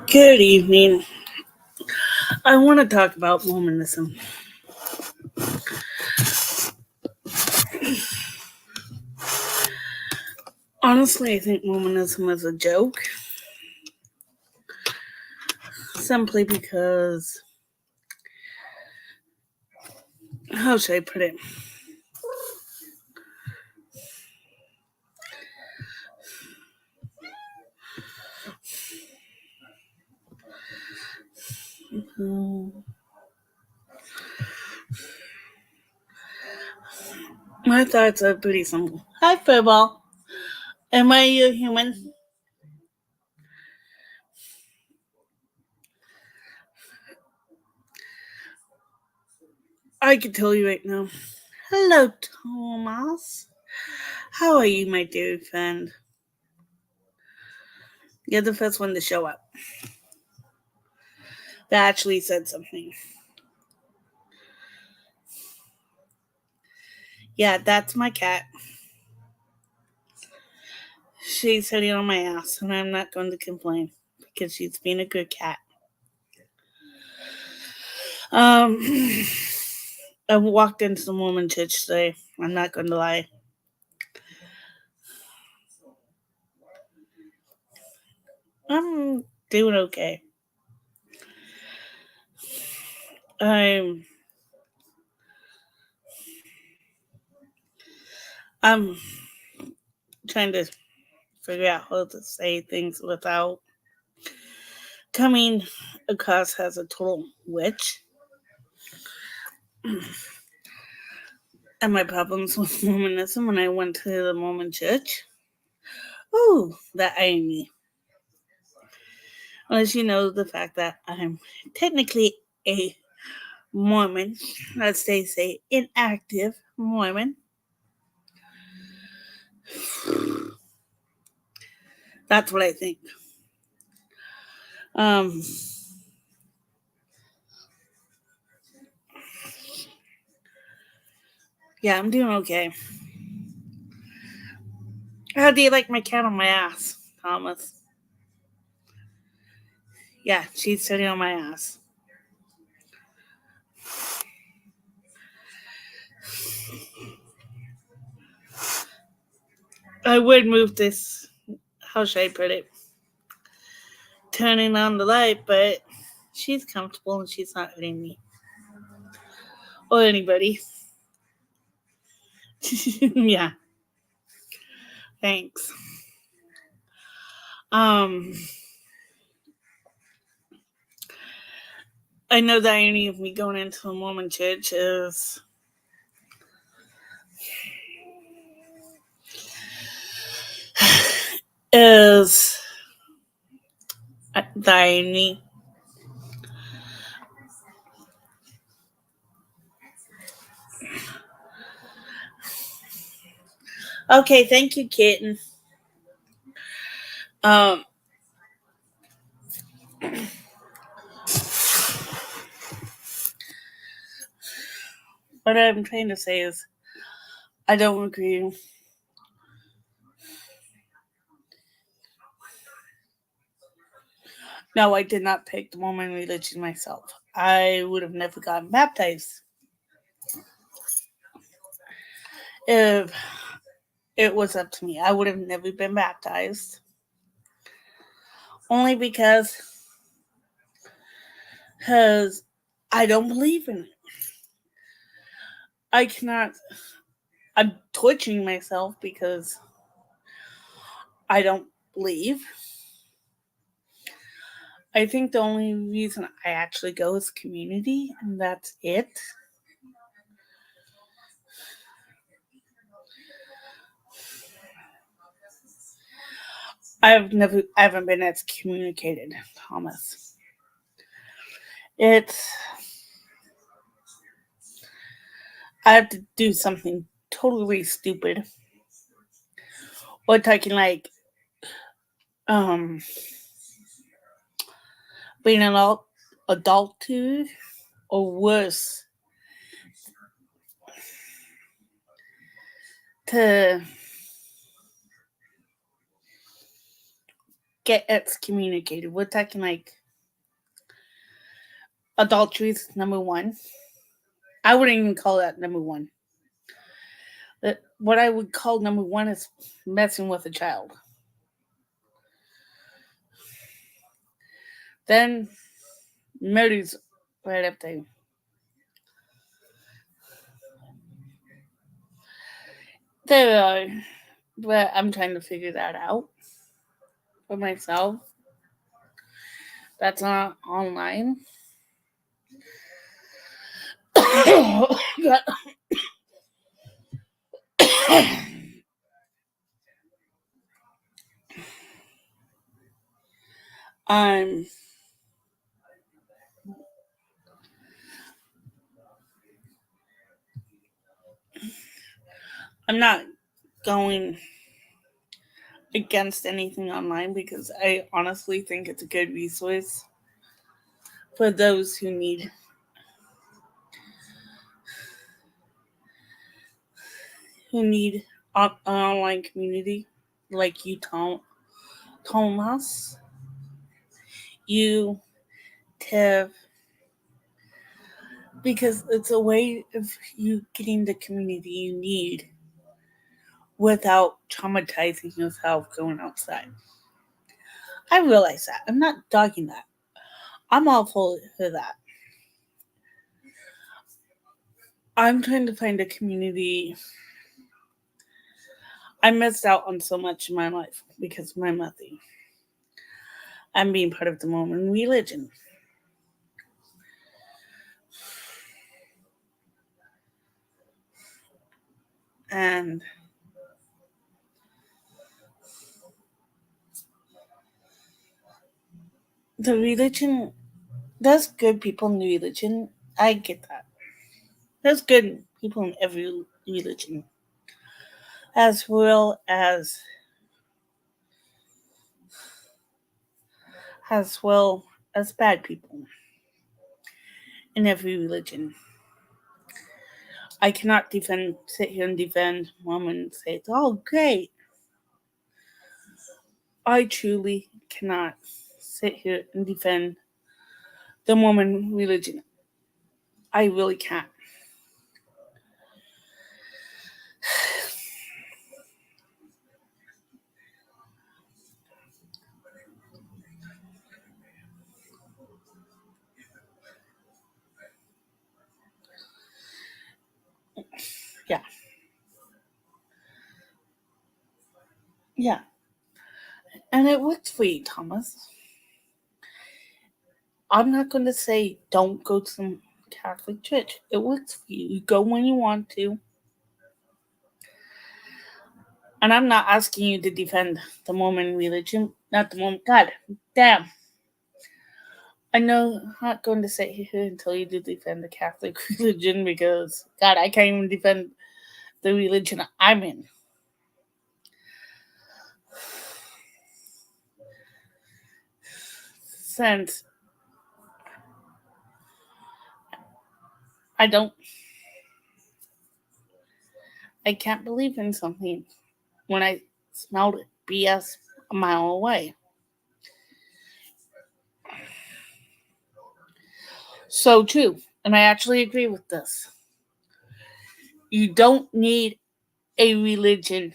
Good evening. I want to talk about Mormonism. Honestly, I think Mormonism is a joke. Simply because, how should I put it? My thoughts are pretty simple. Hi, football. Am I a human? I can tell you right now. Hello, Thomas. How are you, my dear friend? You're the first one to show up. That actually said something. Yeah, that's my cat. She's sitting on my ass, and I'm not going to complain because she's being a good cat. I walked into the Mormon church today. I'm not going to lie. I'm doing okay. I'm I'm trying to figure out how to say things without coming across as a total witch. And my problems with Mormonism when I went to the Mormon church. Ooh, that irony. As you know, the fact that I'm technically a Mormon, as they say, inactive Mormon. That's what I think. Um, yeah, I'm doing okay. How do you like my cat on my ass, Thomas? Yeah, she's sitting on my ass. I would move this, how should I put it, turning on the light, but she's comfortable and she's not hurting me. Or anybody. Yeah, thanks. Um, I know the irony of me going into a Mormon church is the irony. Okay, thank you, kitten. Um, what I'm trying to say is, I don't agree. No, I did not pick the Mormon religion myself. I would have never gotten baptized if it was up to me. I would have never been baptized. Only because I don't believe in it. I cannot. I'm torturing myself because I don't believe. I think the only reason I actually go is community, and that's it. I haven't been excommunicated, Thomas. It's, I have to do something totally stupid. Or talking like, um, being an adulthood, or worse, to get excommunicated. We're talking like adultery is number one. I wouldn't even call that number one. What I would call number one is messing with a child. Then murder's right up there. There are, but I'm trying to figure that out for myself. That's not online. um, I'm not going against anything online because I honestly think it's a good resource for those who need an online community like you told us. You have, because it's a way of you getting the community you need without traumatizing yourself going outside. I realize that. I'm not dogging that. I'm all for that. I'm trying to find a community. I missed out on so much in my life because of my mother. I'm being part of the Mormon religion. And the religion, there's good people in the religion. I get that. There's good people in every religion. As well as bad people in every religion. I cannot sit here and defend Mormon and say it's all great. I truly cannot sit here and defend the Mormon religion. I really can't. Yeah. Yeah. And it works for you, Thomas. I'm not going to say don't go to some Catholic church. It works for you. You go when you want to. And I'm not asking you to defend the Mormon religion. Not the Mormon. God damn. I know I'm not going to sit here until you do defend the Catholic religion because, God, I can't even defend the religion I'm in. Since I can't believe in something when I smelled BS a mile away. So true. And I actually agree with this. You don't need a religion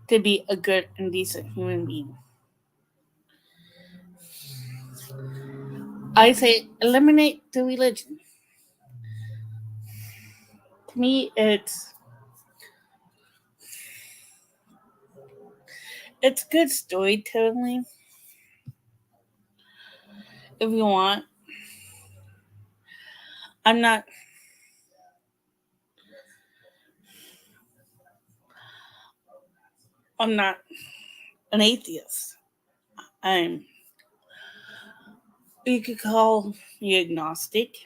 to be a good and decent human being. I say eliminate the religion. To me, it's good storytelling if you want. I'm not an atheist. I'm, you could call me agnostic.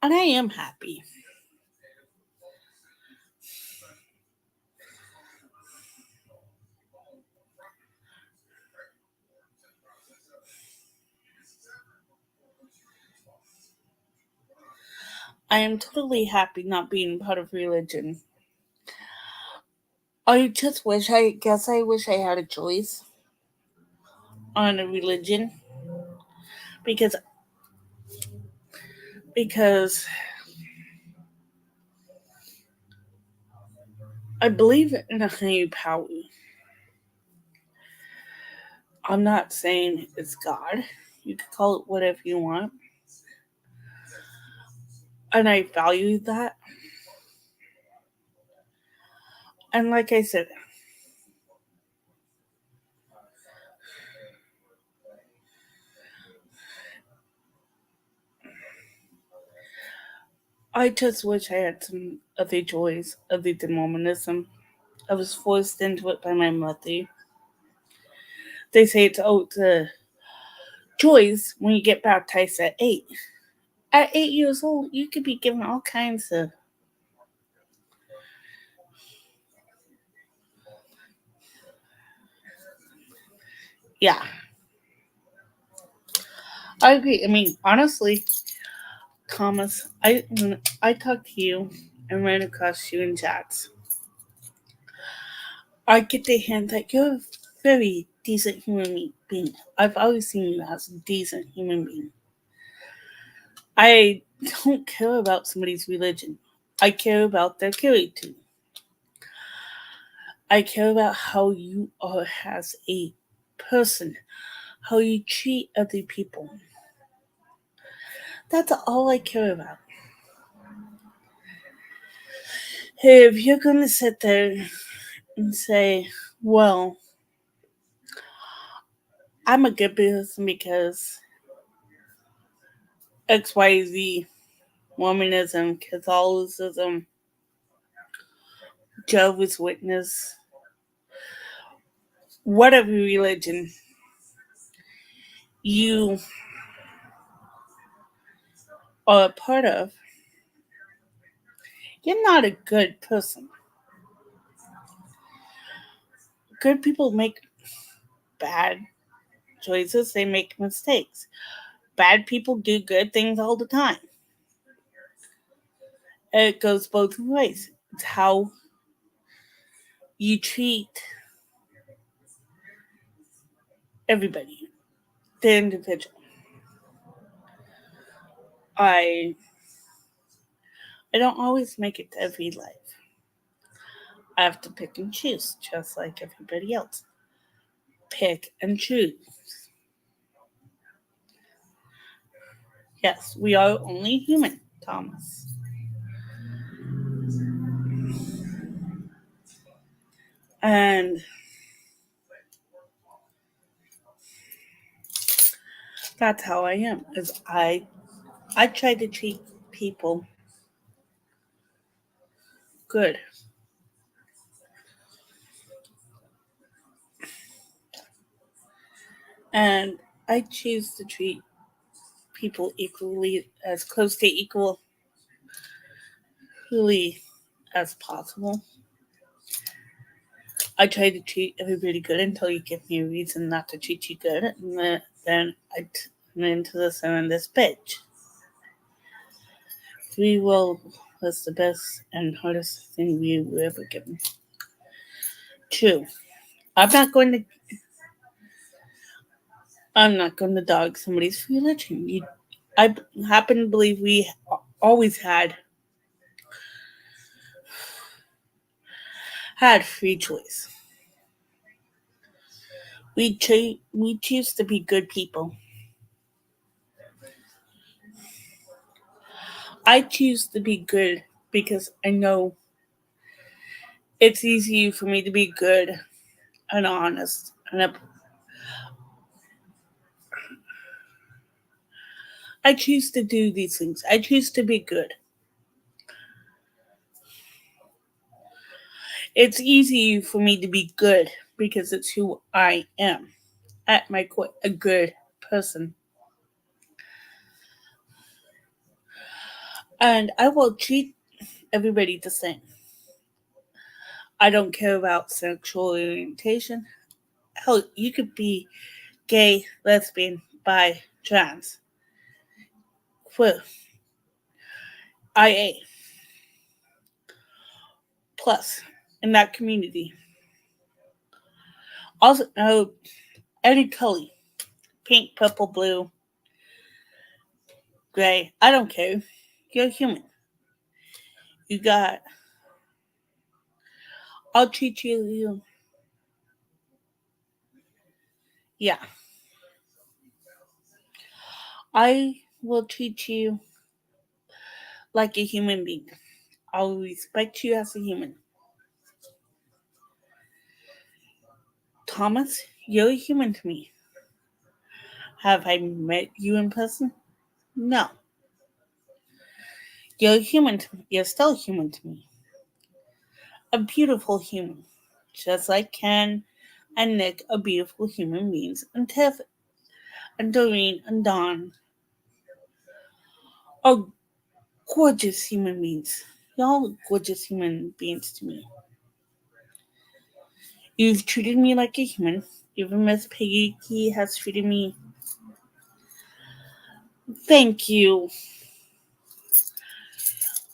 And I am happy. I am totally happy not being part of religion. I just wish I wish I had a choice on a religion because because I believe in a higher power. I'm not saying it's God. You can call it whatever you want. And I value that. And like I said, I just wish I had some other joys other than Mormonism. I was forced into it by my mother. They say it's a joys when you get baptized at 8. At 8 years old, you could be given all kinds of. Yeah, I agree. I mean, honestly, Thomas, when I talked to you and ran across you in chats, I get the hint that you're a very decent human being. I've always seen you as a decent human being. I don't care about somebody's religion. I care about their character. I care about how you are as a person, how you treat other people. That's all I care about. If you're going to sit there and say, well, I'm a good person because XYZ, Mormonism, Catholicism, Jehovah's Witness, whatever religion you are a part of, you're not a good person. Good people make bad choices, they make mistakes. Bad people do good things all the time. It goes both ways. It's how you treat everybody, the individual. I I don't always make it to every life. I have to pick and choose, just like everybody else. Pick and choose. Yes, we are only human, Thomas. And that's how I am. Is I try to treat people good. And I choose to treat people equally, as close to equally as possible. I try to treat everybody good until you give me a reason not to treat you good, and then I turn into the son of this bitch. Free will was the best and hardest thing we were ever given. True. I'm not going to. I'm not going to dog somebody's religion. I happen to believe we always had free choice. We choose to be good people. I choose to be good because I know it's easy for me to be good and honest. I choose to do these things. I choose to be good. It's easy for me to be good because it's who I am. At my core, a good person. And I will treat everybody the same. I don't care about sexual orientation. Hell, you could be gay, lesbian, bi, trans, queer, IA, plus, in that community. Also, any color, pink, purple, blue, gray, I don't care. You're human. You got, I'll treat you, yeah. I will treat you like a human being. I will respect you as a human. Thomas, you're a human to me. Have I met you in person? No. You're a human to me. You're still human to me. A beautiful human. Just like Ken and Nick are beautiful human beings. And Tiff and Doreen and Dawn are gorgeous human beings. Y'all are gorgeous human beings to me. You've treated me like a human. Even Miss Piggy has treated me. Thank you.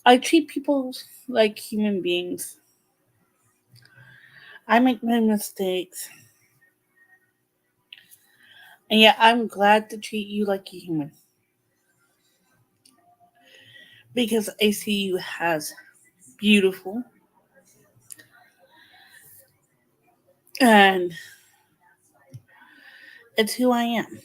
I treat people like human beings. I make my mistakes. And yet I'm glad to treat you like a human. Because I see you as beautiful. And it's who I am.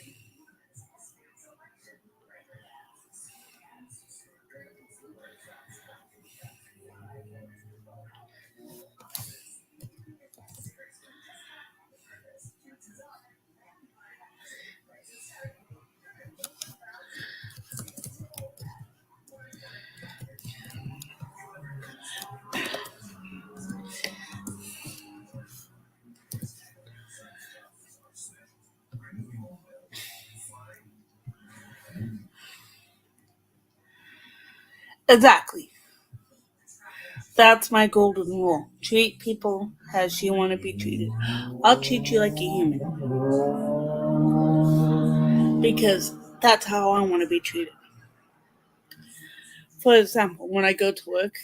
Exactly. That's my golden rule. Treat people as you want to be treated. I'll treat you like a human. Because that's how I want to be treated. For example, when I go to work,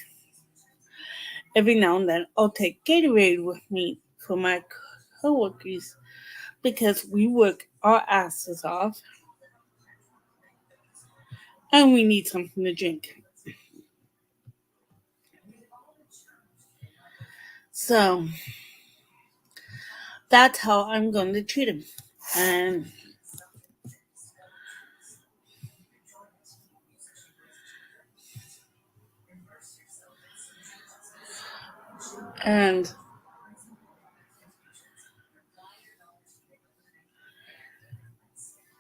every now and then I'll take Gatorade with me for my coworkers because we work our asses off and we need something to drink. So that's how I'm going to treat him. And and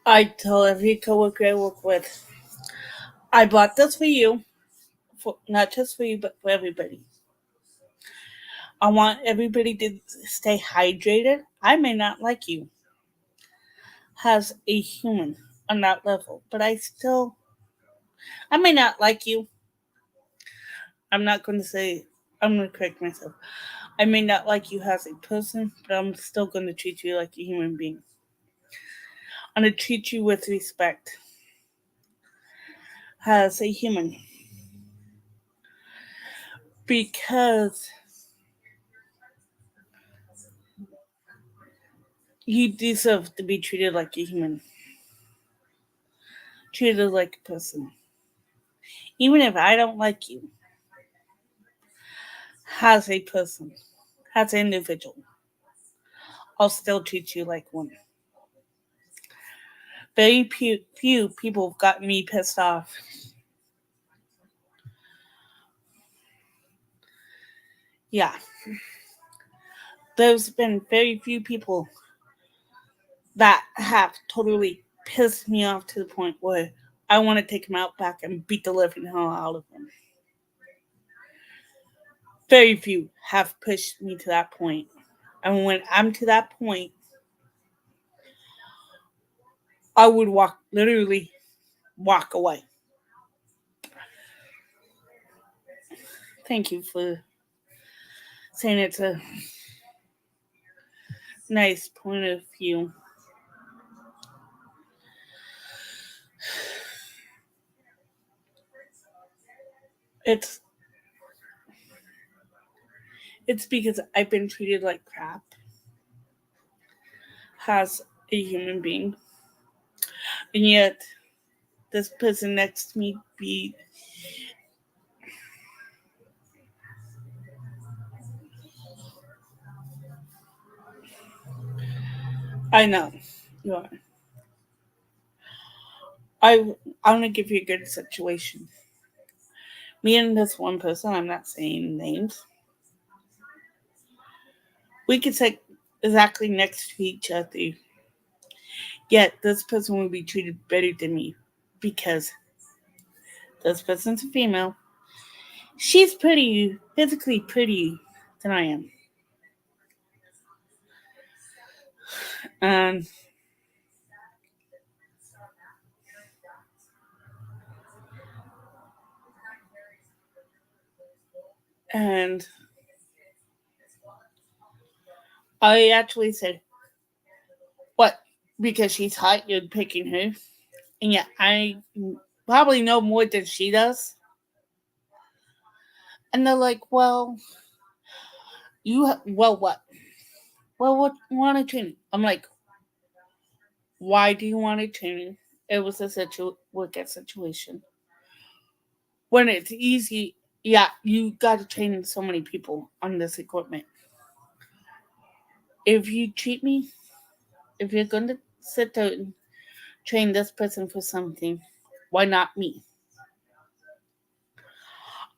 I tell every coworker I work with, I bought this for you, for not just for you, but for everybody. I want everybody to stay hydrated. I may not like you as a human on that level, but I may not like you. I'm not going to say, I'm going to correct myself. I may not like you as a person, but I'm still going to treat you like a human being. I'm going to treat you with respect as a human because you deserve to be treated like a human, treated like a person. Even if I don't like you, as a person, as an individual, I'll still treat you like one. Very few people have gotten me pissed off. Yeah, there's been very few people that have totally pissed me off to the point where I want to take them out back and beat the living hell out of them. Very few have pushed me to that point. And when I'm to that point, I would literally walk away. Thank you for saying it's a nice point of view. It's It's because I've been treated like crap as a human being, and yet this person next to me be. I know you are. I I want to give you a good situation. Me and this one person, I'm not saying names, we could sit exactly next to each other. Yet this person will be treated better than me because this person's a female. She's pretty, physically pretty than I am. And and I actually said, "What? Because she's hot, you're picking her?" And yet I probably know more than she does. And they're like, "Well, well, what? Well, what want to train?" I'm like, "Why do you want to train?" It was a wicked situation. When it's easy, yeah, you got to train so many people on this equipment. If you treat me, if you're going to sit there and train this person for something, why not me?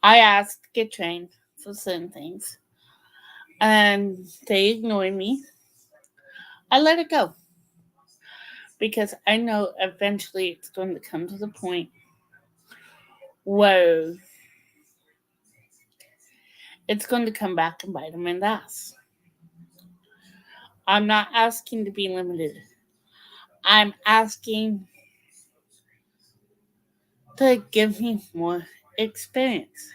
I asked to get trained for certain things, and they ignored me. I let it go because I know eventually it's going to come to the point where it's going to come back and bite them in the ass. I'm not asking to be limited. I'm asking to give me more experience.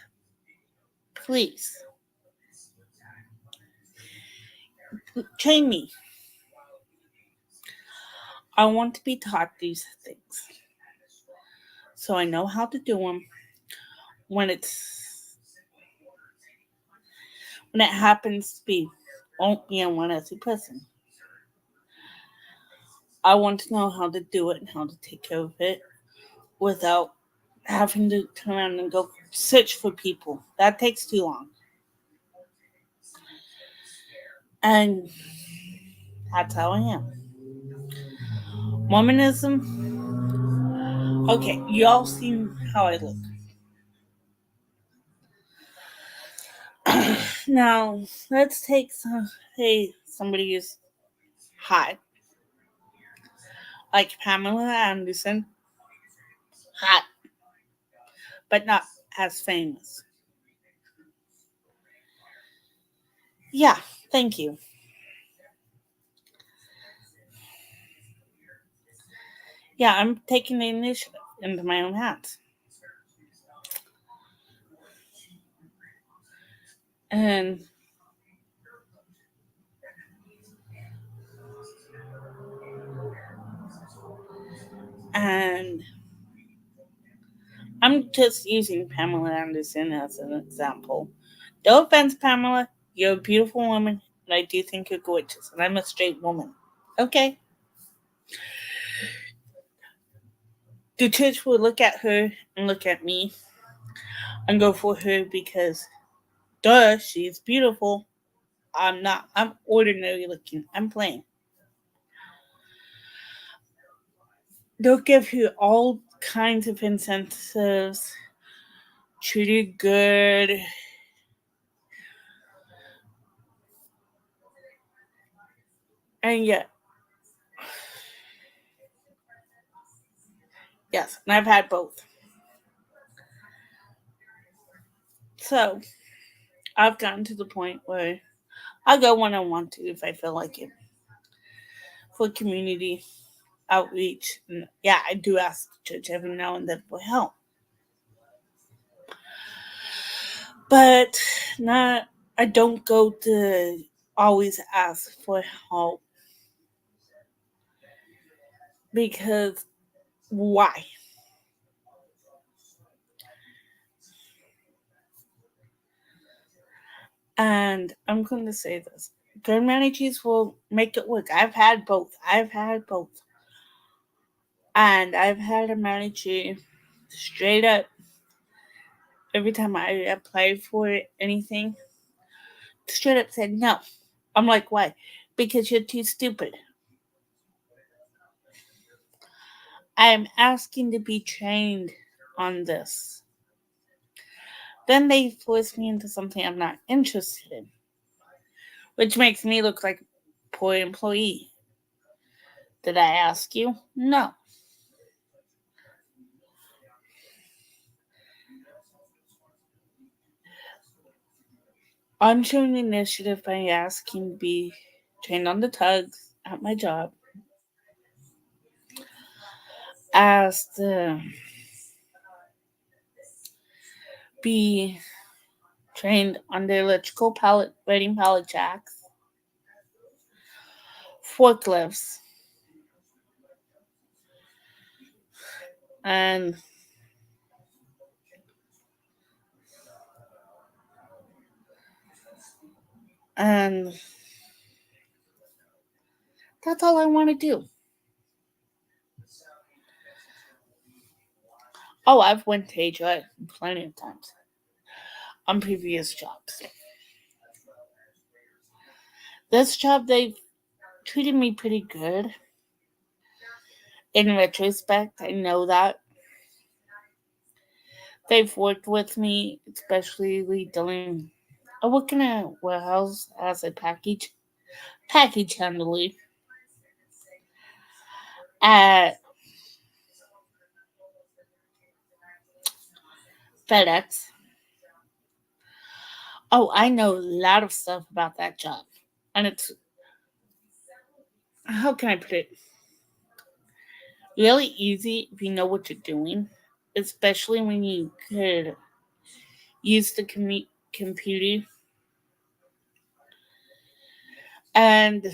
Please, train me. I want to be taught these things so I know how to do them when when it happens to be only on one as a person. I want to know how to do it and how to take care of it without having to turn around and go search for people. That takes too long. And that's how I am. Mormonism, okay, you all seen how I look. Now, let's take say somebody is hot, like Pamela Anderson, hot, but not as famous. Yeah, thank you. Yeah, I'm taking the initiative into my own hands. And and I'm just using Pamela Anderson as an example. No offense, Pamela. You're a beautiful woman, and I do think you're gorgeous. And I'm a straight woman. Okay? The church will look at her and look at me and go for her because, duh, she's beautiful. I'm not. I'm ordinary looking. I'm plain. They'll give you all kinds of incentives, treat you good. And yet, yes, and I've had both. So I've gotten to the point where I'll go when I want to if I feel like it for community outreach. And yeah, I do ask the church every now and then for help. But not I don't go to always ask for help because why? And I'm going to say this. Good managers will make it work. I've had both. And I've had a manager straight up every time I applied for anything, straight up said no. I'm like, why? Because you're too stupid. I'm asking to be trained on this. Then they force me into something I'm not interested in, which makes me look like a poor employee. Did I ask you? No. I'm showing initiative by asking to be trained on the tugs at my job. Asked to be trained on the electrical pallet, rating pallet jacks, forklifts, and and that's all I want to do. Oh, I've went to HR plenty of times on previous jobs. This job, they've treated me pretty good. In retrospect, I know that. They've worked with me, especially dealing. I work in a warehouse as a package handler at FedEx. Oh, I know a lot of stuff about that job. And it's, how can I put it? Really easy if you know what you're doing, especially when you could use the computer. And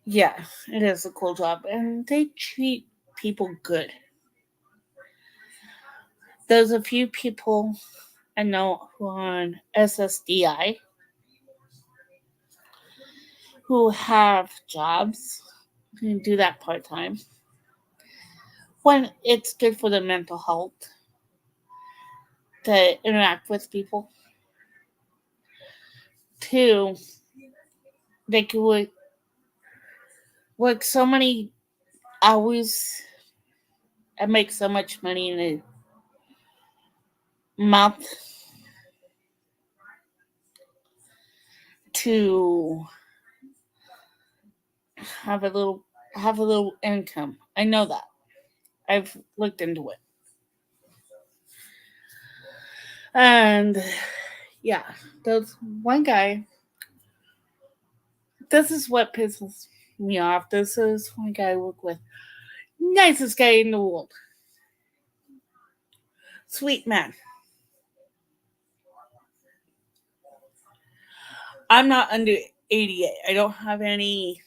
yeah, it is a cool job. And they treat people good. There's a few people I know who are on SSDI who have jobs who do that part time. One, it's good for their mental health to interact with people. Two, they could work so many hours and make so much money in a month to have a little income. I know that. I've looked into it. And yeah, there's one guy. This is what pisses me off. This is one guy I work with. Nicest guy in the world. Sweet man. I'm not under 88. I don't have any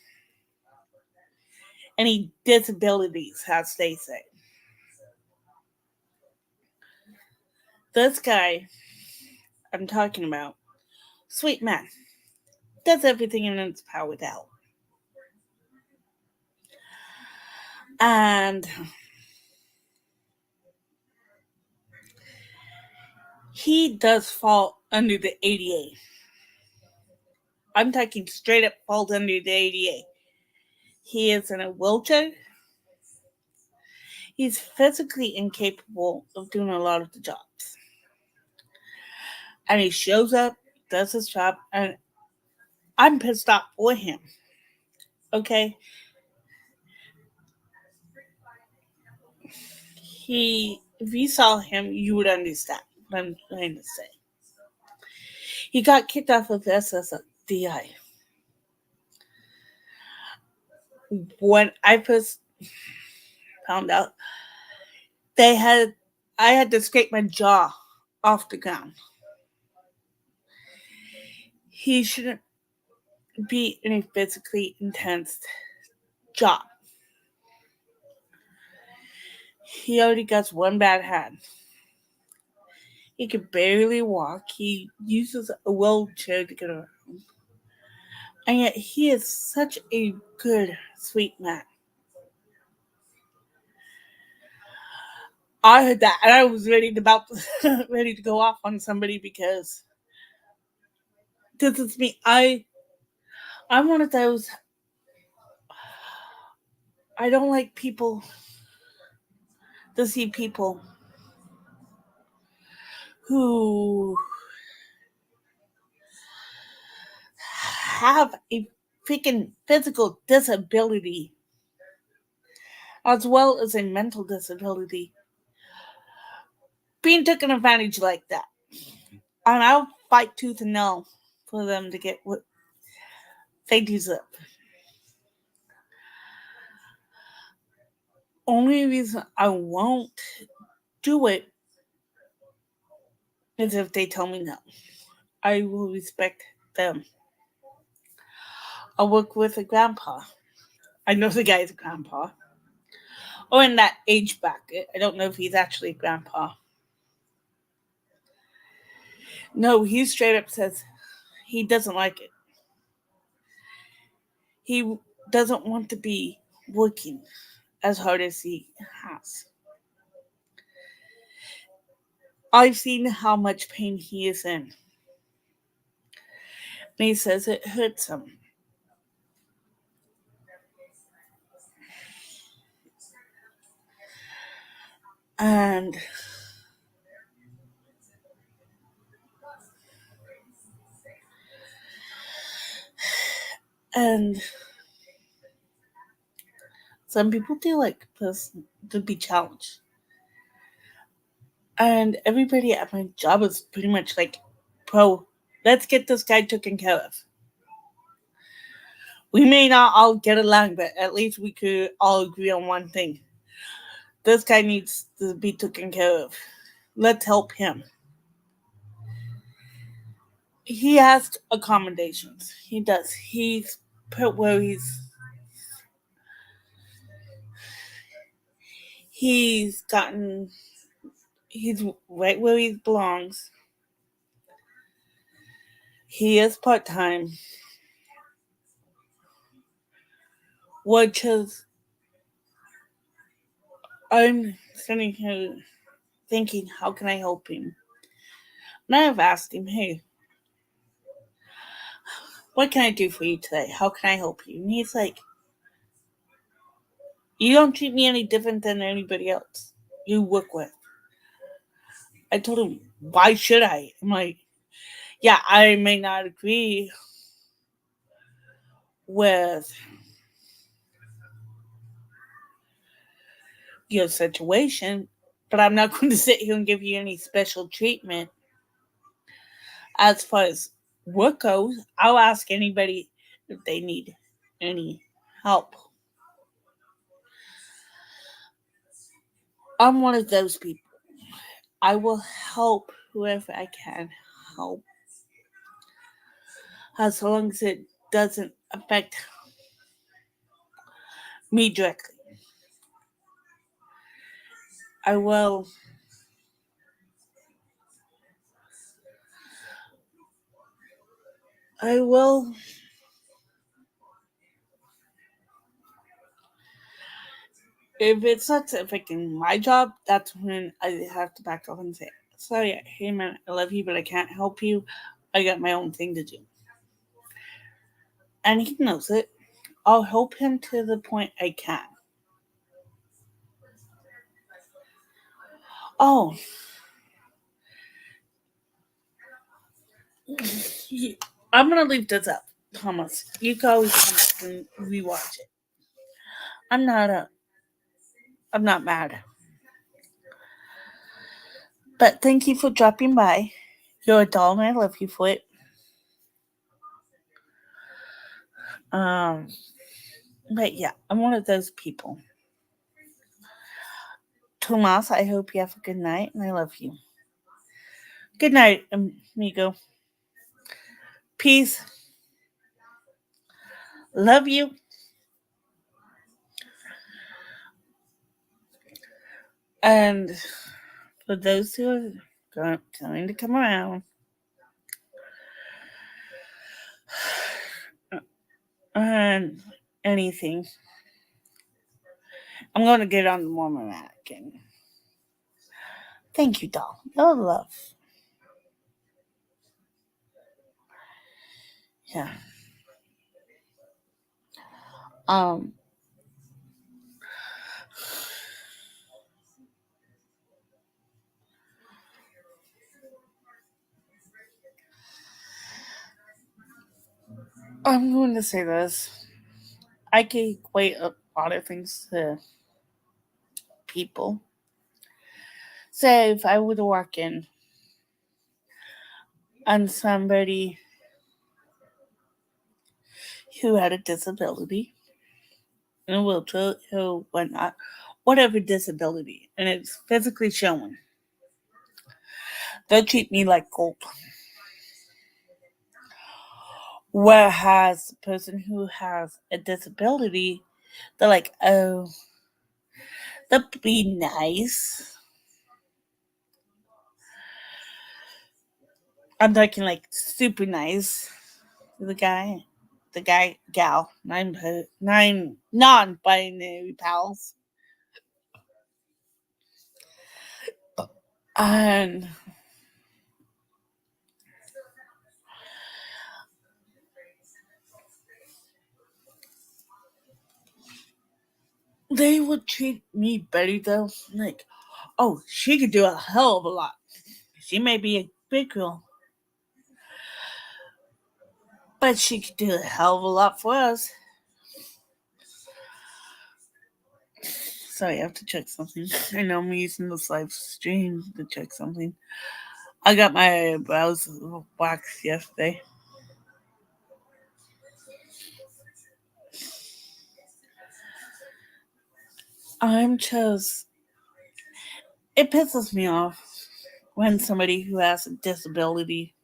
disabilities, as they say. This guy I'm talking about, sweet man, does everything in his power to help. And he does fall under the ADA. I'm talking straight up falls under the ADA. He is in a wheelchair. He's physically incapable of doing a lot of the jobs. And he shows up, does his job, and I'm pissed off for him. Okay? If you saw him, you would understand what I'm trying to say. He got kicked off of SSDI. When I first found out, I had to scrape my jaw off the ground. He shouldn't be in a physically intense job. He already got one bad hand. He could barely walk. He uses a wheelchair to get around. And yet he is such a good, sweet man. I heard that and I was ready to go off on somebody because this is me. I'm one of those. I don't like people to see people who have a freaking physical disability as well as a mental disability being taken advantage like that. And I'll fight tooth and nail for them to get what they deserve. Only reason I won't do it is if they tell me no. I will respect them. I'll work with a grandpa. I know the guy's a grandpa. Or in that age bracket. I don't know if he's actually a grandpa. No, he straight up says he doesn't like it. He doesn't want to be working as hard as he has. I've seen how much pain he is in. And he says it hurts him. And some people do like this to be challenged. And everybody at my job is pretty much like, bro, let's get this guy taken care of. We may not all get along, but at least we could all agree on one thing. This guy needs to be taken care of. Let's help him. He has accommodations. He does. He's put where he's right where he belongs. He is part-time, which is, I'm sitting here thinking, how can I help him? And I have asked him, hey, what can I do for you today? How can I help you? And he's like, you don't treat me any different than anybody else you work with. I told him, why should I? I'm like, yeah, I may not agree with your situation, but I'm not going to sit here and give you any special treatment. As far as work goes, I'll ask anybody if they need any help. I'm one of those people. I will help whoever I can help, as long as it doesn't affect me directly. I will if it's not affecting my job, that's when I have to back off and say, sorry, hey man, I love you, but I can't help you. I got my own thing to do. And he knows it. I'll help him to the point I can. Oh, I'm gonna leave this up, Thomas. You can always come back and rewatch it. I'm not mad. But thank you for dropping by. You're a doll and I love you for it. But yeah, I'm one of those people. Tomas, I hope you have a good night and I love you. Good night, amigo. Peace. Love you. And for those who are going to come around. And anything. I'm going to get on the Mormon and thank you, doll. Your love. Yeah. I'm going to say this. I can equate a lot of things to people. Say if I were to walk in on somebody who had a disability, in a wheelchair, who whatnot, whatever disability, and it's physically shown, they'll treat me like gold. Whereas the person who has a disability, they're like, oh, they'll be nice. I'm talking like super nice to the gal, nine non-binary pals. And they would treat me better though. Like, oh, she could do a hell of a lot. She may be a big girl, but she could do a hell of a lot for us. Sorry, I have to check something. I know I'm using this live stream to check something. I got my brows waxed yesterday. I'm just. It pisses me off when somebody who has a disability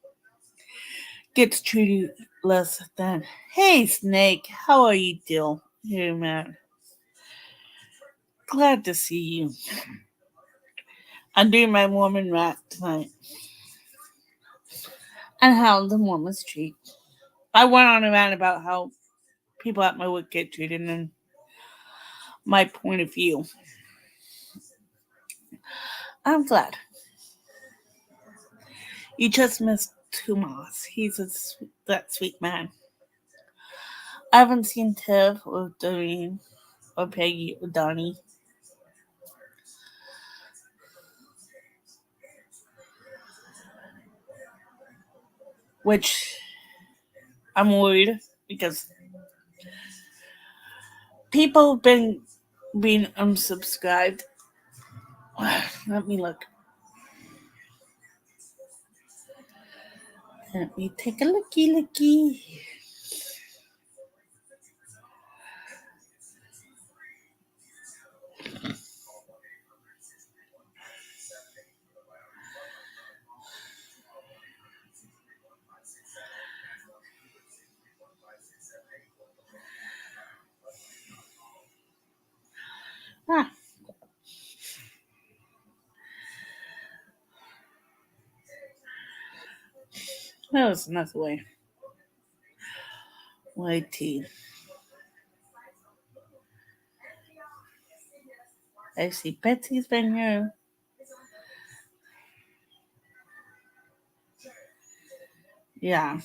gets treated less than, hey, Snake, how are you doing? Hey, man. Glad to see you. I'm doing my Mormon rant tonight. And how the Mormons treat. I went on a rant about how people at my work get treated and my point of view. I'm glad. You just missed Tomas. He's that sweet man. I haven't seen Tiff or Doreen or Peggy or Donnie. Which I'm worried because people have been being unsubscribed. Let me look. Let me take a looky. Ah. That was another way. YT. I see Betsy's been here. Yeah.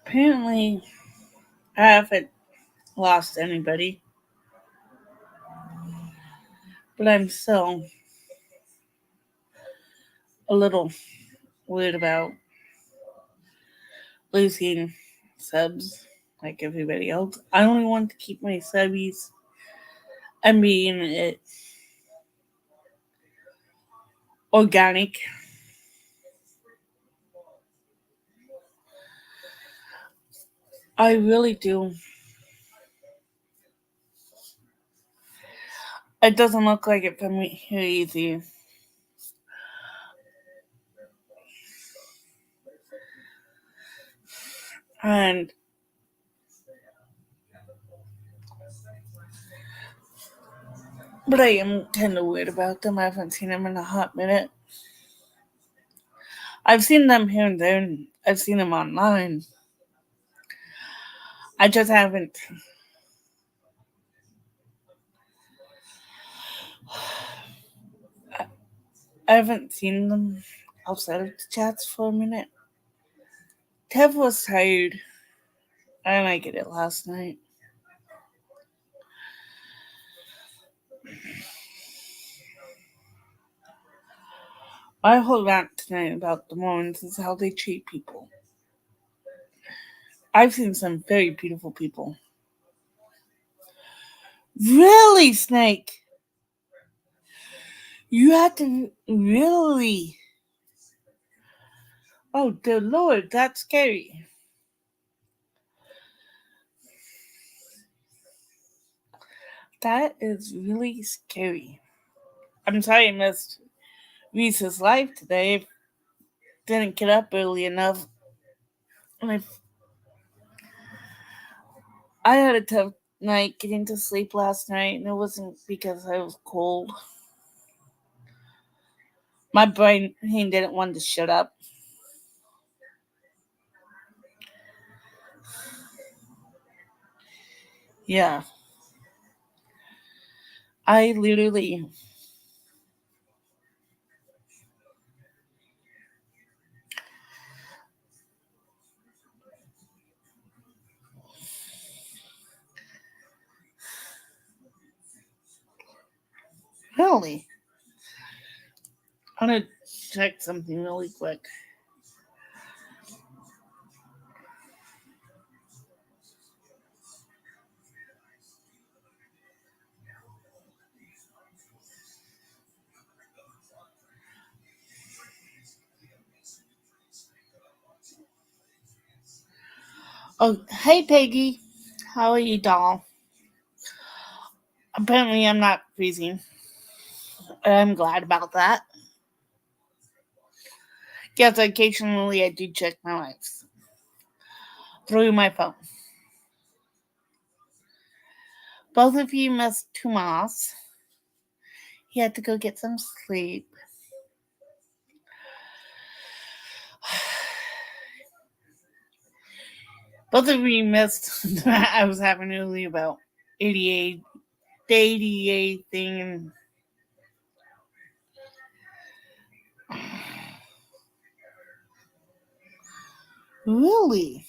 Apparently, I haven't lost anybody. But I'm still a little worried about losing subs like everybody else. I only want to keep my subbies and being it organic. I really do. It doesn't look like it for me here easy. And But I am kind of weird about them. I haven't seen them in a hot minute. I've seen them here and there, and I've seen them online. I just haven't. I haven't seen them outside of the chats for a minute. Tev was tired, and I get it last night. My whole rant tonight about the Mormons is how they treat people. I've seen some very beautiful people. Really, Snake? You had to really. Oh, dear Lord, that's scary. That is really scary. I'm sorry I missed Reese's life today. Didn't get up early enough. And I had a tough night getting to sleep last night, and it wasn't because I was cold. My brain didn't want to shut up. Yeah. I literally. Really? I'm gonna check something really quick. Oh, hey Peggy. How are you, doll? Apparently, I'm not freezing. I'm glad about that. Yes, occasionally I do check my lives through my phone. Both of you missed Tomas. He had to go get some sleep. Both of you missed that I was having earlier about 88, the 88 thing. Really?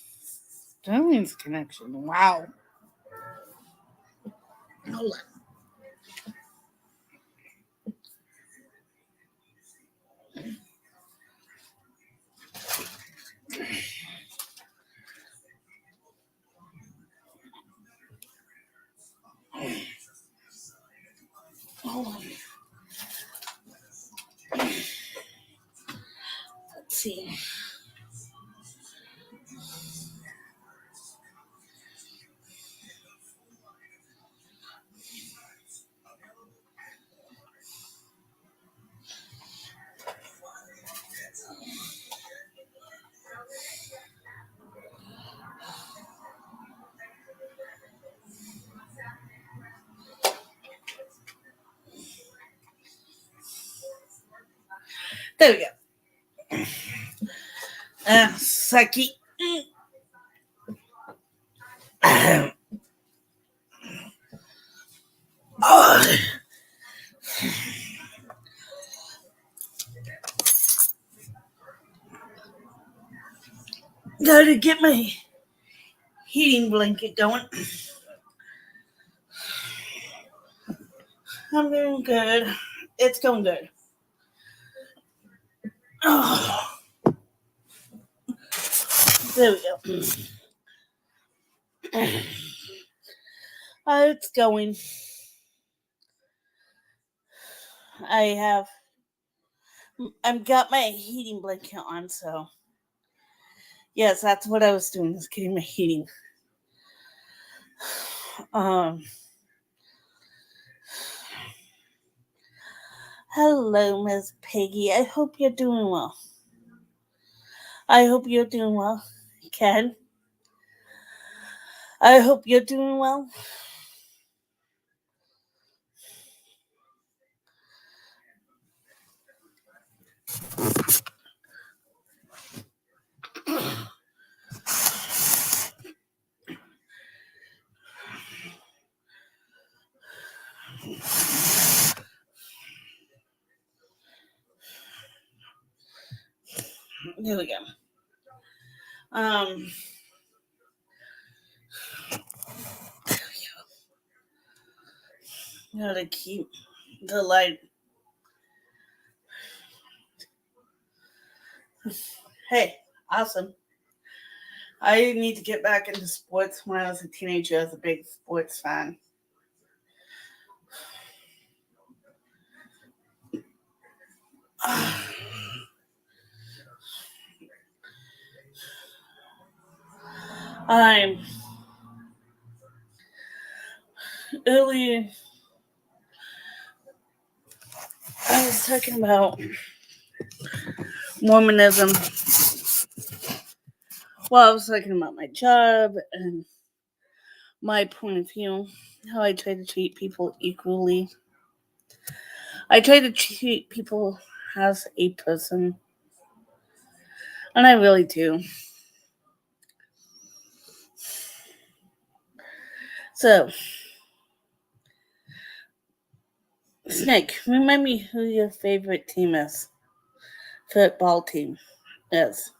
Sterling's connection. Wow. Hold on. Hold on. Let's see. There we go. Saki. Oh. Gotta get my heating blanket going. I'm doing good. It's going good. Oh, there we go. It's going. I've got my heating blanket on, so yes, that's what I was doing, is getting my heating. Hello, Miss Peggy. I hope you're doing well. Ken. I hope you're doing well. Here we go. Gotta keep the light. Hey, awesome. I need to get back into sports. When I was a teenager, I was a big sports fan. I'm earlier. I was talking about Mormonism. Well, I was talking about my job and my point of view, how I try to treat people equally. I try to treat people as a person, and I really do. So, Snake, remind me who your favorite team is. Football team is.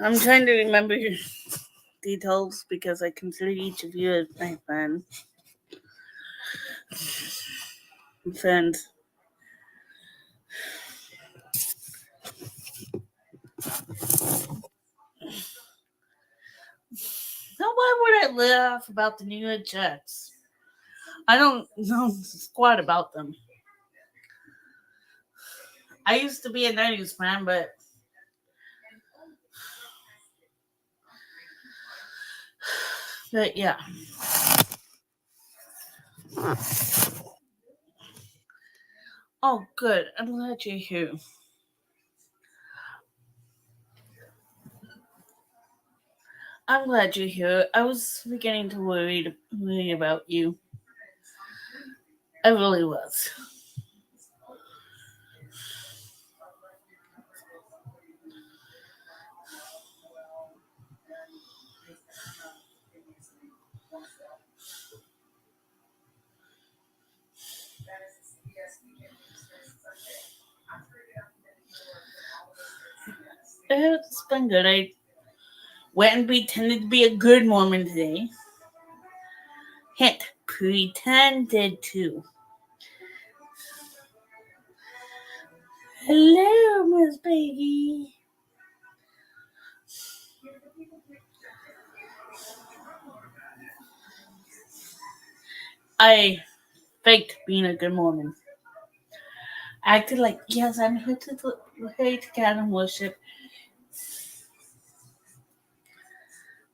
I'm trying to remember your details because I consider each of you as my friend. Friends. Now, why would I laugh about the New York Jets? I don't know squat about them. I used to be a 90s fan, but yeah. Oh, good. I'm glad you're here. I'm glad you're here. I was beginning to worry about you. I really was. It's been good. I went and pretended to be a good Mormon today. Hint, pretended to. Hello, Miss Peggy. I faked being a good Mormon. Acted like, yes, I'm here to God and worship.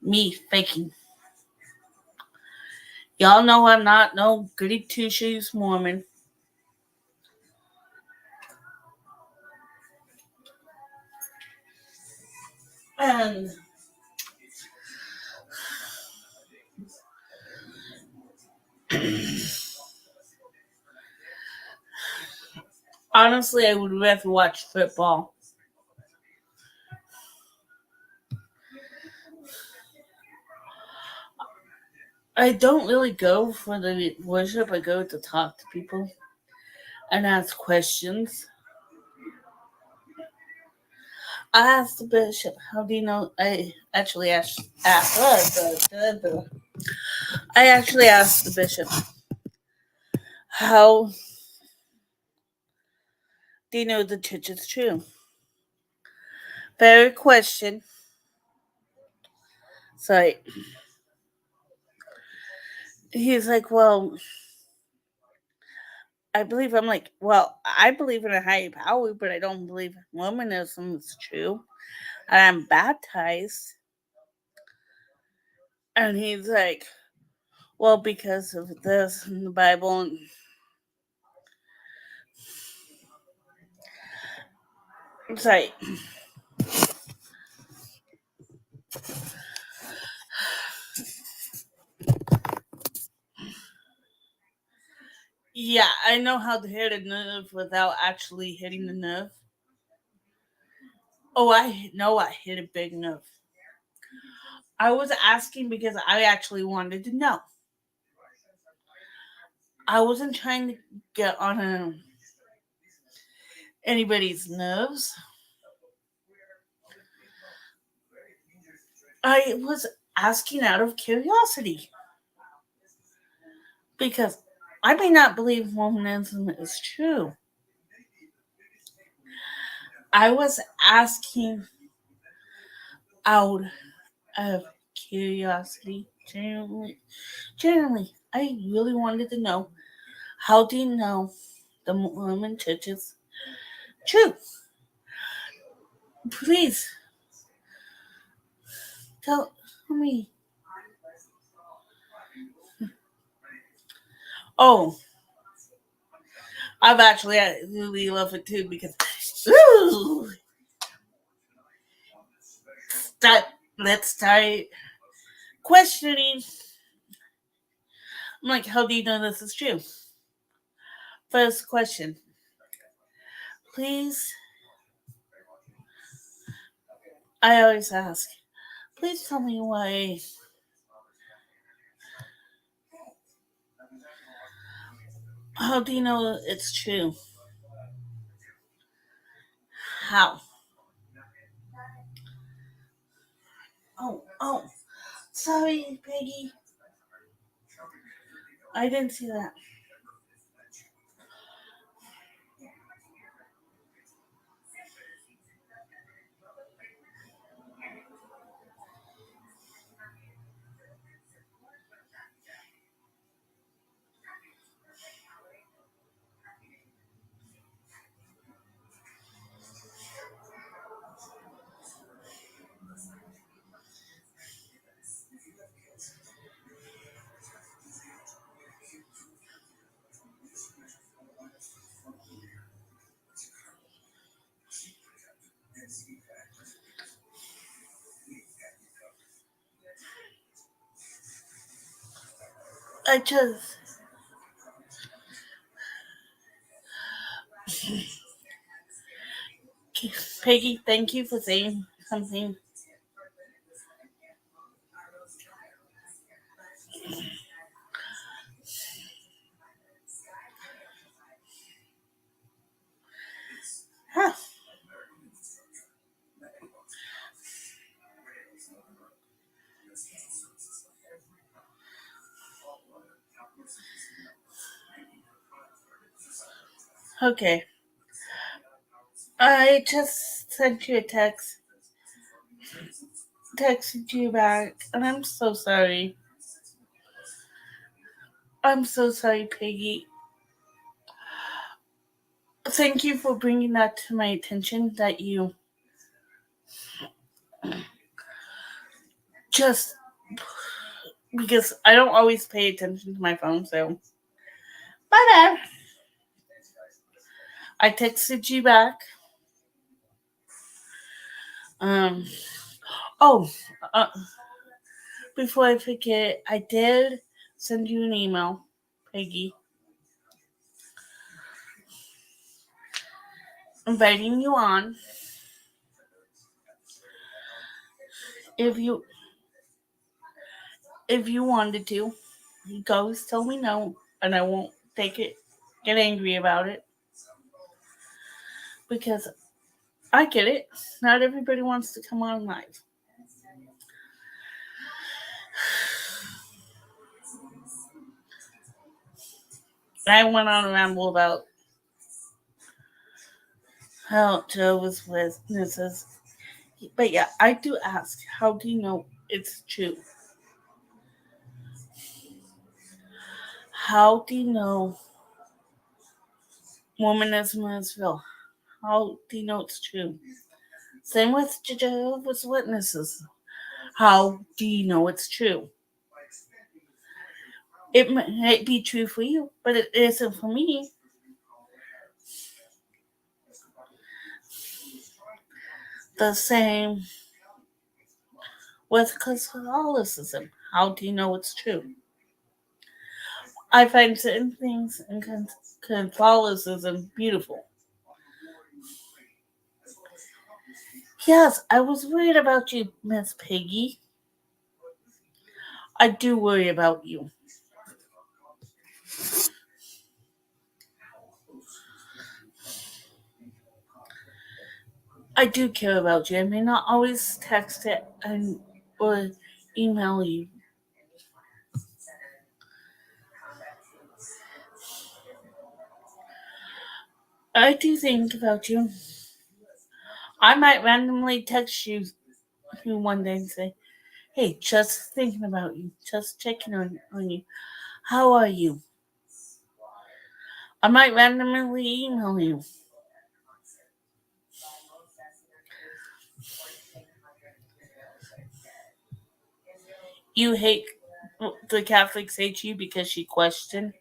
Me faking. Y'all know I'm not no goody two shoes Mormon. And honestly, I would rather watch football. I don't really go for the worship. I go to talk to people and ask questions. I asked the bishop, how do you know? I actually I actually asked the bishop, how do you know the church is true? Very question. So he's like, well, I believe. I'm like, well, I believe in a higher power, but I don't believe Mormonism is true. And I'm baptized. And he's like, well, because of this in the Bible. And it's like, Yeah, I know how to hit a nerve without actually hitting the nerve. Oh, I know I hit a big nerve. I was asking because I actually wanted to know. I wasn't trying to get on anybody's nerves. I was asking out of curiosity because I may not believe Mormonism is true. I was asking out of curiosity. Generally, I really wanted to know, how do you know the Mormon church is true? Please tell me. Oh, I've actually I really love it too because ooh, that let's start questioning. I'm like, how do you know this is true? First question. Please, I always ask, please tell me why. How do you know it's true? How? Oh, sorry, Peggy. I didn't see that. I just, Peggy, thank you for saying something. Huh. Okay. I just sent you a texted you back, and I'm so sorry. I'm so sorry, Peggy. Thank you for bringing that to my attention. That you just because I don't always pay attention to my phone, so my bad. I texted you back. Um. Oh, uh, before I forget, I did send you an email, Peggy, inviting you on. If you wanted to, you can always tell me no, and I won't get angry about it because I get it. Not everybody wants to come on live. I went on a ramble about how Jehovah's Witnesses. But yeah, I do ask, how do you know it's true? How do you know Mormonism is real? How do you know it's true? Same with Jehovah's Witnesses. How do you know it's true? It might be true for you, but it isn't for me. The same with Catholicism. How do you know it's true? I find certain things in Catholicism beautiful. Yes, I was worried about you, Miss Piggy. I do worry about you. I do care about you. I may not always text it or email you. I do think about you. I might randomly text you one day and say, "Hey, just thinking about you, just checking on you. How are you?" I might randomly email you. You hate the Catholics hate you because she questioned.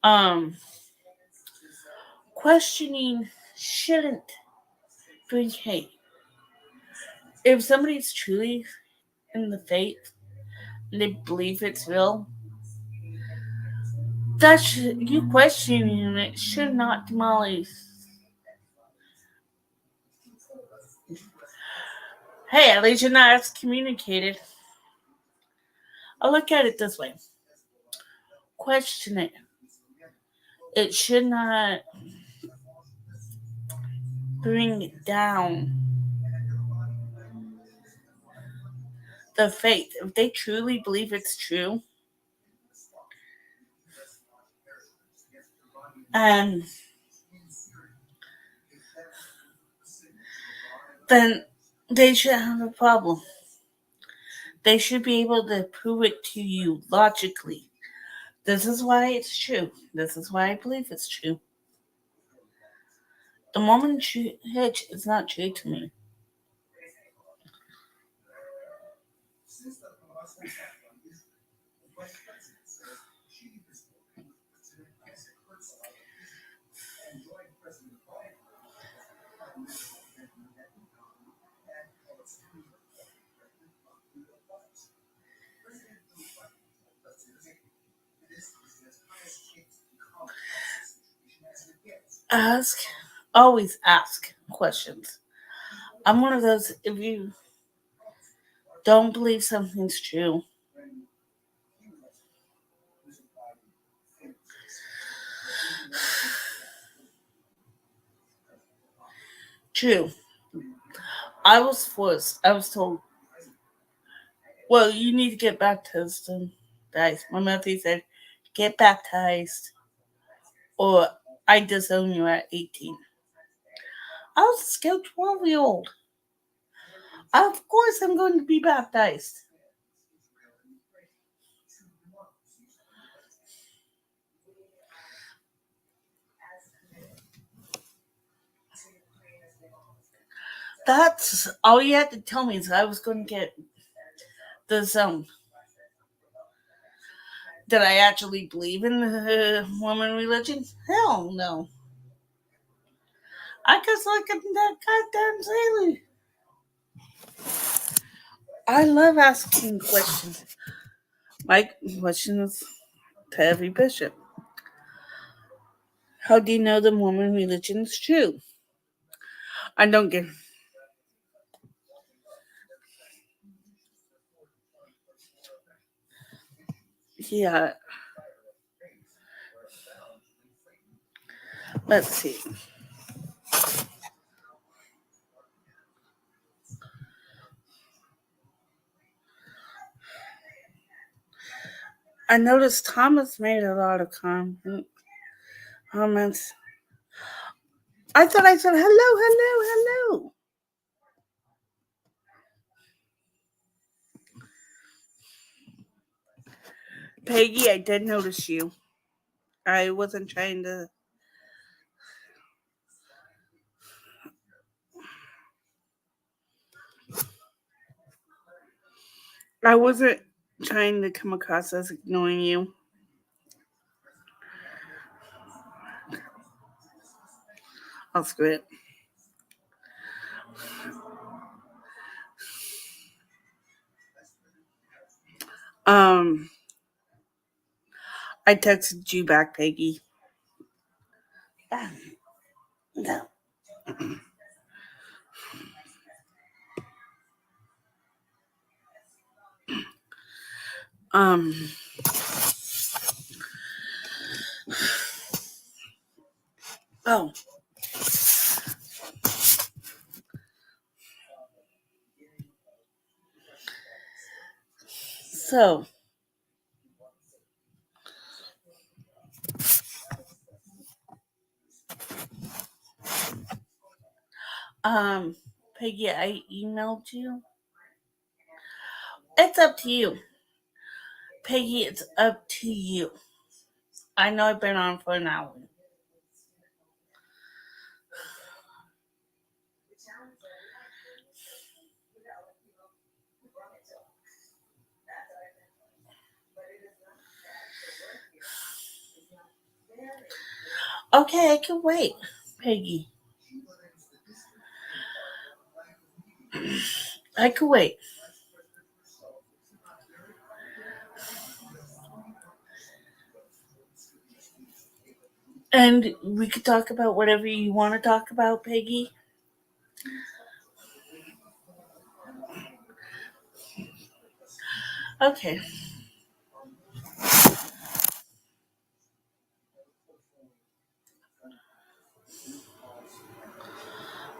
Um, Questioning shouldn't bring hate. If somebody's truly in the faith and they believe it's real, you questioning it should not demolish. Hey, at least you're not excommunicated. I look at it this way: question it. It should not bring down the faith. If they truly believe it's true, and then they should have a problem. They should be able to prove it to you logically. This is why it's true. This is why I believe it's true. The Mormon Church is not true to me. Ask, always ask questions. I'm one of those, if you don't believe something's true, true. I was forced. I was told, well, you need to get baptized. And guys, my mother said, get baptized or I disown you at 18. I was a scared 12-year-old. Of course, I'm going to be baptized. That's all you had to tell me is I was going to get this. Did I actually believe in the Mormon religion? Hell no. I just like that goddamn sailor. I love asking questions. My question is to every bishop: how do you know the Mormon religion is true? I don't get. Yeah. Let's see. I noticed Thomas made a lot of comments. I thought I said hello, hello, hello. Peggy, I did notice you. I wasn't trying to. I wasn't trying to come across as ignoring you. I'll screw it. I texted you back, Peggy. No. Oh. So, Peggy, I emailed you. It's up to you. Peggy, it's up to you. I know I've been on for an hour. Okay, I can wait, Peggy. I can wait. And we could talk about whatever you want to talk about, Peggy. Okay.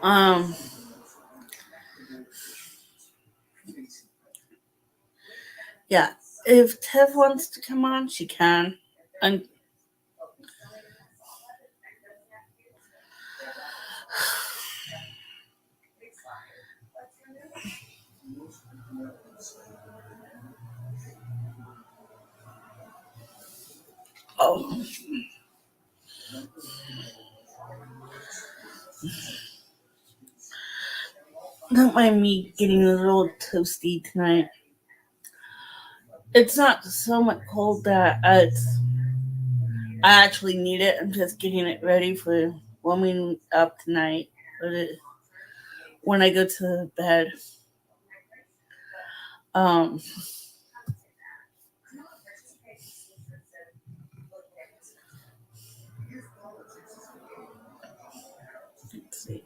Um, yeah. If Tev wants to come on, she can. And oh, don't mind me getting a little toasty tonight. It's not so much cold that I actually need it. I'm just getting it ready for warming up tonight when I go to bed. Um, let's see.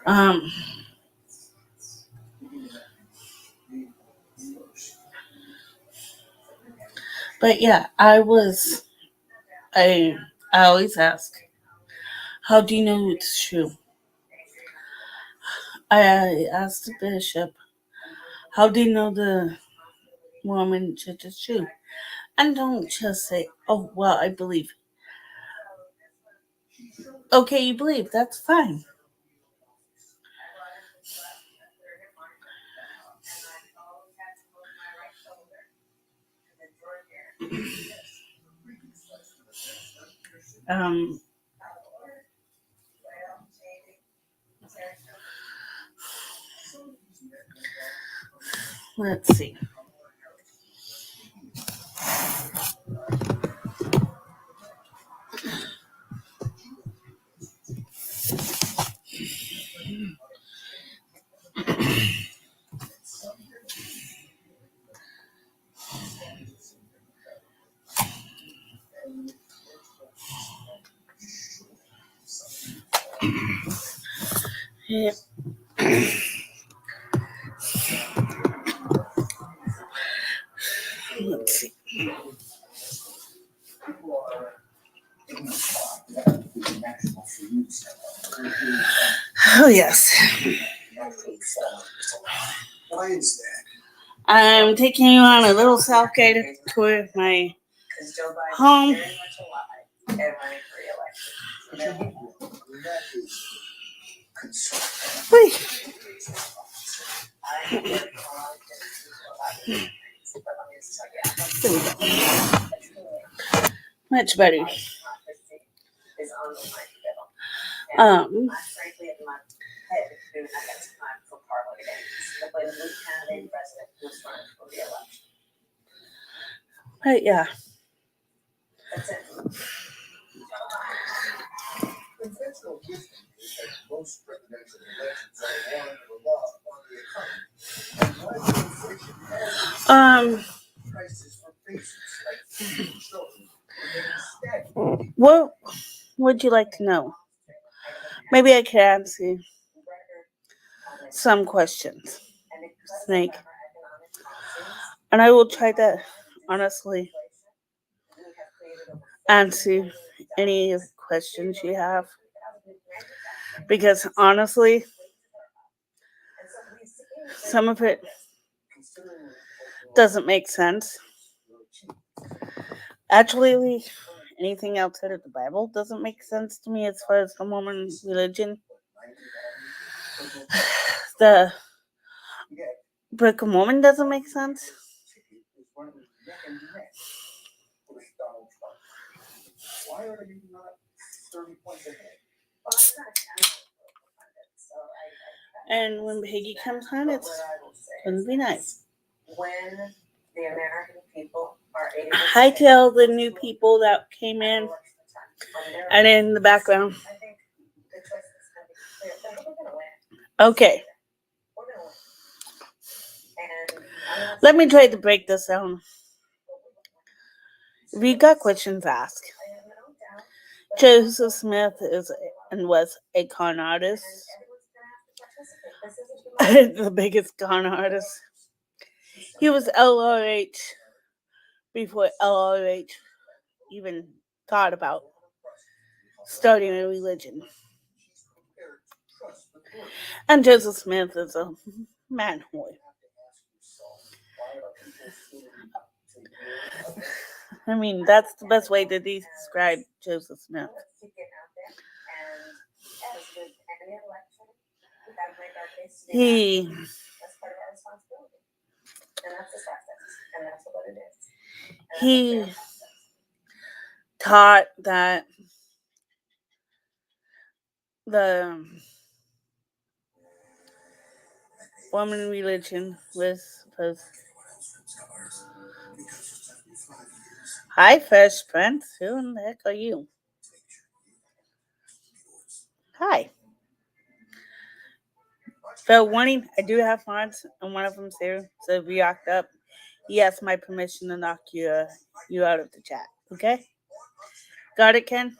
Um, but yeah, I always ask, how do you know it's true? I asked the bishop, how do you know the Mormon church is true? And don't just say, oh, well, I believe. Okay, you believe, that's fine. Um, let's see. Yeah, let's see. Oh, yes. I'm taking you on a little self-guided tour of my home. Wait. There we go. Much better. Um, but yeah. What would you like to know? Maybe I can answer some questions, Snake. And I will try to honestly answer any questions you have. Because honestly, some of it doesn't make sense. Actually, anything outside of the Bible doesn't make sense to me as far as the Mormon religion. The Book of Mormon doesn't make sense. And when Peggy comes on, it's gonna be nice. Hi to all the new people that came in, and in the background. Okay. Let me try to break this down. If you got questions, ask. Joseph Smith is and was a con artist. The biggest con artist. He was LRH before LRH even thought about starting a religion. And Joseph Smith is a man whore. I mean, that's the best way to describe Joseph Smith. He taught that the Mormon religion was supposed. Hi, Fresh Prince. Who in the heck are you? Hi. So, warning, I do have fonts, and one of them's here. So, if you act up, he has my permission to knock you out of the chat. Okay? Got it, Ken?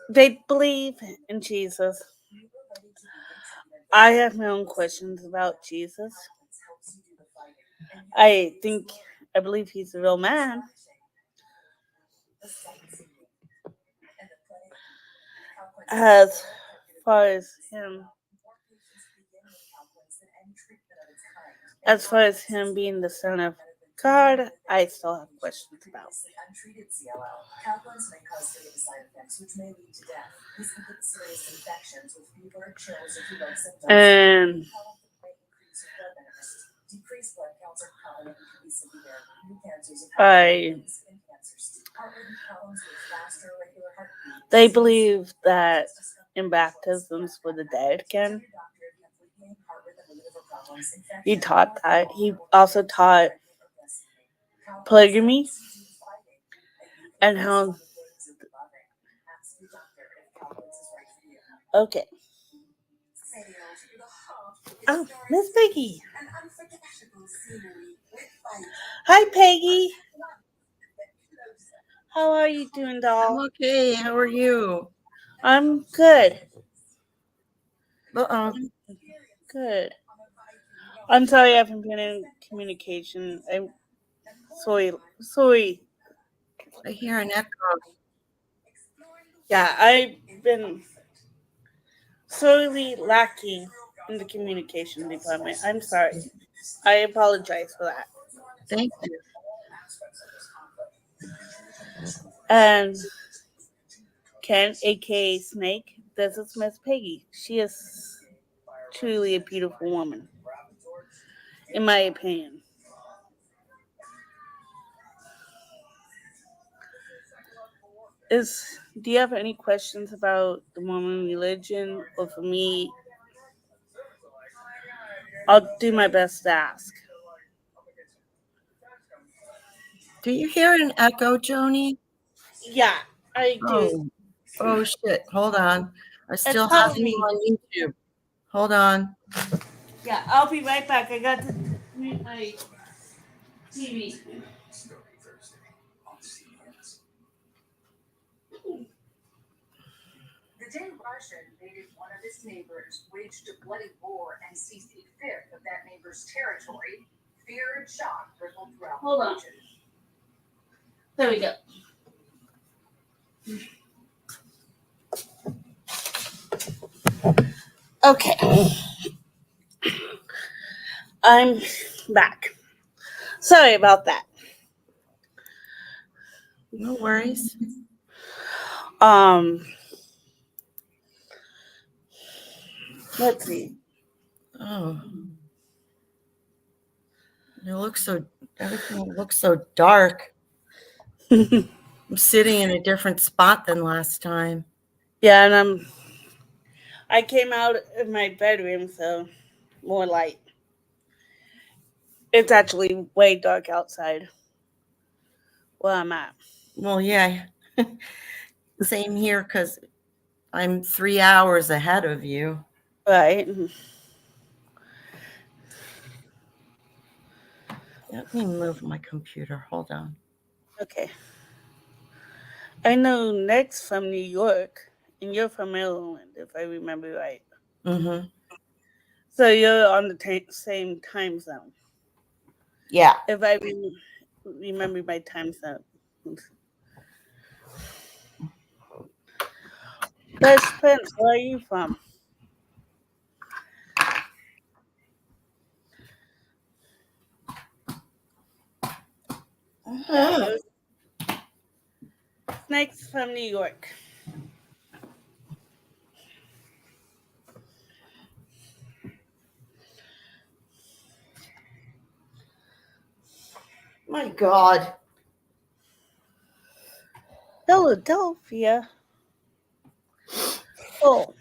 They believe in Jesus. I have my own questions about Jesus. I believe he's a real man. As far as him being the son of God, I still have questions about. And they believe that in baptisms for the dead, Ken. He taught that. He also taught polygamy and how. Okay. Oh, Miss Peggy. Hi, Peggy. How are you doing, doll? I'm okay. How are you? I'm good. Good. I'm sorry I haven't been in communication. I'm sorry. I hear an echo. Yeah, I've been sorely lacking in the communication department. I'm sorry. I apologize for that. Thank you. And Ken, aka Snake, this is Miss Peggy. She is truly a beautiful woman, in my opinion. Is Do you have any questions about the Mormon religion? Or for me, I'll do my best to ask. Do you hear an echo, Joni? Yeah, I do. Oh shit. Hold on. I It's still have probably you me. on YouTube. Hold on. Yeah, I'll be right back. I got to mute my TV. The day Russia invaded one of its neighbors, waged a bloody war, and seized a fifth of that neighbor's territory, fear and shock rippled throughout Hold the on. region. There we go. Okay, I'm back. Sorry about that. No worries. Um, let's see. Oh. Everything looks so dark. I'm sitting in a different spot than last time. Yeah, and I came out of my bedroom, so more light. It's actually way dark outside where I'm at. Well, yeah. Same here because I'm 3 hours ahead of you. Right. Let me move my computer. Hold on. Okay. I know Nick's from New York, and you're from Maryland, if I remember right. Mm-hmm. So you're on the same time zone. Yeah. If I remember my time zone. Best Prince, where are you from? Yeah, you're Snake's from New York. My God. Philadelphia. Oh,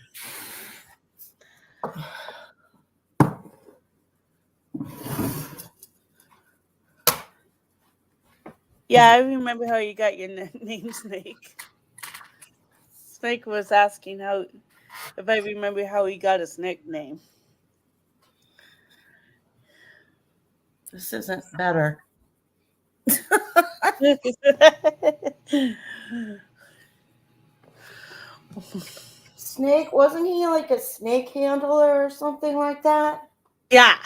yeah, I remember how you got your name, Snake. Snake was asking how if I remember how he got his nickname. This isn't better. Snake, wasn't he like a snake handler or something like that? Yeah,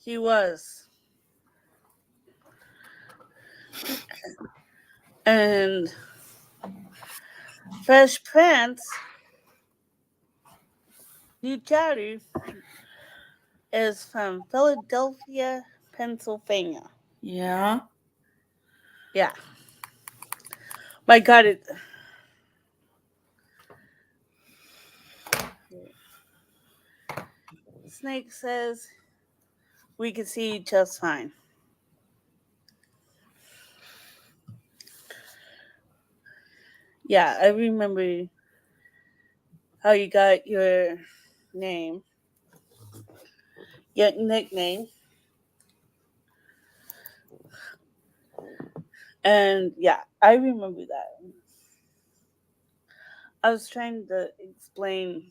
he was. And Fresh Prince, New Chatter, is from Philadelphia, Pennsylvania. Yeah. Yeah. My God, Snake says we can see just fine. Yeah, I remember how you got your name, your nickname. And yeah, I remember that. I was trying to explain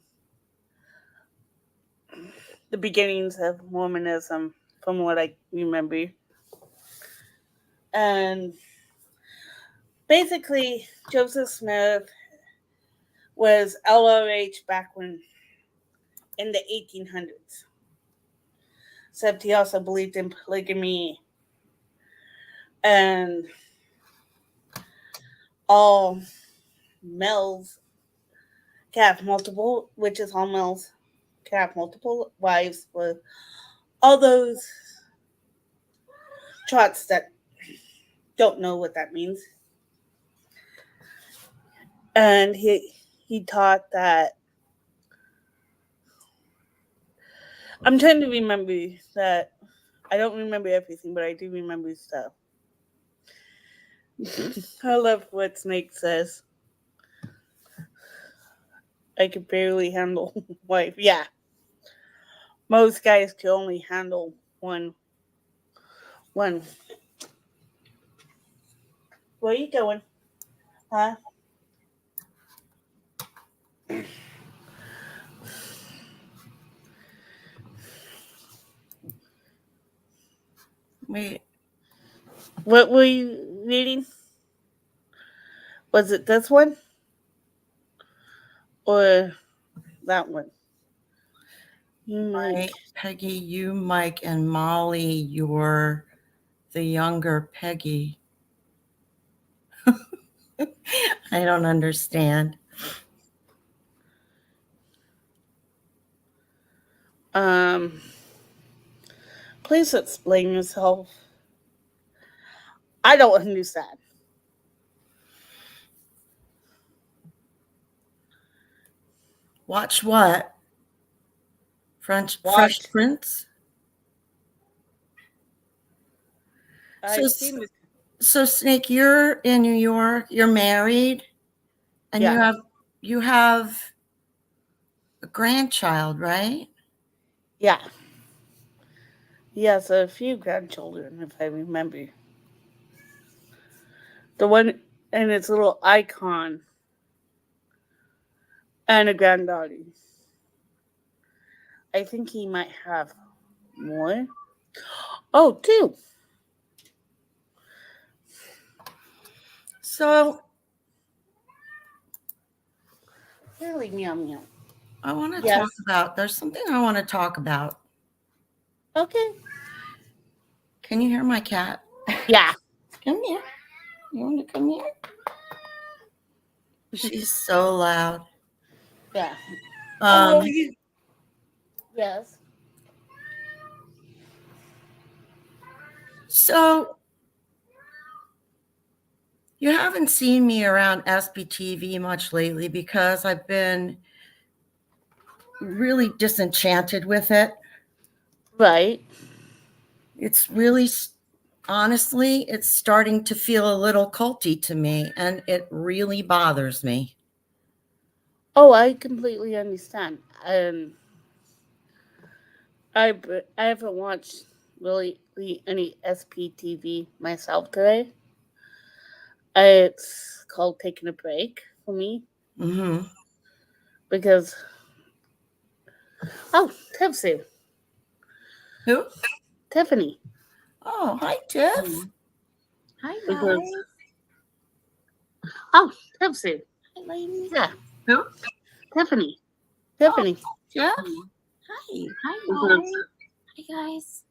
the beginnings of Mormonism from what I remember. And basically, Joseph Smith was LRH back when in the 1800s. Except he also believed in polygamy and all males can have multiple, which is all males can have multiple wives with all those charts that don't know what that means. And he taught that I'm trying to remember that I don't remember everything, but I do remember stuff. I love what Snake says. I could barely handle wife. Yeah. Most guys can only handle one. Where are you going? Huh? Wait, What were you reading? Was it this one? Or that one? Mike, Peggy, you, Mike, and Molly, you're the younger Peggy. I don't understand. Please explain yourself. I don't understand. Watch what? Fresh Prince? I've seen this. So Snake, you're in New York, you're married, and Yeah. you have a grandchild, right? Yeah. He has a few grandchildren, if I remember. The one and its little icon. And a granddaughter. I think he might have more. Oh, two. So Really, meow meow. I want to talk about, there's something I want to talk about. Okay. Can you hear my cat? Yeah. Come here. You want to come here? She's so loud. Yeah. Yes. So you haven't seen me around SBTV much lately because I've been really disenchanted with it. Right. It's really, honestly, it's starting to feel a little culty to me, and it really bothers me. Oh, I completely understand. I haven't watched really any SPTV myself today. It's called taking a break for me Mm-hmm. because Tiffany. Who? Tiffany. Oh, hi, Tiff. Hi, Because guys. Tiffany. Hi, ladies. Yeah. Who? Tiffany. Tiffany. Jeff? Hi. Hi, Because guys. Hi, guys.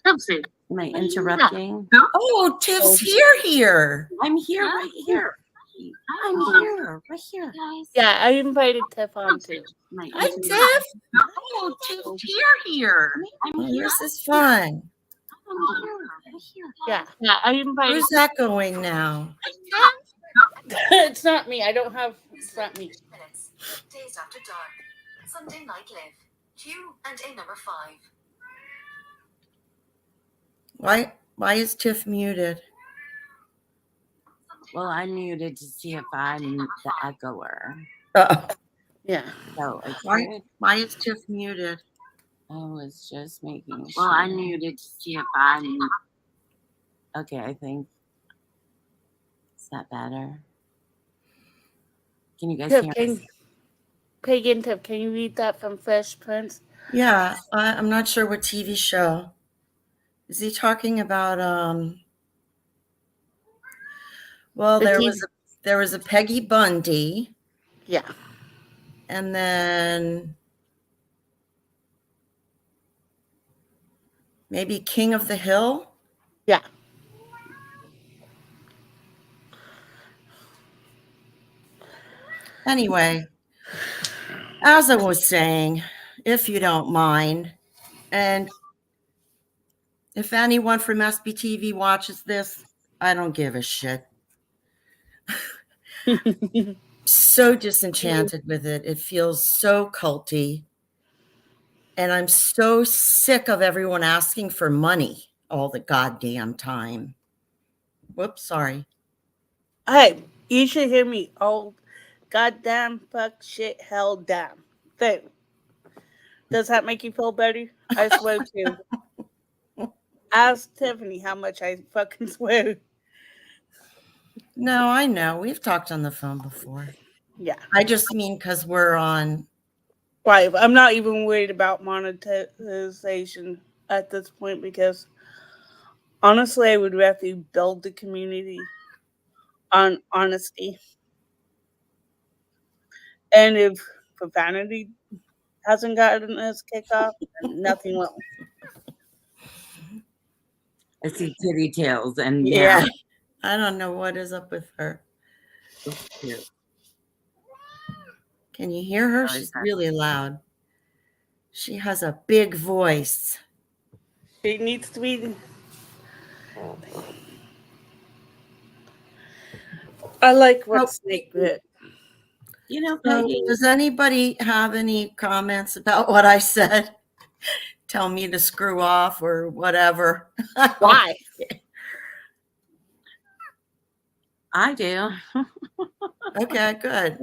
Tiffany. Am I interrupting? Oh, Tiff's here. I'm here, right here. I'm here, right here. Guys. Yeah, I invited Tiff on too. Hi, Tiff. Oh, Tiff's here. Oh, this is fun. I'm here, right here. Yeah, I invited. Who's that going now? It's not me. It's not me. Minutes. Days after dark. Sunday night live. Q&A number 5. Why is Tiff muted? Well, I muted to see if I'm the echoer. Yeah. So I Why is Tiff muted? was just making sure. Well, I muted to see if I'm. Okay, I think. Is that better? Can you guys Tiff, hear me? Pagan Tiff, can you read that from Fresh Prince? Yeah, I'm not sure what TV show. Is he talking about? Well, there was a Peggy Bundy. Yeah. And then maybe King of the Hill. Yeah. Anyway, as I was saying, if you don't mind, and if anyone from SBTV watches this, I don't give a shit. So disenchanted with it. It feels so culty. And I'm so sick of everyone asking for money all the goddamn time. Whoops, sorry. Hey, you should hear me. Oh, goddamn, fuck, shit, hell, damn. Thing. Does that make you feel better? I swear to. Ask Tiffany how much I fucking swear. No, I know. We've talked on the phone before. Yeah. I just mean because we're on. Right. I'm not even worried about monetization at this point because honestly, I would rather build the community on honesty. And if profanity hasn't gotten us kicked off, then nothing will. I see titty tails and Yeah. yeah, I don't know what is up with her. that's cute. Can you hear her? Really She's nice. really loud. She has a big voice. She needs to be. I like what Oh. Snake did. You know, So, Peggy, does anybody have any comments about what I said? Tell me to screw off or whatever. Why? I do. Okay, good.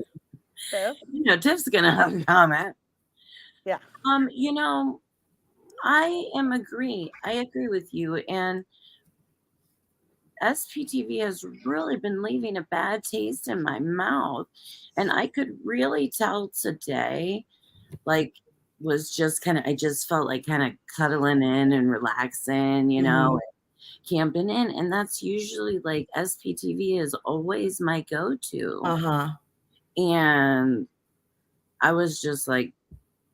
Yeah. You know, Tiff's gonna have a comment. Yeah. You know, I agree with you, and SPTV has really been leaving a bad taste in my mouth. And I could really tell today, like, was just kind of, I just felt like kind of cuddling in and relaxing, you know, camping in. And that's usually like SPTV is always my go to. Uh-huh. And I was just like,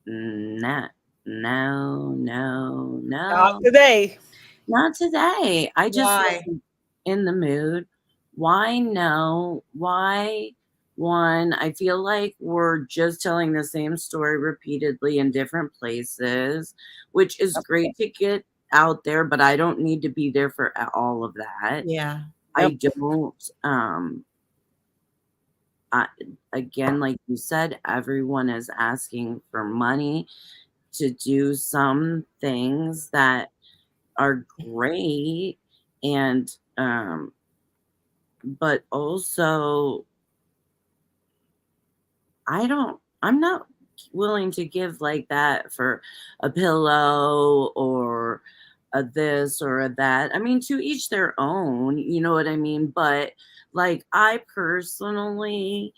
nah, no, no, Not no, today. not today. I just Why? wasn't in the mood. Why no? Why one? I feel like we're just telling the same story repeatedly in different places, which is great to get out there, but I don't need to be there for all of that. Yeah. I don't I, again, like you said, everyone is asking for money to do some things that are great, and but also I'm not willing to give like that for a pillow or a this or a that. I mean, to each their own, you know what I mean? But like, I personally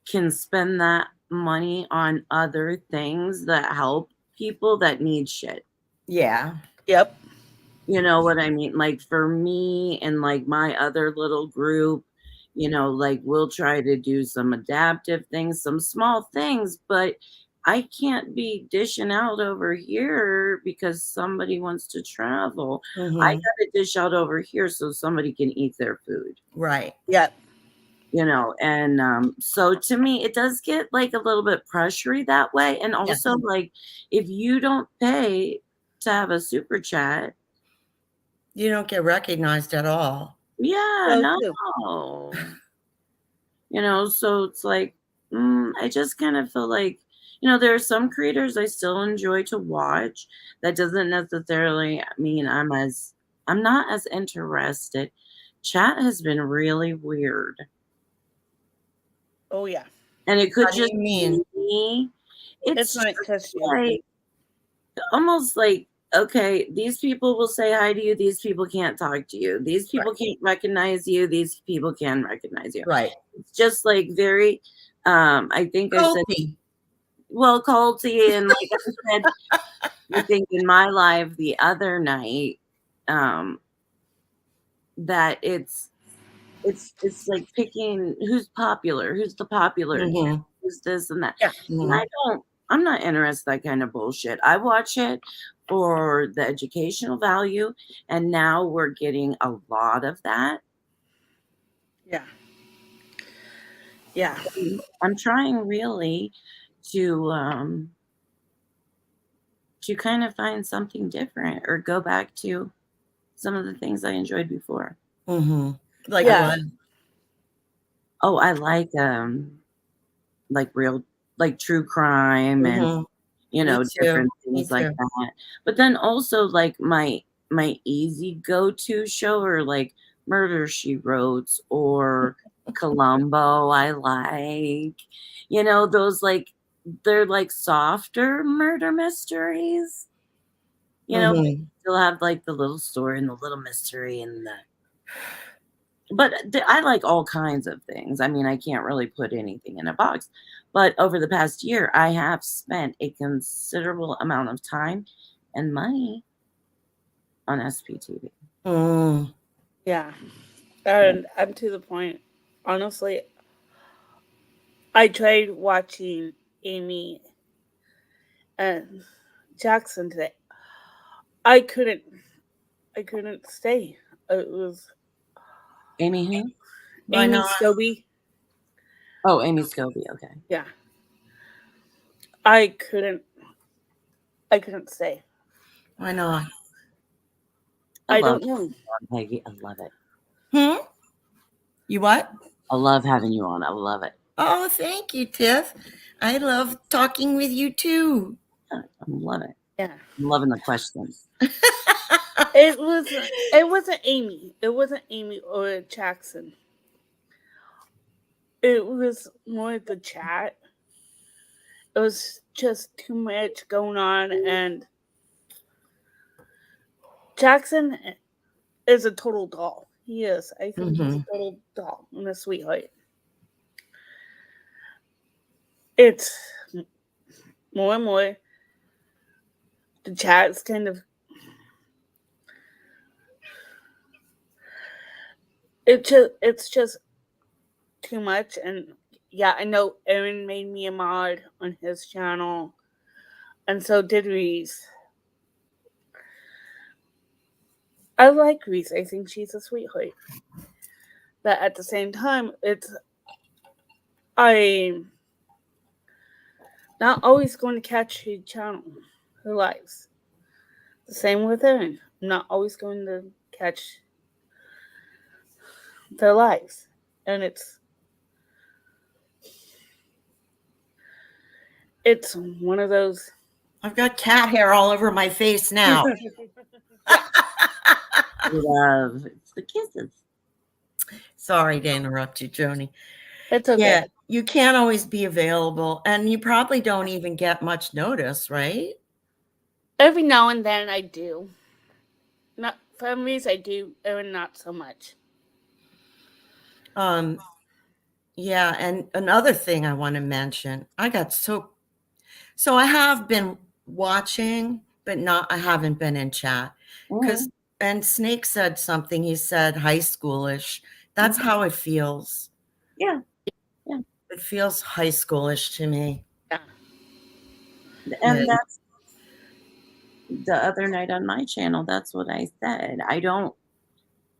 can spend that money on other things that help people that need shit. Yeah. Yep. You know what I mean? Like, for me and like my other little group, you know, like, we'll try to do some adaptive things, some small things, but I can't be dishing out over here because somebody wants to travel. I got to dish out over here so somebody can eat their food. Right. Yep. You know, and so to me, it does get like a little bit pressury that way. And also, Yes. like, if you don't pay to have a super chat, You don't get recognized at all. yeah, So no. too. You know, so it's like, I just kind of feel like, you know, there are some creators I still enjoy to watch. That doesn't necessarily mean I'm not as interested. Chat has been really weird. Oh yeah. And it could How do just you mean? be me. It's It's not just just you. like almost like, okay, these people will say hi to you, these people can't talk to you, these people can't recognize you, these people can recognize you. Right. It's just like very I think I said, Culty. well, culty, and like I said, I think in my live the other night, that it's like picking who's popular, who's the popular kid, who's this and that. Yeah. And I'm not interested in that kind of bullshit. I watch it for the educational value, and now we're getting a lot of that. Yeah. Yeah. I'm trying really to kind of find something different or go back to some of the things I enjoyed before. Like Yeah. what? Oh, I like real, like true crime and, you Me know, too. different Me things like too. that. But then also like my my easy go-to show are like Murder She Wrote or Columbo. I like, those like they're like softer murder mysteries. But Mhm. still have like the little story and the little mystery and but I like all kinds of things. I mean, I can't really put anything in a box. But over the past year, I have spent a considerable amount of time and money on SPTV. Mm. Yeah. And I'm to the point, honestly, I tried watching Amy and Jackson today. I couldn't stay. It was Amy who? Why Amy not? Scobie. Oh, Amy Scobie. Okay. Yeah. I couldn't stay. Why not? I love don't know. Peggy. I love it. You what? I love having you on. I love it. Oh, thank you, Tiff. I love talking with you too. I love it. Yeah. I'm loving the questions. It wasn't Amy. It wasn't Amy or Jackson. It was more the chat. It was just too much going on, and Jackson is a total doll. He is. I think he's a total doll and a sweetheart. It's more and more the chat's kind of it's just too much. And yeah, I know Aaron made me a mod on his channel, and so did Reese. I like Reese. I think she's a sweetheart. But at the same time, I'm not always going to catch her channel, her lives. The same with Aaron. I'm not always going to catch their lives. And it's one of those. I've got cat hair all over my face now. Love. It's the kisses. Sorry to interrupt you, Joni. It's okay. Yeah, you can't always be available, and you probably don't even get much notice, right? Every now and then I do. Not families I do, and not so much. Yeah, and another thing I want to mention, I have been watching, but I haven't been in chat. And Snake said something, he said high schoolish. That's how it feels. Yeah. It feels high schoolish to me. Yeah. And that's the other night on my channel. That's what I said. I don't,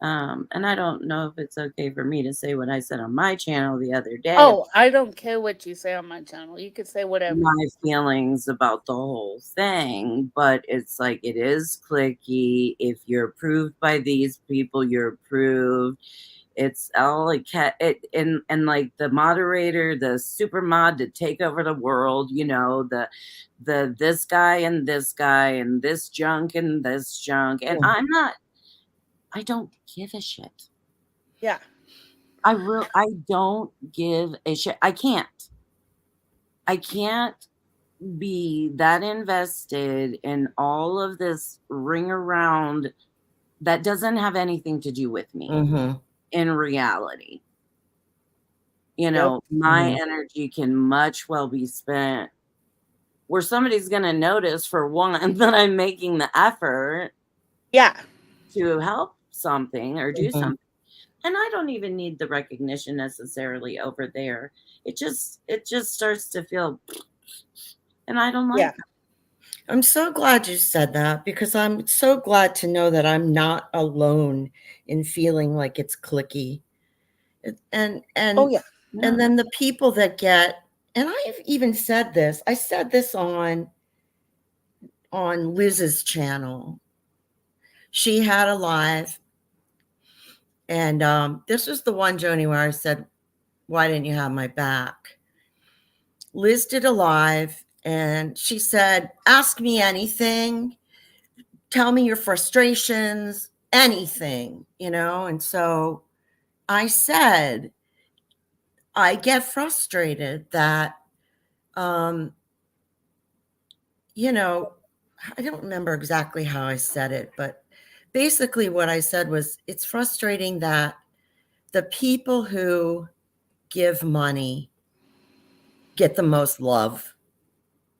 and I don't know if it's okay for me to say what I said on my channel the other day. Oh, I don't care what you say on my channel. You could say whatever. My feelings about the whole thing, but it's like it is clicky. If you're approved by these people, you're approved. It's all like and like the moderator, the super mod to take over the world, the this guy and this guy and this junk and this junk. And I don't give a shit. Yeah. I don't give a shit. I can't be that invested in all of this ring around that doesn't have anything to do with me. In reality, my energy can much well be spent where somebody's going to notice, for one, that I'm making the effort to help something or do something. And I don't even need the recognition necessarily over there. It just starts to feel, and I don't like that. I'm so glad you said that, because I'm so glad to know that I'm not alone in feeling like it's clicky. And then the people that get, and I've even said this, I said this on Liz's channel. She had a live, and this was the one, Joni, where I said, why didn't you have my back? Liz did a live, and she said, ask me anything. tell me your frustrations, anything, you know? And so I said, I get frustrated that, you know, I don't remember exactly how I said it, but basically what I said was, it's frustrating that the people who give money get the most love.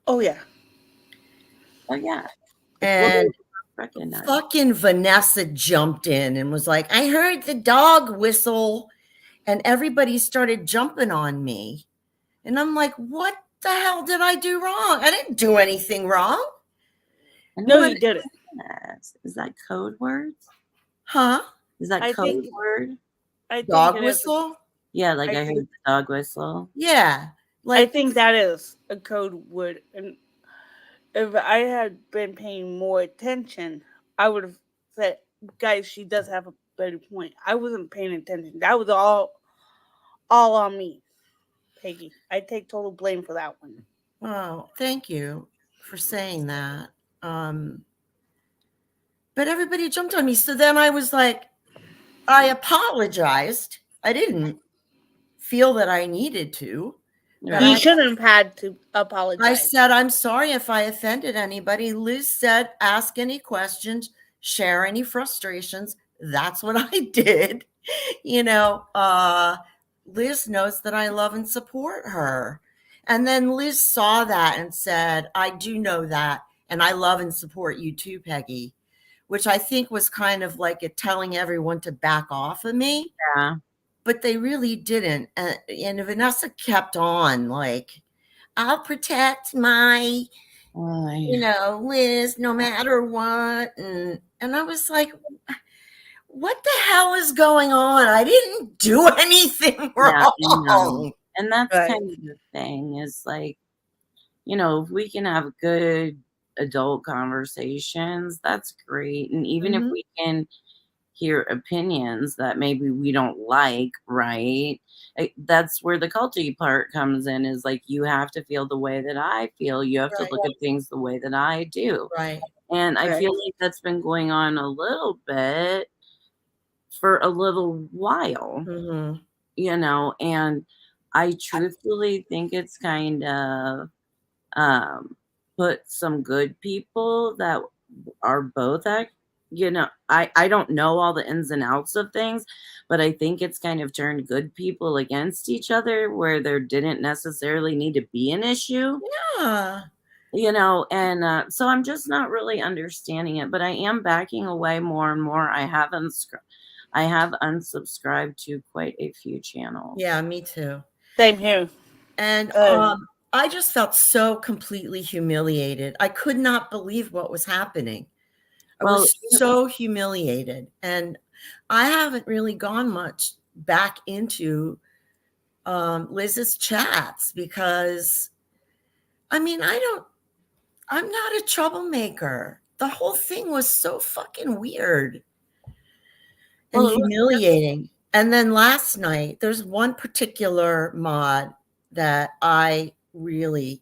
Oh yeah. Oh yeah. And Recognize. fucking Vanessa jumped in and was like, I heard the dog whistle, and everybody started jumping on me. And I'm like, what the hell did I do wrong? I didn't do anything wrong. No, you didn't. Is that code words? Huh? Is that I code think- word? I think Dog it is. whistle? Yeah, like I I heard think- the dog whistle. Yeah. I Like, think that is a code word. And if I had been paying more attention, I would have said, guys, she does have a better point. I wasn't paying attention. That was all on me, Peggy. I take total blame for that one. well, thank you for saying that. But everybody jumped on me. So then I was like, I apologized. I didn't feel that I needed to. But You I, shouldn't have had to I apologize. said, I'm sorry if I offended anybody. Liz said, ask any questions, share any frustrations. That's what I did. You know, Liz knows that I love and support her. And then Liz saw that and said, I do know that. And I love and support you too, Peggy, which I think was kind of like it telling everyone to back off of me. Yeah. But they really didn't. And Vanessa kept on like, I'll protect my, you know, Liz, no matter what. And I was like, what the hell is going on? I didn't do anything wrong. And that's Right. kind of the thing is like, you know, if we can have good adult conversations, that's great. And even if we can hear opinions that maybe we don't like, right? That's where the culty part comes in, is like, you have to feel the way that I feel. You have to look at things the way that I do. Right. And I feel like that's been going on a little bit for a little while, you know, and I truthfully think it's kind of put some good people that are both you know, I don't know all the ins and outs of things, but I think it's kind of turned good people against each other where there didn't necessarily need to be an issue. Yeah. You know, and so I'm just not really understanding it, but I am backing away more and more. I have unsubscribed to quite a few channels. Yeah, me too. Same here. And I just felt so completely humiliated. I could not believe what was happening. I was so humiliated. And I haven't really gone much back into Liz's chats because, I mean, I'm not a troublemaker. The whole thing was so fucking weird and humiliating. And then last night, there's one particular mod that I really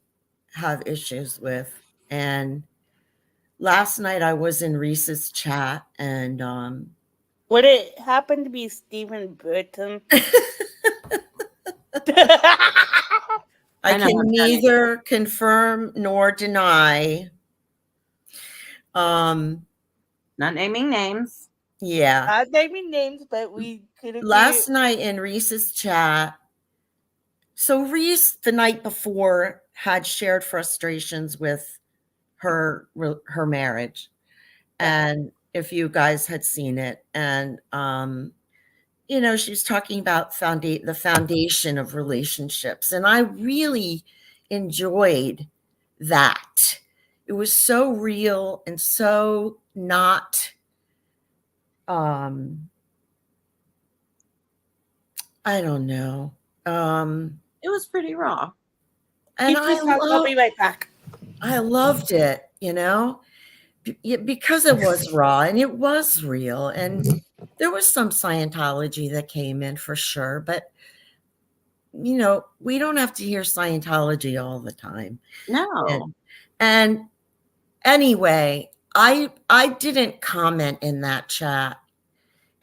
have issues with. And last night I was in Reese's chat and would it happen to be Stephen Burton? I can neither confirm nor deny. Not naming names. Yeah. Not naming names, but we could agree. Last night in Reese's chat, so Reese the night before had shared frustrations with her marriage. And if you guys had seen it, and you know, she was talking about the foundation of relationships. And I really enjoyed that. It was so real and so not, I don't know. It was pretty raw. And I'll be right back. I loved it, you know, because it was raw and it was real. And there was some Scientology that came in for sure, but you know, we don't have to hear Scientology all the time. No. And anyway, I didn't comment in that chat.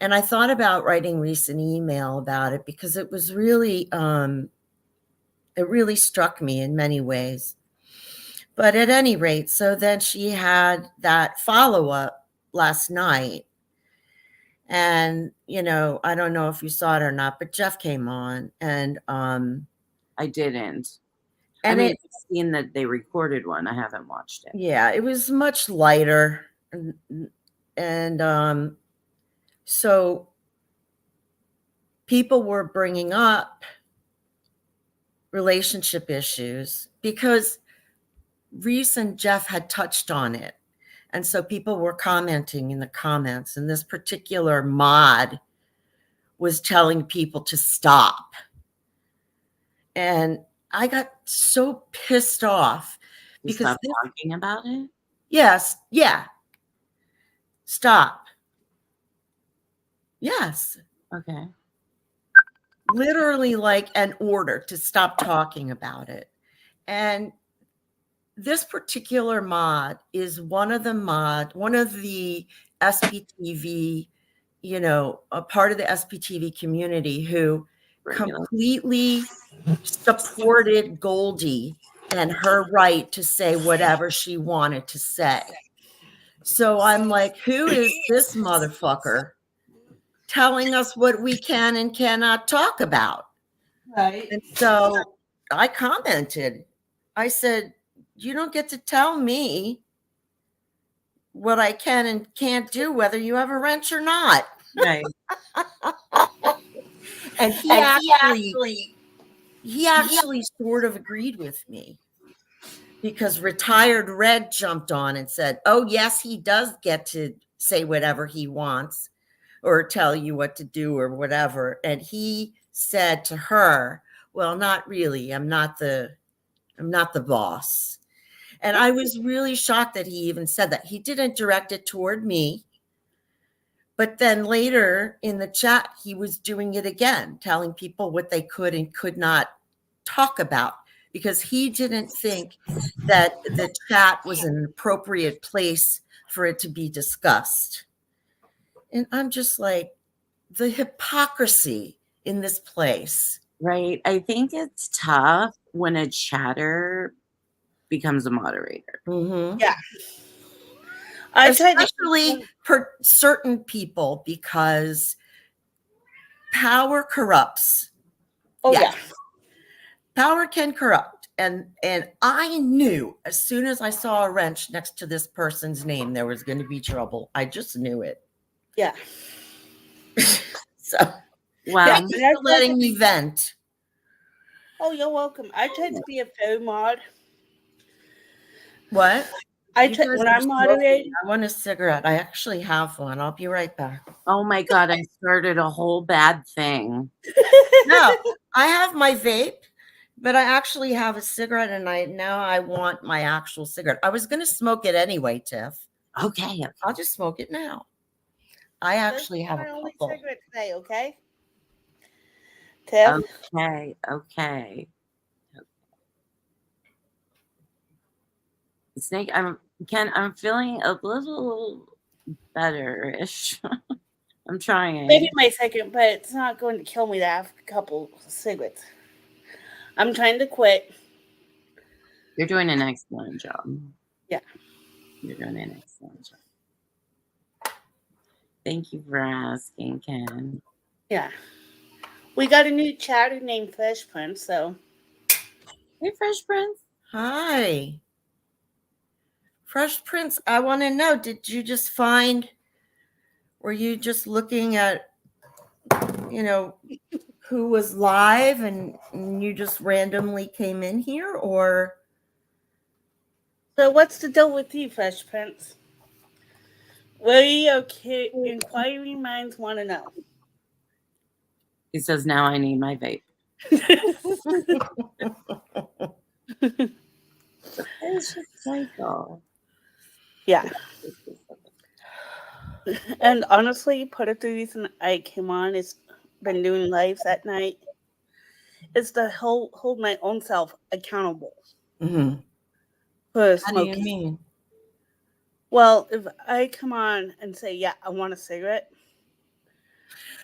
And I thought about writing Reese an email about it because it was really it really struck me in many ways. But at any rate, so then she had that follow-up last night. And, I don't know if you saw it or not, but Jeff came on and I didn't. and I've seen that they recorded one. I haven't watched it. yeah, it was much lighter. And so people were bringing up relationship issues because Reese and Jeff had touched on it. And so people were commenting in the comments, and this particular mod was telling people to stop. And I got so pissed off because Stop talking about it. Yes, yeah. Stop. Yes. Okay. Literally like an order to stop talking about it. And this particular mod is one of the SPTV, a part of the SPTV community who completely supported Goldie and her right to say whatever she wanted to say. So I'm like, who is this motherfucker telling us what we can and cannot talk about? Right. And so I commented. I said, you don't get to tell me what I can and can't do, whether you have a wrench or not. Right. And he actually sort of agreed with me because Retired Red jumped on and said, oh, yes, he does get to say whatever he wants or tell you what to do or whatever. And he said to her, well, not really. I'm not the boss. And I was really shocked that he even said that. He didn't direct it toward me. But then later in the chat, he was doing it again, telling people what they could and could not talk about, because he didn't think that the chat was an appropriate place for it to be discussed. And I'm just like, the hypocrisy in this place. Right. I think it's tough when a chatter becomes a moderator. Mm-hmm. Yeah. Especially for certain people, because power corrupts. Oh, yeah. Power can corrupt. And I knew as soon as I saw a wrench next to this person's name, there was going to be trouble. I just knew it. Yeah. So, wow. Thank you for letting me vent. Oh, you're welcome. I tried to be a faux mod. What? When I'm moderating. I want a cigarette. I actually have one. I'll be right back. Oh my God, I started a whole bad thing. No, I have my vape, but I actually have a cigarette, and now I want my actual cigarette. I was going to smoke it anyway, Tiff. Okay. I'll just smoke it now. I actually have a my only couple. cigarette today, okay? Tiff? Okay. Snake, I'm feeling a little better-ish. I'm trying. Maybe my second, but it's not going to kill me to have a couple cigarettes. I'm trying to quit. You're doing an excellent job. Yeah. You're doing an excellent job. Thank you for asking, Ken. Yeah. We got a new chatter named Fresh Prince, so. Hey, Fresh Prince. Hi. Fresh Prince, I want to know, did you just were you just looking at, who was live and you just randomly came in here, or? So what's the deal with you, Fresh Prince? What inquiring minds want to know? He says, now I need my vape. It's just cycle. Yeah. And honestly, part of the reason I came on is been doing lives at night is to hold my own self accountable Mm-hmm. for How do you smoking. mean? Well, if I come on and say, yeah, I want a cigarette,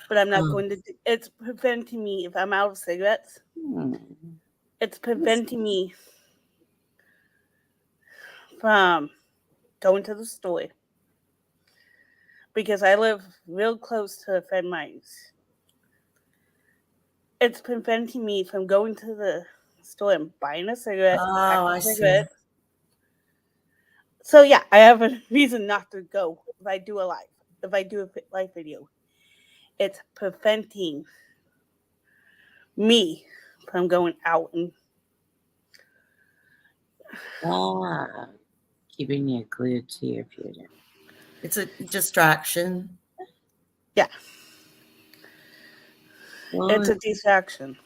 but I'm not Oh. going to, it's preventing me, if I'm out of cigarettes, it's preventing me from going to the store because I live real close to a friend of mine's. It's preventing me from going to the store and buying a cigarette, pack Oh, of I see. cigarettes. So yeah, I have a reason not to go if I do a live. If I do a live video, it's preventing me from going out and Keeping you glued to your computer. It's a distraction. yeah, Well, it's a distraction.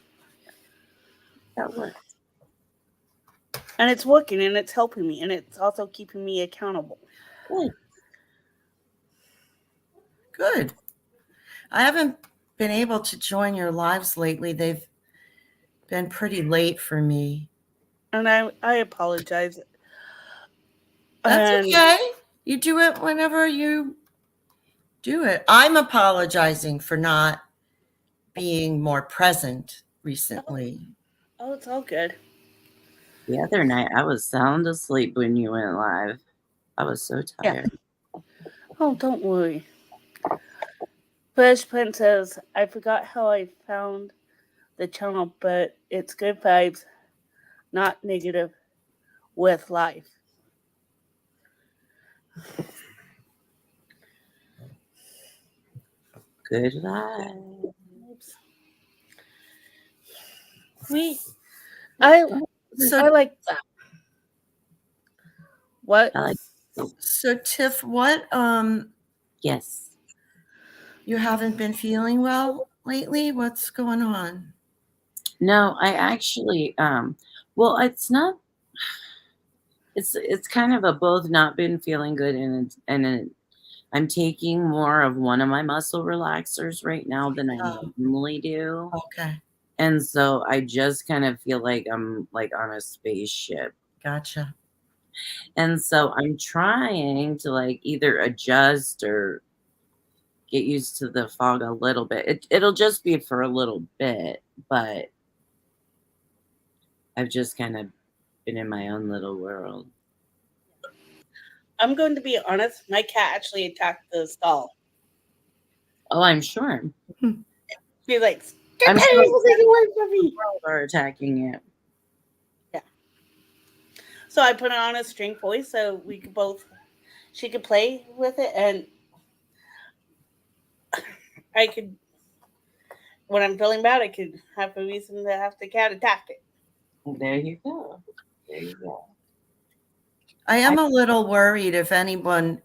that works. And it's working and it's helping me and it's also keeping me accountable. Good. Good. I haven't been able to join your lives lately. They've been pretty late for me. And I apologize. That's And okay. You do it whenever you do it. I'm apologizing for not being more present recently. oh, it's all good. The other night, I was sound asleep when you went live. I was so tired. Oh, don't worry. Fresh Prince says, I forgot how I found the channel, but it's good vibes, not negative, with life. Good vibes. I So, like that. What? I like. so Tiff, what? Yes. You haven't been feeling well lately? What's going on? No, I actually. Well, it's not. It's kind of a both not been feeling good I'm taking more of one of my muscle relaxers right now than I Oh. normally do. Okay, And so I just kind of feel like I'm like on a spaceship. gotcha. And so I'm trying to like either adjust or get used to the fog a little bit. It'll just be for a little bit, but I've just kind of been in my own little world. I'm going to be honest. My cat actually attacked the stall. Oh, I'm sure. She's like, I'm get sure away from me. are attacking it. So I put it on a string voice so we could both, she could play with it and I could, when I'm feeling bad, I could have a reason to have the cat attack it. There you go. There you go. I am a little worried if anyone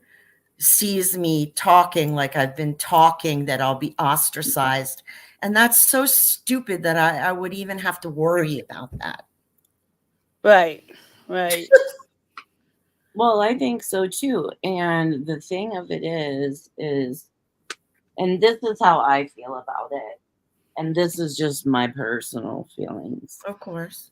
sees me talking like I've been talking that I'll be ostracized. And that's so stupid that I would even have to worry about that. Right. Well, I think so too. And the thing of it is, and this is how I feel about it. And this is just my personal feelings. Of course.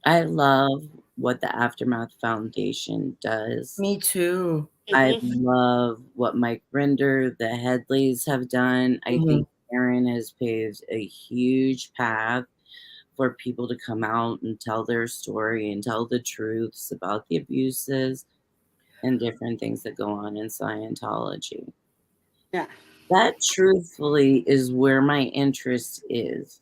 I love what the Aftermath Foundation does. Me too. I love what Mike Rinder, the Headleys have done. I think Aaron has paved a huge path for people to come out and tell their story and tell the truths about the abuses and different things that go on in Scientology. Yeah. That truthfully is where my interest is.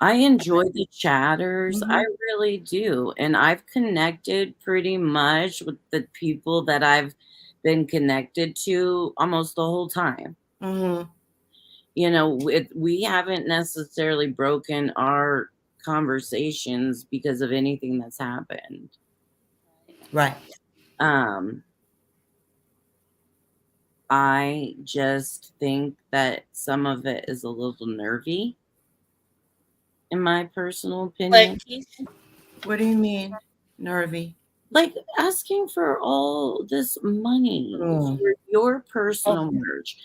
I enjoy the chatters. I really do. And I've connected pretty much with the people that I've been connected to almost the whole time. You know, we haven't necessarily broken our conversations because of anything that's happened. Right. I just think that some of it is a little nervy, in my personal opinion. What do you mean, nervy? Like asking for all this money for your personal merch.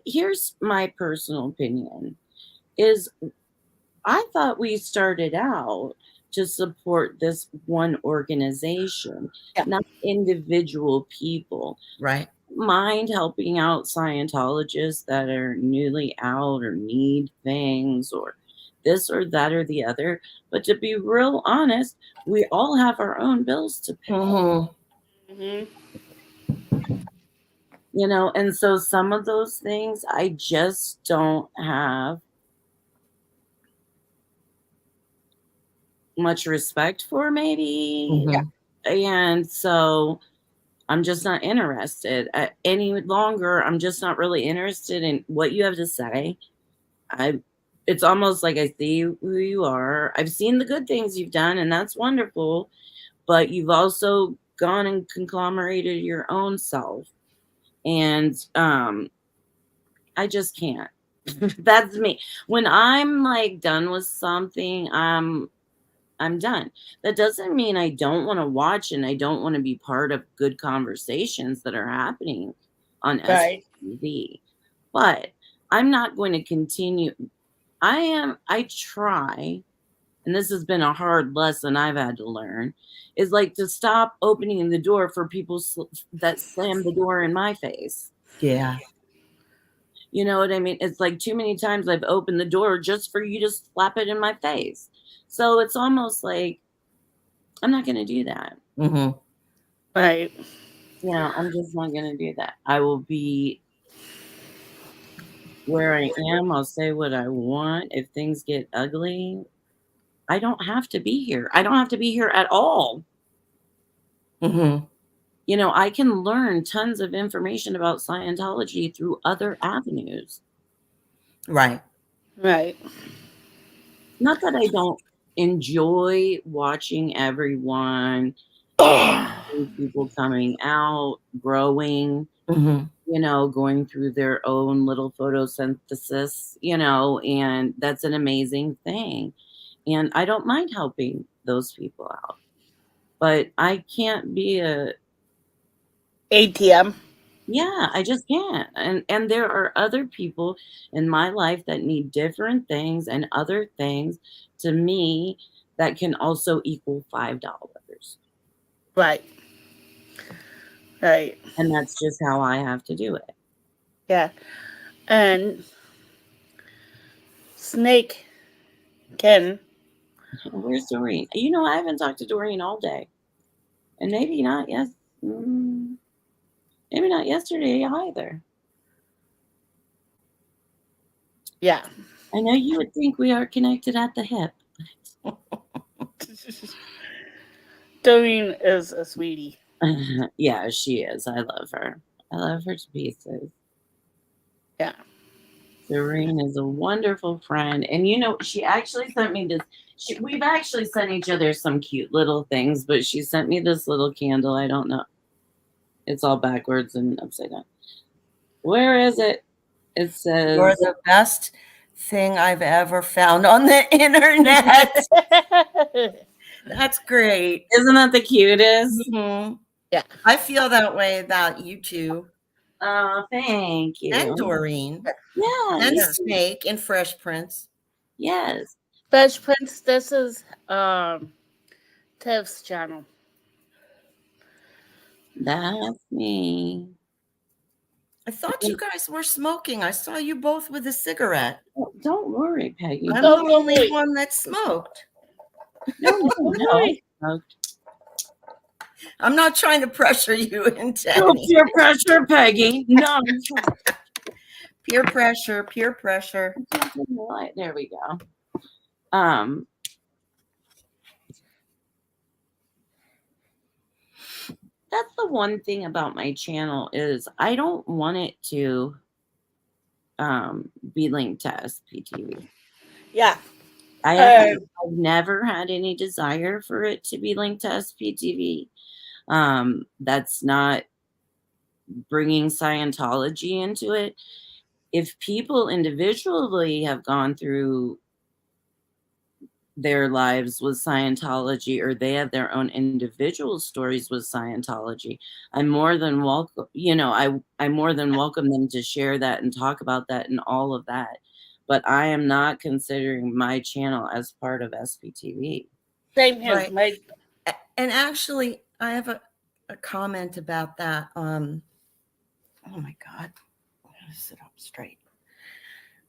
Here's my personal opinion is I thought we started out to support this one organization, Yeah. not individual people. Right. Mind helping out Scientologists that are newly out or need things or this or that or the other. But to be real honest, we all have our own bills to pay. Mm-hmm. Mm-hmm. And so some of those things I just don't have much respect for, maybe. Mm-hmm. And so I'm just not interested any longer. I'm just not really interested in what you have to say. It's almost like I see who you are. I've seen the good things you've done, and that's wonderful. But you've also gone and conglomerated your own self. And I just can't. That's me. When I'm like done with something, I'm done. That doesn't mean I don't want to watch and I don't want to be part of good conversations that are happening on Right. STV. But I'm not going to continue. I try, and this has been a hard lesson I've had to learn, is like to stop opening the door for people that slam the door in my face. Yeah. You know what I mean? It's like too many times I've opened the door just for you to slap it in my face. So it's almost like I'm not going to do that. Mm-hmm. Right. I'm just not going to do that. I will be where I am. I'll say what I want. If things get ugly, I don't have to be here. I don't have to be here at all. Mm-hmm. I can learn tons of information about Scientology through other avenues. Right. Right. Not that I don't enjoy watching everyone, people coming out, growing, Mm-hmm. going through their own little photosynthesis, and that's an amazing thing. And I don't mind helping those people out. But I can't be ATM. yeah, I just can't. And there are other people in my life that need different things and other things to me that can also equal $5. Right. Right. And that's just how I have to do it. Yeah. And Snake Ken. Where's Doreen? I haven't talked to Doreen all day. And maybe not maybe not yesterday either. Yeah. I know you would think we are connected at the hip. Doreen is a sweetie. Yeah, she is. I love her. I love her to pieces. Yeah. Doreen is a wonderful friend. And she actually sent me this. We've actually sent each other some cute little things, but she sent me this little candle. I don't know. It's all backwards and upside down. Where is it? It says, You're the best thing I've ever found on the internet. That's great. Isn't that the cutest? Mm-hmm. Yeah. I feel that way about you two. Oh, thank you. And Doreen. Yeah. And Yeah. Snake and Fresh Prince. Yes. Fresh Prince, this is Tev's channel. That's me. I thought you guys were smoking. I saw you both with a cigarette. Oh, don't worry, Peggy. I'm Don't the only worry. one that smoked. No. I'm not trying to pressure you into Don't any peer pressure, Peggy. No. peer pressure. Peer pressure. There we go. That's the one thing about my channel is I don't want it to be linked to SPTV. Yeah. I've never had any desire for it to be linked to SPTV. That's not bringing Scientology into it. If people individually have gone through their lives with Scientology or they have their own individual stories with Scientology, I'm more than welcome, I more than welcome them to share that and talk about that and all of that. But I am not considering my channel as part of SPTV. Same here. Right. Like, And actually, I have a comment about that. Oh my God. I'm gonna sit up straight.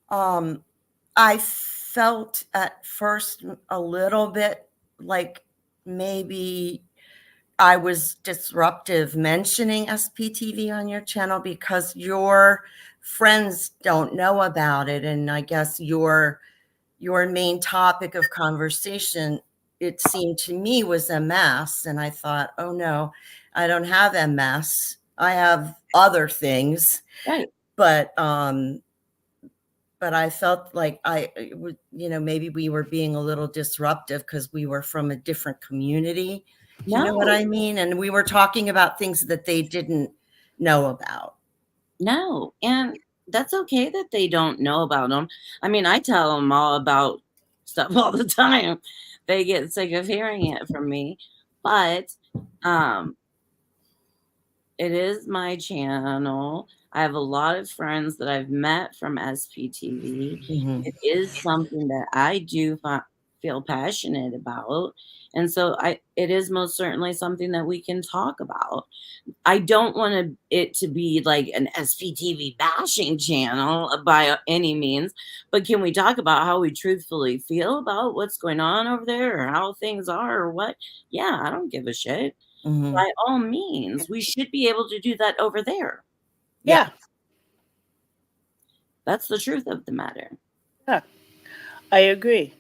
I felt at first a little bit like maybe I was disruptive mentioning SPTV on your channel because your friends don't know about it. And I guess your main topic of conversation, it seemed to me, was MS. And I thought, oh no, I don't have MS. I have other things. Right. But I felt like maybe we were being a little disruptive because we were from a different community. You know what I mean? And we were talking about things that they didn't know about. No. And that's okay that they don't know about them. I mean, I tell them all about stuff all the time. They get sick of hearing it from me. But it is my channel. I have a lot of friends that I've met from SPTV. Mhm. It is something that I do feel passionate about. And so it is most certainly something that we can talk about. I don't want it to be like an SPTV bashing channel by any means, but can we talk about how we truthfully feel about what's going on over there or how things are or what? Yeah, I don't give a shit. Mhm. By all means, we should be able to do that over there. yeah. That's the truth of the matter. Yeah. I agree.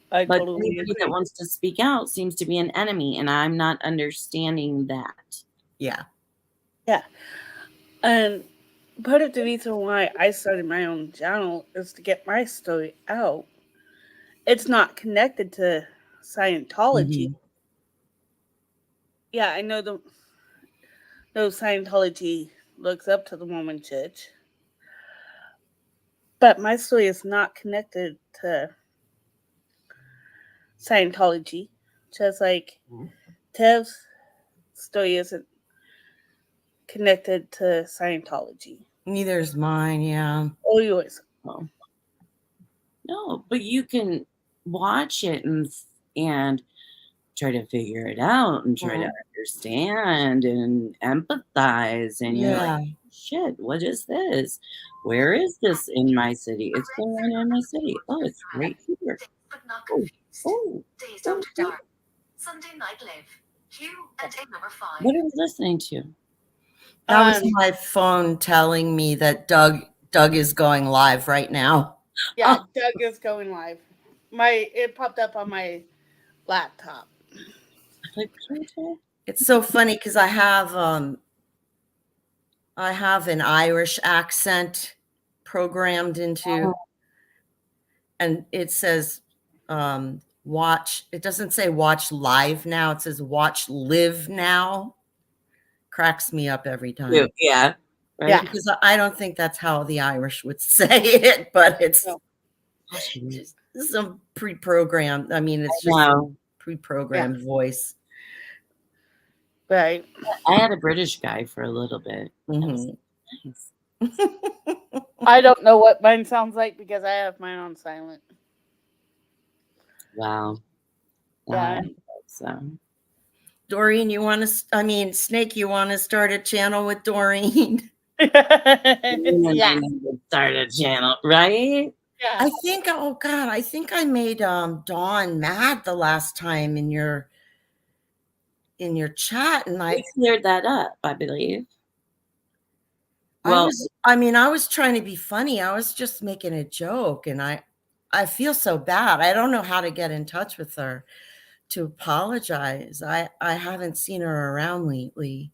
I But totally anybody that agree. wants to speak out seems to be an enemy, and I'm not understanding that. Yeah. Yeah. And part of the reason why I started my own channel is to get my story out. It's not connected to Scientology. Mhm. Yeah, I know Scientology looks up to the Mormon Church, but my story is not connected to Scientology. Just like Tev's story isn't connected to Scientology. Neither is mine. Yeah. Or yours. Well, no, but you can watch it and try to figure it out and try to understand and empathize. And you're like, Yeah. shit, what is this? Where is this in my city? It's going on in my city. Oh, it's right here. But not Oh, confused. oh, Dazed oh, After Dark. Sunday Night Live. Q&A number 5. what are we listening to? That was my phone telling me that Doug is going live right now. Yeah, Doug is going live. It popped up on my laptop. Like, It's so funny because I have an Irish accent programmed into, and it says watch. It doesn't say watch live now. It says watch live now. Cracks me up every time. yeah. Right? Yeah. Because I don't think that's how the Irish would say it, but it's No. just some pre-programmed. I mean, it's just Wow. pre-programmed voice. Right. I had a British guy for a little bit. That was nice. I don't know what mine sounds like because I have mine on silent. Wow. Yeah. So Doreen, you want to? Snake, you want to start a channel with Doreen? Yeah. Start a channel, right? Yeah. I think. Oh God, I think I made Dawn mad the last time in your chat, and We cleared that up, I believe. Well, I was trying to be funny. I was just making a joke, and I feel so bad. I don't know how to get in touch with her to apologize. I haven't seen her around lately.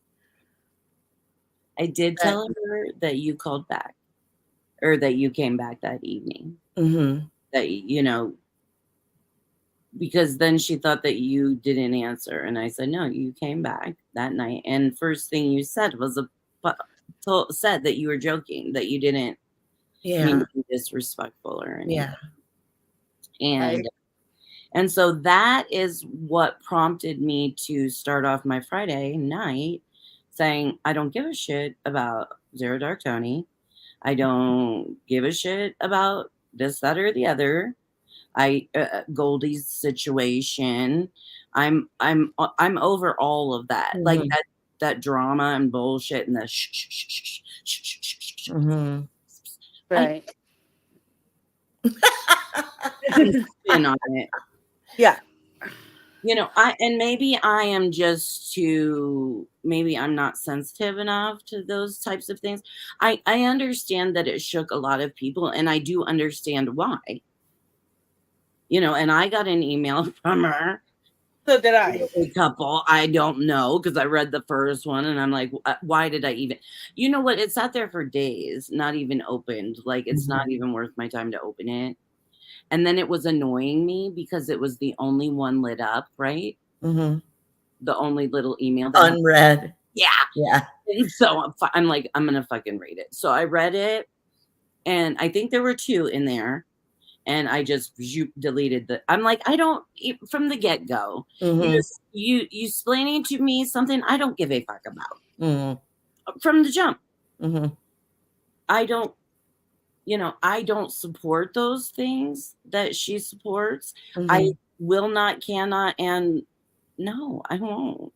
I did tell her that you called back, or that you came back that evening. Mm-hmm. That, because then she thought that you didn't answer. And I said, no, you came back that night. And first thing you said was said that you were joking, that you didn't mean to be disrespectful or anything. Yeah. And so that is what prompted me to start off my Friday night saying, I don't give a shit about Zero Dark Tony. I don't give a shit about this, that, or the other. Goldie's situation. I'm over all of that. Like Mhm. that drama and bullshit and the shh, shh, shh, shh, shh, shh, shh, shh, shh. Mhm. Right. Spin on it. Yeah. You know, and maybe I am just maybe I'm not sensitive enough to those types of things. I understand that it shook a lot of people, and I do understand why. You know, and I got an email from her. So did I. A couple, I don't know, because I read the first one and I'm like, why did I even, you know what? It sat there for days, not even opened. Like, it's not even worth my time to open it. And then it was annoying me because it was the only one lit up, right? Mhm. The only little email that Unread. yeah. Yeah. And so I'm like, I'm gonna fucking read it. So I read it, and I think there were 2 in there, and I just deleted I'm like, I don't, from the get go. Mhm. You explaining to me something I don't give a fuck about Mhm. from the jump. Mhm. I don't, I don't support those things that she supports. I Mhm. will not, cannot, and no, I won't.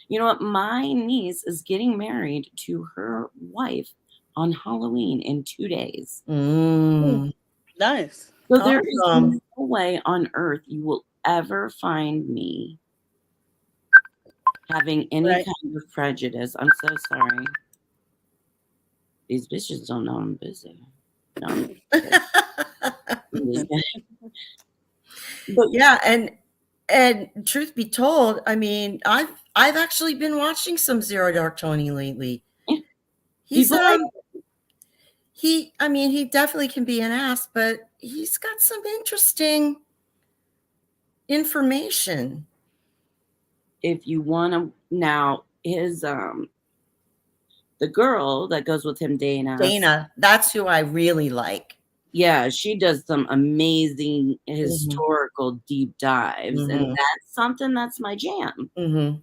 You know what? My niece is getting married to her wife on Halloween in 2 days. Mm. Nice. So there is Awesome. no way on earth you will ever find me having any Right. kind of prejudice. I'm so sorry. These bitches don't know I'm busy. No, I'm just kidding. But Yeah, and truth be told, I mean, I've actually been watching some Zero Dark Tony lately. yeah, He's people like I mean, he definitely can be an ass, but he's got some interesting information. if you want to now his the girl that goes with him, Dana, that's who I really like. yeah, she does some amazing Mhm. historical deep dives, and Mhm. that's something that's my jam. Mhm.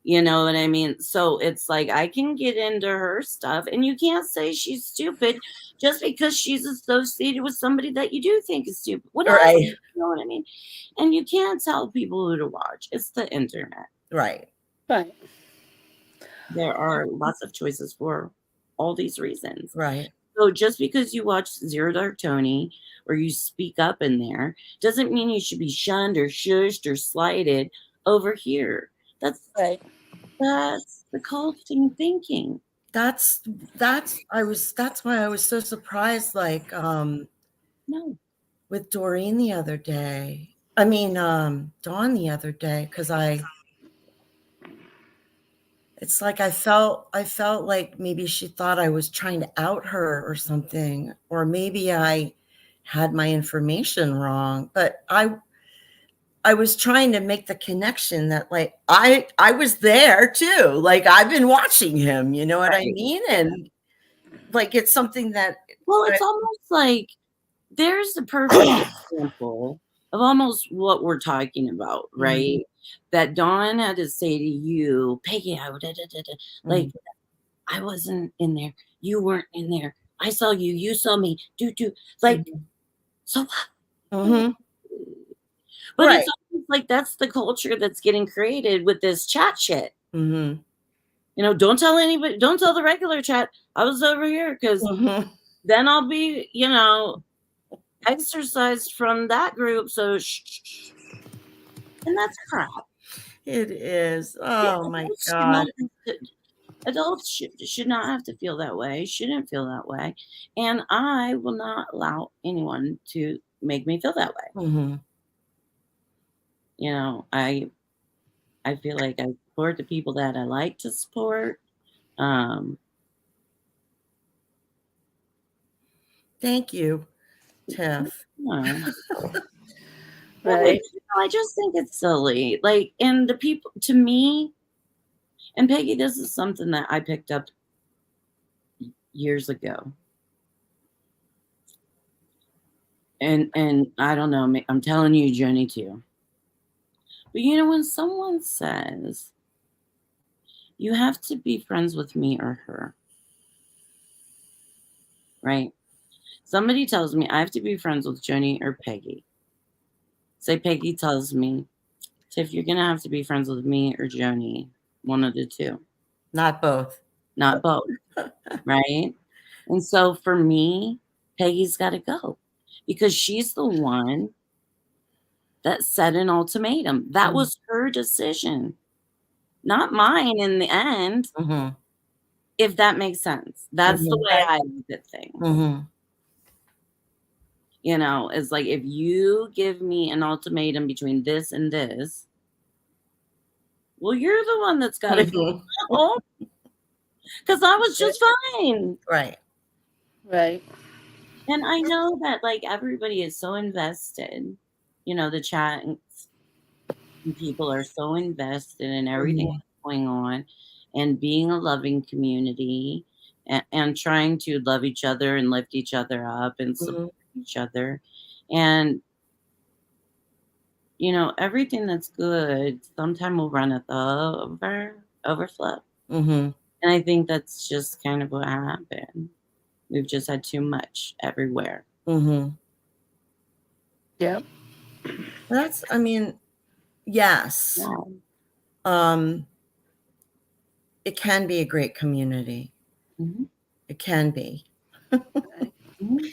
You know what I mean? So it's like I can get into her stuff, and you can't say she's stupid just because she's associated with somebody that you do think is stupid. Whatever, Right. you know what I mean? And you can't tell people who to watch. It's the internet. Right. Right. There are lots of choices for all these reasons. Right. So just because you watch Zero Dark Tony or you speak up in there doesn't mean you should be shunned or shushed or slighted over here. That's Right. the culting thinking. That's that's why I was so surprised, like No. with Doreen the other day. I mean, Dawn the other day, because it's like I felt like maybe she thought I was trying to out her or something, or maybe I had my information wrong. But I was trying to make the connection that like I was there too. Like I've been watching him, you know what I Right. mean? And like it's something that Well, it's almost like there's a perfect example of almost what we're talking about, right? That Dawn had to say to you, Peggy, like, I wasn't in there. You weren't in there. I saw you. You saw me. Like, so what? Mhm. But it's Right. almost like that's the culture that's getting created with this chat shit. Mhm. You know, don't tell anybody, don't tell the regular chat I was over here, because Mhm. then I'll be, exercised from that group. So, shh. And that's crap. It is. Yeah, Oh my God. adults should not have to feel that way, shouldn't feel that way. And I will not allow anyone to make me feel that way. Mhm. I feel like I support the people that I like to support. Um, Thank you, Tiff. yeah. Right. I just think it's silly. Like, and the people, to me, and Peggy, this is something that I picked up years ago. And I don't know, I'm telling you, Jenny, too. But when someone says, you have to be friends with me or her, right? Somebody tells me I have to be friends with Jenny or Peggy. Say Peggy tells me, Tiff, you're gonna have to be friends with me or Joni, one of the two, Not both. not both, right? And so for me, Peggy's got to go because she's the one that set an ultimatum. That was her decision, not mine in the end. Mm-hmm. If that makes sense. That's the way I look at things. Mm-hmm. You know, it's like if you give me an ultimatum between this and this, well, you're the one that's got to go. Because I was just fine. Right. Right. And I know that like everybody is so invested. You know, the chat and people are so invested in everything that's going on and being a loving community and trying to love each other and lift each other up and support each other. And, you know, everything that's good sometime will run at the overflow. Mm-hmm. And I think that's just kind of what happened. We've just had too much everywhere. Mm-hmm. Yep. That's, I mean, yes. Yeah. It can be a great community. Mm-hmm. It can be. Mm-hmm.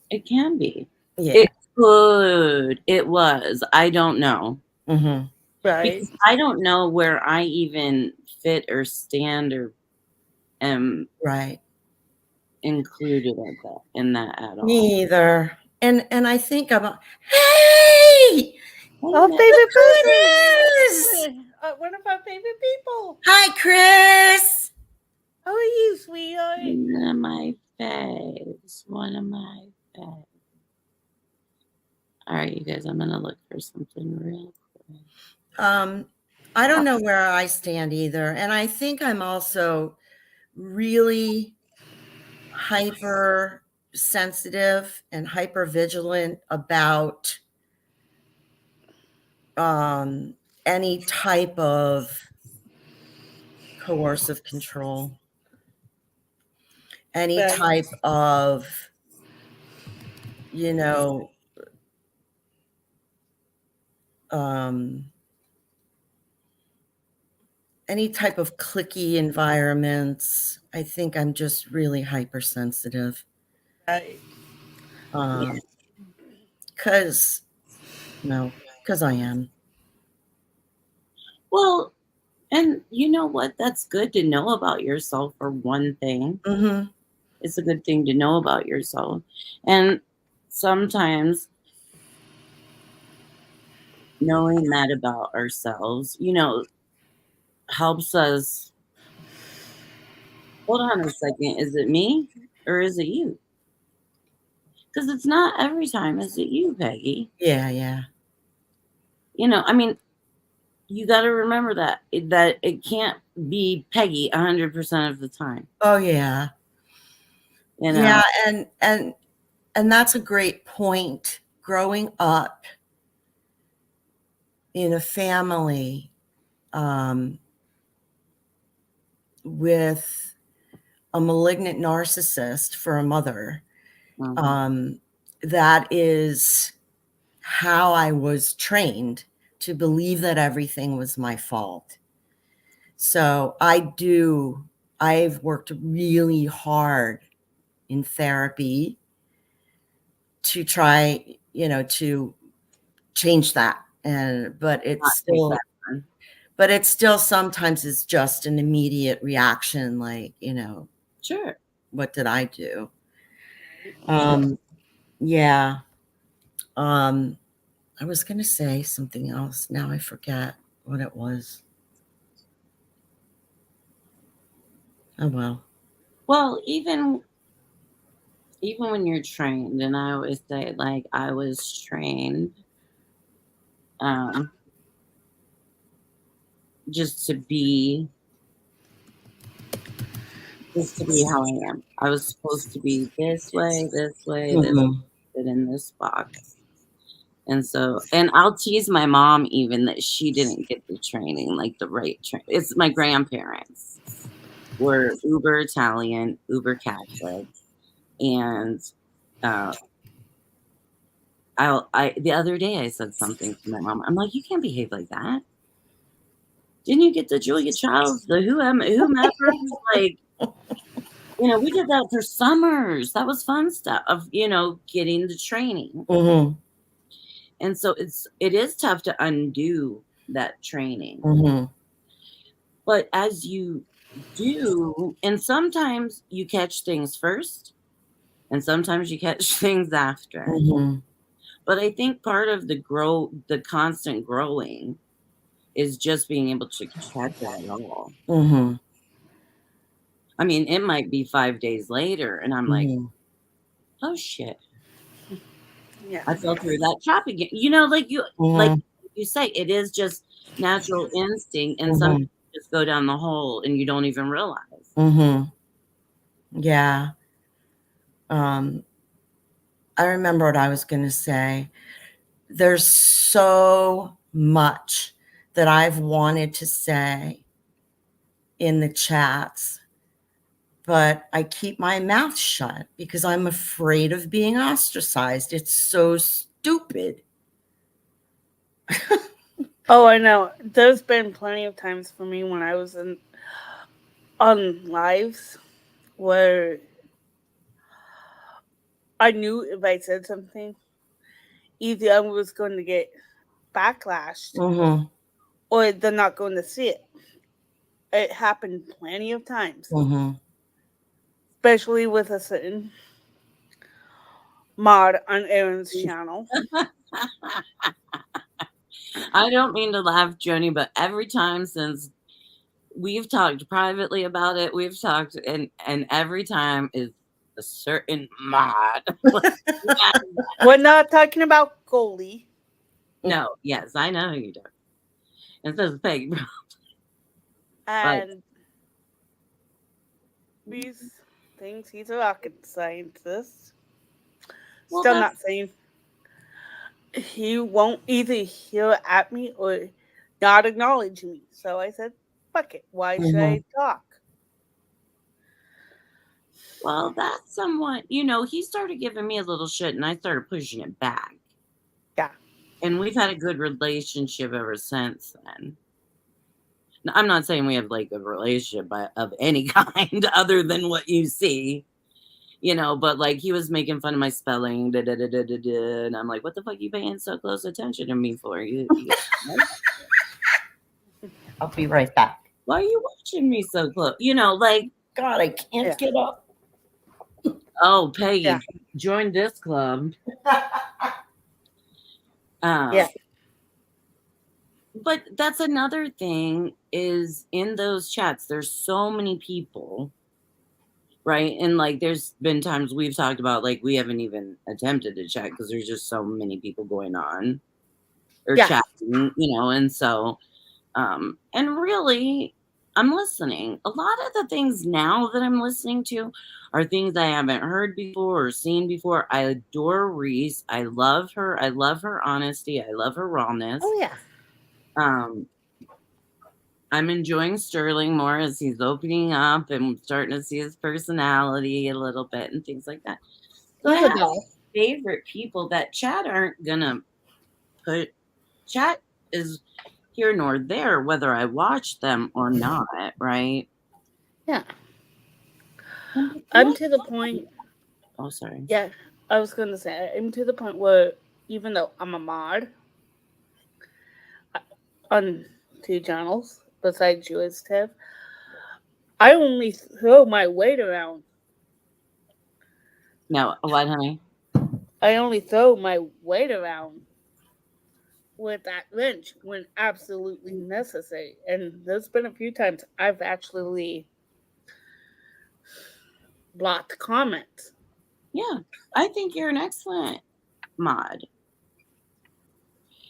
It can be. Yeah. It could. It was. I don't know. Mm-hmm. Right. Because I don't know where I even fit or stand or am Right. included in that at all. Me either. And I think about, hey, Our Hey, favorite Chris! one of our favorite people. Hi, Chris. How are you, sweetheart? one of my faves. One of my faves. All right, you guys, I'm gonna look for something real quick. I don't know where I stand either. And I think I'm also really hyper sensitive and hyper vigilant about any type of coercive control, any Right. type of, you know, any type of cliquey environments. I think I'm just really hypersensitive. Right. Because I am. Well, and you know what? That's good to know about yourself for one thing. Mm-hmm. It's a good thing to know about yourself. And sometimes knowing that about ourselves, you know, helps us. Hold on a second. Is it me or is it you? Because it's not every time. Is it you, Peggy? Yeah. You know, I mean, you got to remember that it can't be Peggy 100% of the time. Oh yeah. You know? Yeah, and that's a great point. Growing up in a family with a malignant narcissist for a mother, that is how I was trained to believe that everything was my fault. So I've worked really hard in therapy to try, to change that. But it's still sometimes it's just an immediate reaction, like, Sure. What did I do? Yeah. I was going to say something else. Now I forget what it was. Oh, well. Well, even when you're trained, and I always say, like, I was trained just to be how I am. I was supposed to be this way, fit in this box. And so, and I'll tease my mom even that she didn't get the training, like the right training. It's my grandparents were uber Italian, uber Catholic, and The other day I said something to my mom. I'm like, you can't behave like that. Didn't you get the Julia Childs, the whomever? Like, we did that for summers. That was fun stuff of, getting the training. Mm-hmm. And so it is tough to undo that training. Mm-hmm. But as you do, and sometimes you catch things first, and sometimes you catch things after. Mm-hmm. But I think part of the constant growing is just being able to catch it all. Mm-hmm. I mean, it might be 5 days later, and I'm like, Mm-hmm. oh shit, Yeah. I fell through that trap again. Like you say, it is just natural instinct, and some Mm-hmm. just go down the hole and you don't even realize. Mm-hmm. Yeah. I remember what I was going to say. There's so much that I've wanted to say in the chats, but I keep my mouth shut because I'm afraid of being ostracized. It's so stupid. Oh, I know. There's been plenty of times for me when I was on lives where I knew if I said something, either I was going to get backlashed Mm-hmm. or they're not going to see it. It happened plenty of times, Mm-hmm. especially with a certain mod on Aaron's channel. I don't mean to laugh, Joni, but every time since we've talked privately about it, we've talked, and every time is a certain mod. We're not talking about goalie. No, yes, I know who you do. And so is Peggy. And these things, he's a rocket scientist. Well, Still not saying he won't either hear at me or not acknowledge me. So I said, fuck it. Why should I talk? Well, that's somewhat, he started giving me a little shit and I started pushing it back. Yeah. And we've had a good relationship ever since then. Now, I'm not saying we have like a relationship of any kind other than what you see, but like he was making fun of my spelling, and I'm like, what the fuck you paying so close attention to me for? I'll be right back. Why are you watching me so close? Like, God, I can't get up. Oh, Peggy, join this club. Yeah. But that's another thing is in those chats, there's so many people, right? And like, there's been times we've talked about, like, we haven't even attempted to chat because there's just so many people going on or chatting, and so, and really, I'm listening. A lot of the things now that I'm listening to are things I haven't heard before or seen before. I adore Reese. I love her. I love her honesty. I love her rawness. Oh, yeah. I'm enjoying Sterling more as he's opening up and starting to see his personality a little bit and things like that. So I have favorite people that chat aren't gonna put. Chat is here nor there whether I watch them or not, right? Yeah. I'm to the point. Oh, sorry. Yeah, I was going to say, I'm to the point where even though I'm a mod on 2 channels besides you as Tev, I only throw my weight around. No, what, honey? I only throw my weight around with that wrench when absolutely necessary. And there's been a few times I've actually blocked comments. Yeah, I think you're an excellent mod.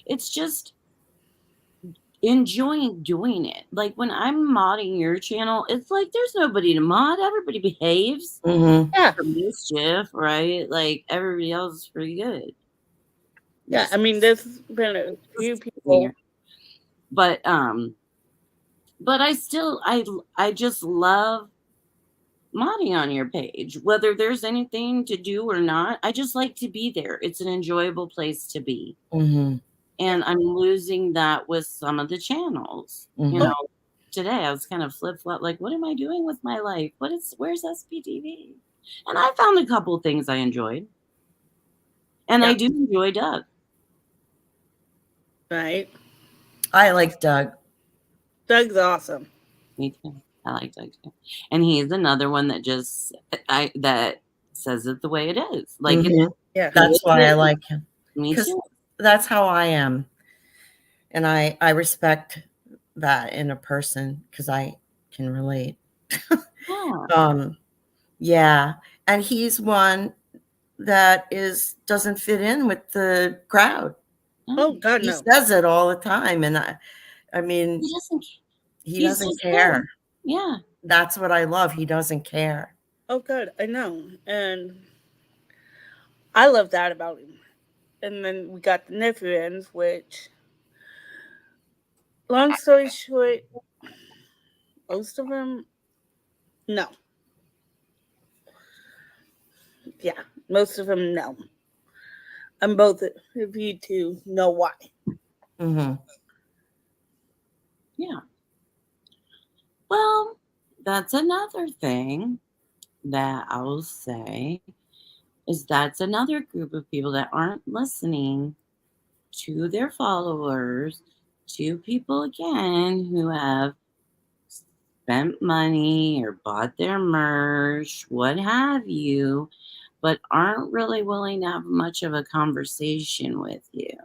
It's just enjoying doing it. Like when I'm modding your channel, it's like there's nobody to mod. Everybody behaves. Yeah. For mischief, right? Like everybody else is pretty good. Yeah, I mean, there's been a few people. But I still I just love modding on your page, whether there's anything to do or not. I just like to be there. It's an enjoyable place to be. Mm-hmm. And I'm losing that with some of the channels. Mm-hmm. You know, today I was kind of flip-flop, like, what am I doing with my life? Where's SPTV? And I found a couple things I enjoyed. And I do enjoy Doug. Right. I like Doug. Doug's awesome. Me too. I like Doug too. And he's another one that that says it the way it is. Like Mhm. Yeah. That's why I like him. Me 'Cause too. that's how I am. And I respect that in a person because I can relate. Yeah. Yeah. And he's one that doesn't fit in with the crowd. Oh God, He no. says it all the time. And I mean, He he doesn't care. Yeah. That's what I love. He doesn't care. Oh God, I know. And I love that about him. And then we got the Nephians, which, long story short, most of them, no. Yeah, most of them, no. And both of you two know why. Mm-hmm. Yeah. Well, that's another thing that I will say is that's another group of people that aren't listening to their followers, to people again who have spent money or bought their merch, what have you, but aren't really willing to have much of a conversation with you.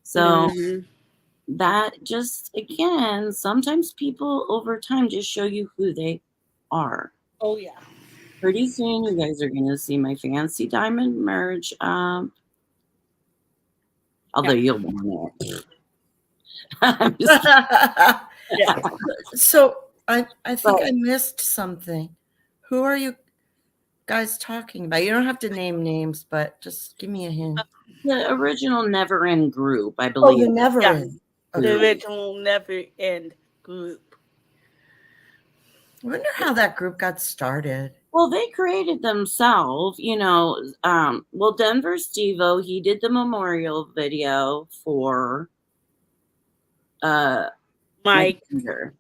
So that just, again, sometimes people over time just show you who they are. Oh yeah. Pretty soon you guys are going to see my fancy diamond merch up. Although you'll want it. I'm just Yeah. So I think I missed something. Who are you guys talking about? You don't have to name names, but just give me a hint. the original Never End group, I Oh, believe. the Never Yeah. End. The original Never End group. I wonder how that group got started. Well, they created themselves, you know. Well, Denver Steve-O, he did the memorial video for Mike Rinder.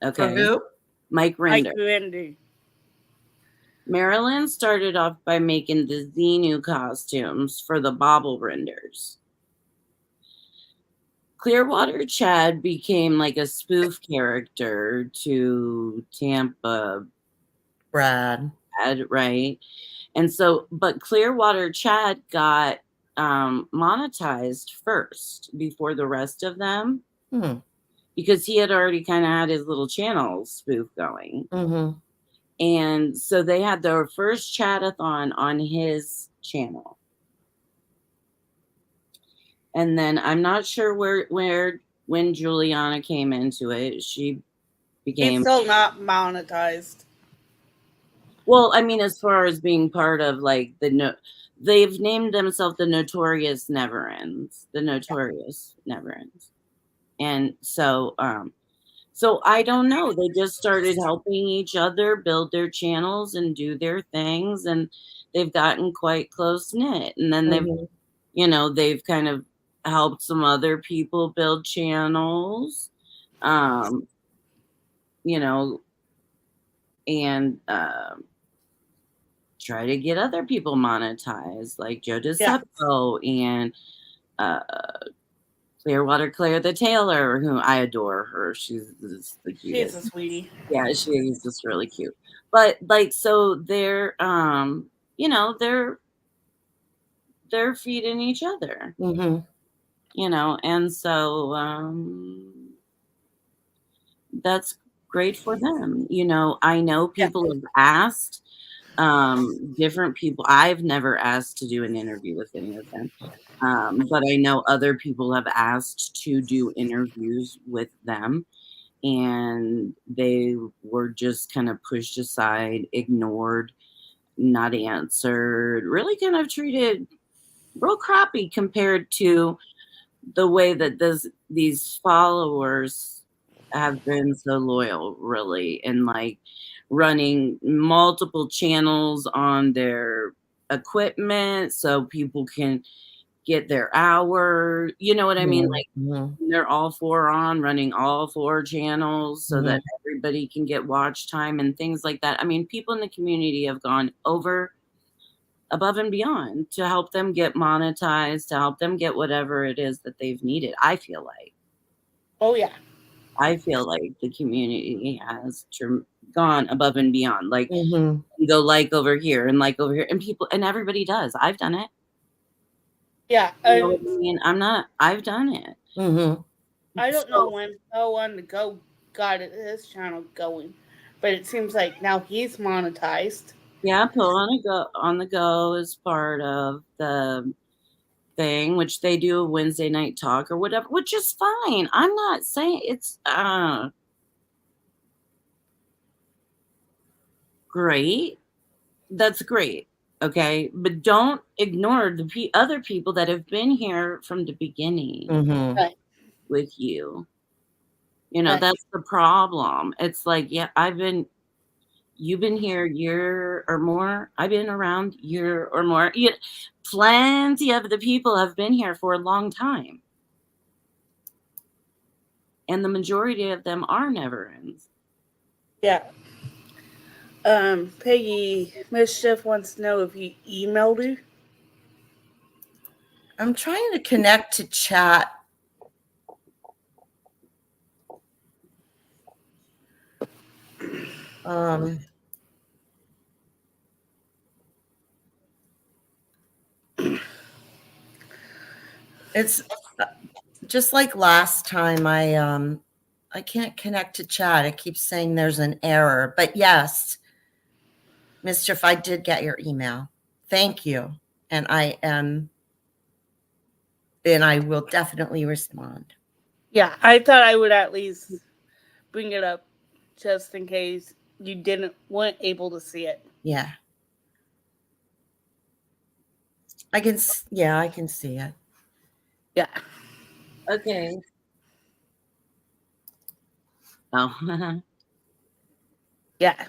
For Okay. who? Mike Rinder. Mike Rinder. Marilyn started off by making the Xenu costumes for the Bobble Renders. Clearwater Chad became like a spoof character to Tampa Brad. right? And so, but Clearwater Chad got monetized first before the rest of them because he had already kind of had his little channel spoof going. Mm-hmm. And so they had their first chat-a-thon on his channel. And then I'm not sure when Juliana came into it. She became... He's still not monetized. Well, I mean, as far as being part of like they've named themselves the Notorious Never Ends. The Notorious Never Ends. And so so I don't know. They just started helping each other build their channels and do their things, and they've gotten quite close knit. And then they've kind of helped some other people build channels. And try to get other people monetized, like Joe DeCepto and Clearwater Claire the Taylor, who I adore her. She's the cutest. She's a sweetie. Yeah, she is just really cute. But like, so they're they're feeding each other. And so that's great for them. I know people have asked different people. I've never asked to do an interview with any of them. But I know other people have asked to do interviews with them, and they were just kind of pushed aside, ignored, not answered, really kind of treated real crappy compared to the way that these followers have been so loyal, really, and like running multiple channels on their equipment so people can get their hour. You know what I mean? Like they're all four on, running all four channels so that everybody can get watch time and things like that. I mean, people in the community have gone above and beyond to help them get monetized, to help them get whatever it is that they've needed. I feel like the community has gone above and beyond. Like, you go like over here, and people, and everybody does. I've done it. Yeah, You know what I mean? I've done it. I don't know when on the go got his channel going, but it seems like now he's monetized. Yeah, Pull on the Go is part of the thing, which they do a Wednesday night talk or whatever, which is fine. I'm not saying it's great. That's great. Okay. But don't ignore the other people that have been here from the beginning Right. with you. You know, Right. that's the problem. It's like, yeah, you've been here a year or more. I've been around a year or more. Plenty of the people have been here for a long time. And the majority of them are never ends. Yeah. Peggy Mischief wants to know if you emailed her. I'm trying to connect to chat. It's just like last time. I can't connect to chat. It keeps saying there's an error. But yes, Mischief, I did get your email. Thank you. And I will definitely respond. Yeah, I thought I would at least bring it up just in case you weren't able to see it. Yeah. I can see it. Yeah. Okay. Oh. Yeah.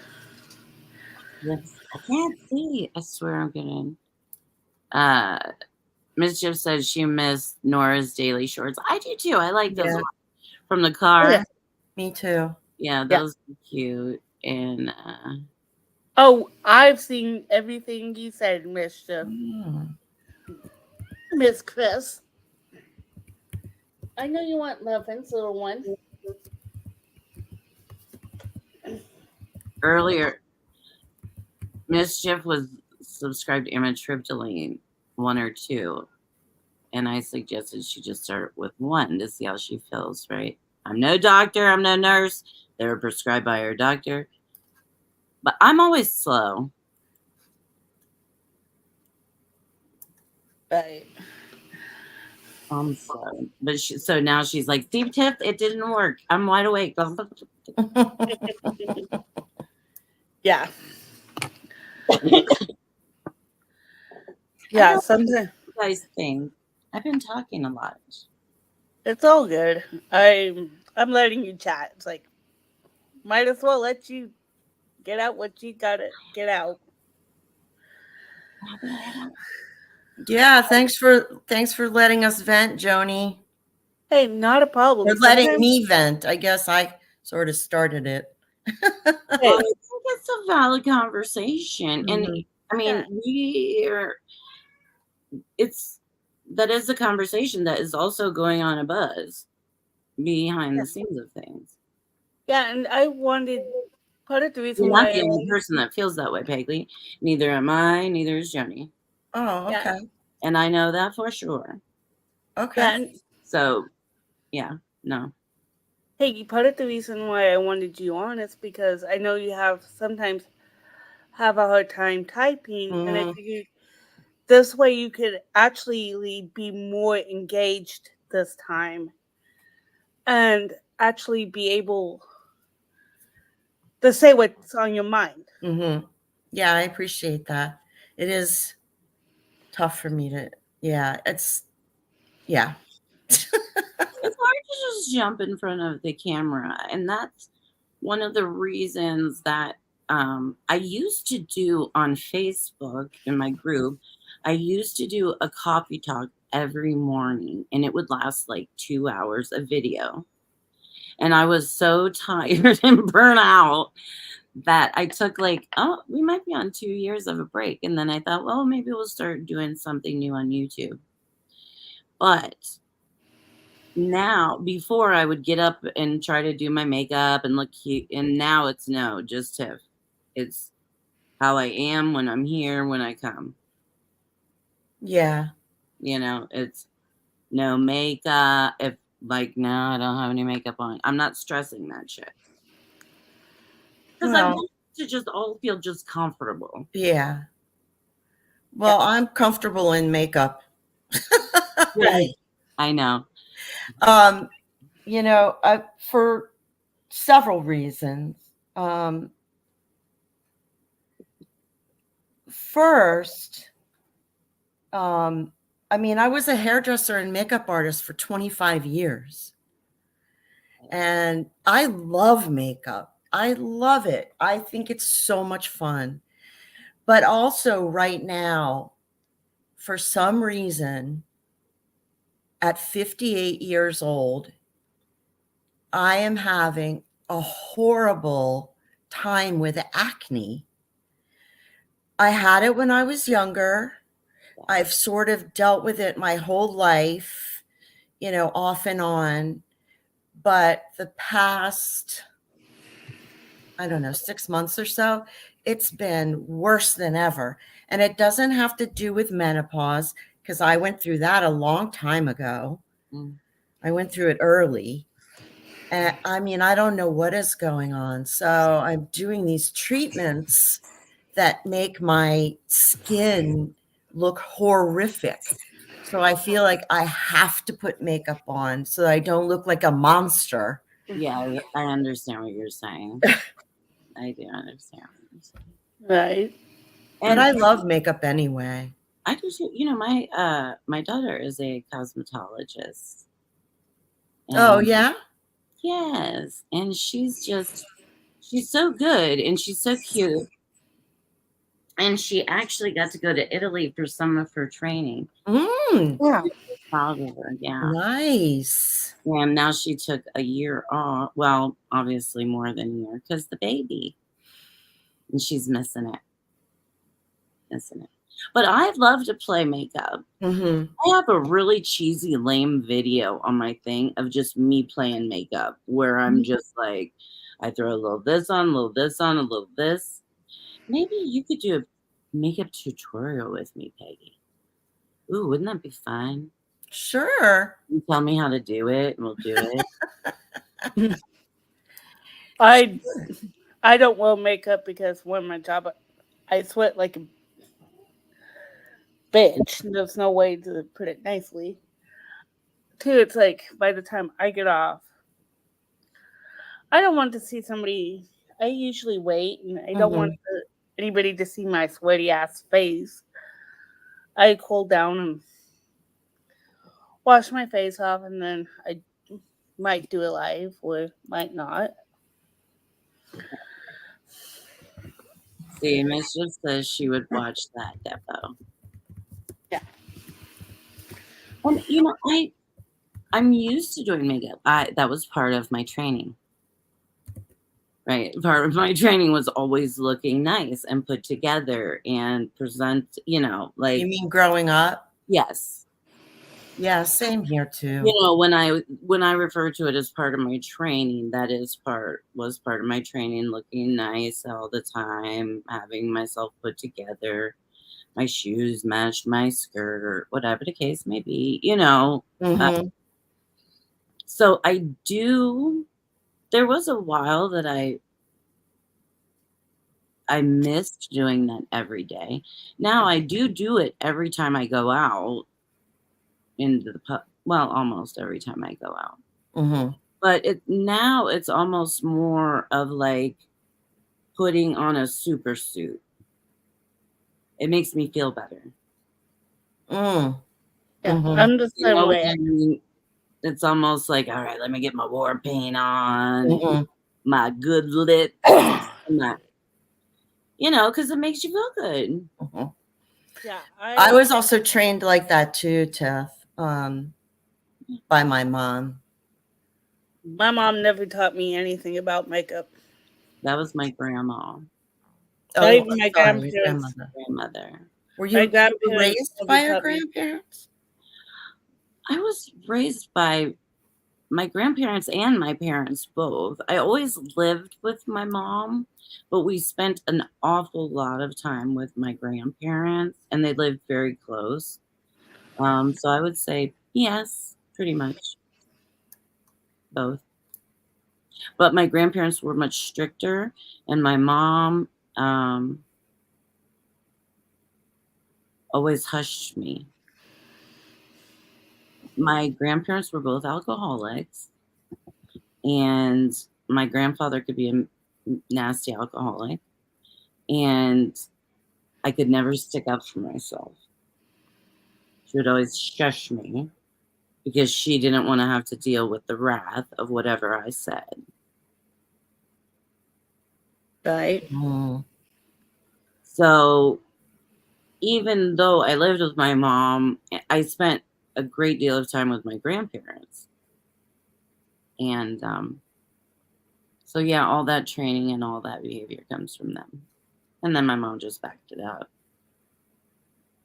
I can't see. I swear I'm getting. Mischief says she missed Nora's daily shorts. I do too. I like those from the car. Oh, yeah. Me too. Yeah, those are cute. And I've seen everything you said, Mischief. Miss Chris. I know you want muffins, little one. Earlier, Mischief was subscribed to amitriptyline 1 or 2, and I suggested she just start with 1 to see how she feels. Right? I'm no doctor. I'm no nurse. They were prescribed by her doctor, but I'm always slow. Right. I'm slow, but so now she's like, "Steve Tiff, it didn't work. I'm wide awake." Yeah. Yeah, sometimes you guys think I've been talking a lot. It's all good. I'm letting you chat. It's like might as well let you get out what you gotta get out. Yeah, thanks for letting us vent, Joni. Hey, not a problem. Or letting me vent. I guess I sort of started it. Well, I think it's a valid conversation, and I mean, that is a conversation that is also going on a buzz behind the scenes of things. Yeah, and I wanted part of the reason You're why not the only person that feels that way, Peggy. Neither am I. Neither is Joni. Oh, okay. Yeah. And I know that for sure. Okay. Yeah, so, yeah, no. Hey, part of the reason why I wanted you on is because I know you sometimes have a hard time typing, and I figured this way you could actually be more engaged this time and actually be able to say what's on your mind. Yeah, I appreciate that. It is tough for me to, it's hard to just jump in front of the camera, and that's one of the reasons that I used to do on Facebook in my group, I used to do a coffee talk every morning, and it would last like 2 hours of video. And I was so tired and burnt out that I took like, oh, we might be on 2 years of a break. And then I thought, well, maybe we'll start doing something new on YouTube. But now, before I would get up and try to do my makeup and look cute, and now it's no, just Tiff. It's how I am when I'm here, when I come. Yeah. You know, it's no makeup. If like, no, I don't have any makeup on. I'm not stressing that shit. Because I Well, want to just all feel just comfortable. yeah. Well, I'm comfortable in makeup. Right. I know. You know, for several reasons. First, I mean, I was a hairdresser and makeup artist for 25 years. And I love makeup. I love it. I think it's so much fun. But also, right now, for some reason, at 58 years old, I am having a horrible time with acne. I had it when I was younger. I've sort of dealt with it my whole life, you know, off and on. But the past, I don't know, 6 months or so, it's been worse than ever. And it doesn't have to do with menopause, because I went through that a long time ago. I went through it early. And I mean, I don't know what is going on. So I'm doing these treatments that make my skin look horrific. So I feel like I have to put makeup on so that I don't look like a monster. Yeah, I understand what you're saying. I do understand what you're saying. Right. And I love makeup anyway. I do too. You know, my daughter is a cosmetologist. Oh, yeah? Yes. And she's so good and she's so cute. And she actually got to go to Italy for some of her training. Yeah. Proud of her, yeah. Nice. And now she took a year off. Well, obviously more than a year because the baby. And she's missing it. But I'd love to play makeup. I have a really cheesy, lame video on my thing of just me playing makeup where I'm just like, I throw a little this on, a little this on, a little this. Maybe you could do a makeup tutorial with me, Peggy. Ooh, wouldn't that be fun? Sure. You tell me how to do it and we'll do it. I don't wear makeup because one, my job, I sweat like a bitch. There's no way to put it nicely. Two, it's like by the time I get off, I don't want to see somebody. I usually wait, and I don't want anybody to see my sweaty ass face. I cool down and wash my face off, and then I might do it live or might not. See, Miss just says she would watch that, Depo. Yeah. And you know, I'm used to doing makeup. That was part of my training. Right. Part of my training was always looking nice and put together and present, you know, like. You mean growing up? Yes. Yeah, same here too. You know, when I refer to it as part of my training, that was part of my training, looking nice all the time, having myself put together, my shoes matched my skirt or whatever the case may be, you know. So there was a while that I missed doing that every day. Now I do it every time I go out into the pub. Well, almost every time I go out. But now it's almost more of like putting on a super suit. It makes me feel better. Yeah, I'm the same way. I mean, it's almost like, all right, let me get my war paint on, my good lip, you know, because it makes you feel good. Mhm. Yeah, I was also trained like that too, Teth, by my mom. My mom never taught me anything about makeup. That was my grandma, Not Oh, even my sorry, your grandparents. grandmother. Were My you grandparents raised never by your taught me. grandparents? I was raised by my grandparents and my parents both. I always lived with my mom, but we spent an awful lot of time with my grandparents, and they lived very close. So I would say yes, pretty much both. But my grandparents were much stricter, and my mom always hushed me. My grandparents were both alcoholics, and my grandfather could be a nasty alcoholic, and I could never stick up for myself. She would always shush me because she didn't want to have to deal with the wrath of whatever I said. Right. Mm. So even though I lived with my mom, I spent a great deal of time with my grandparents. And so, yeah, all that training and all that behavior comes from them. And then my mom just backed it up.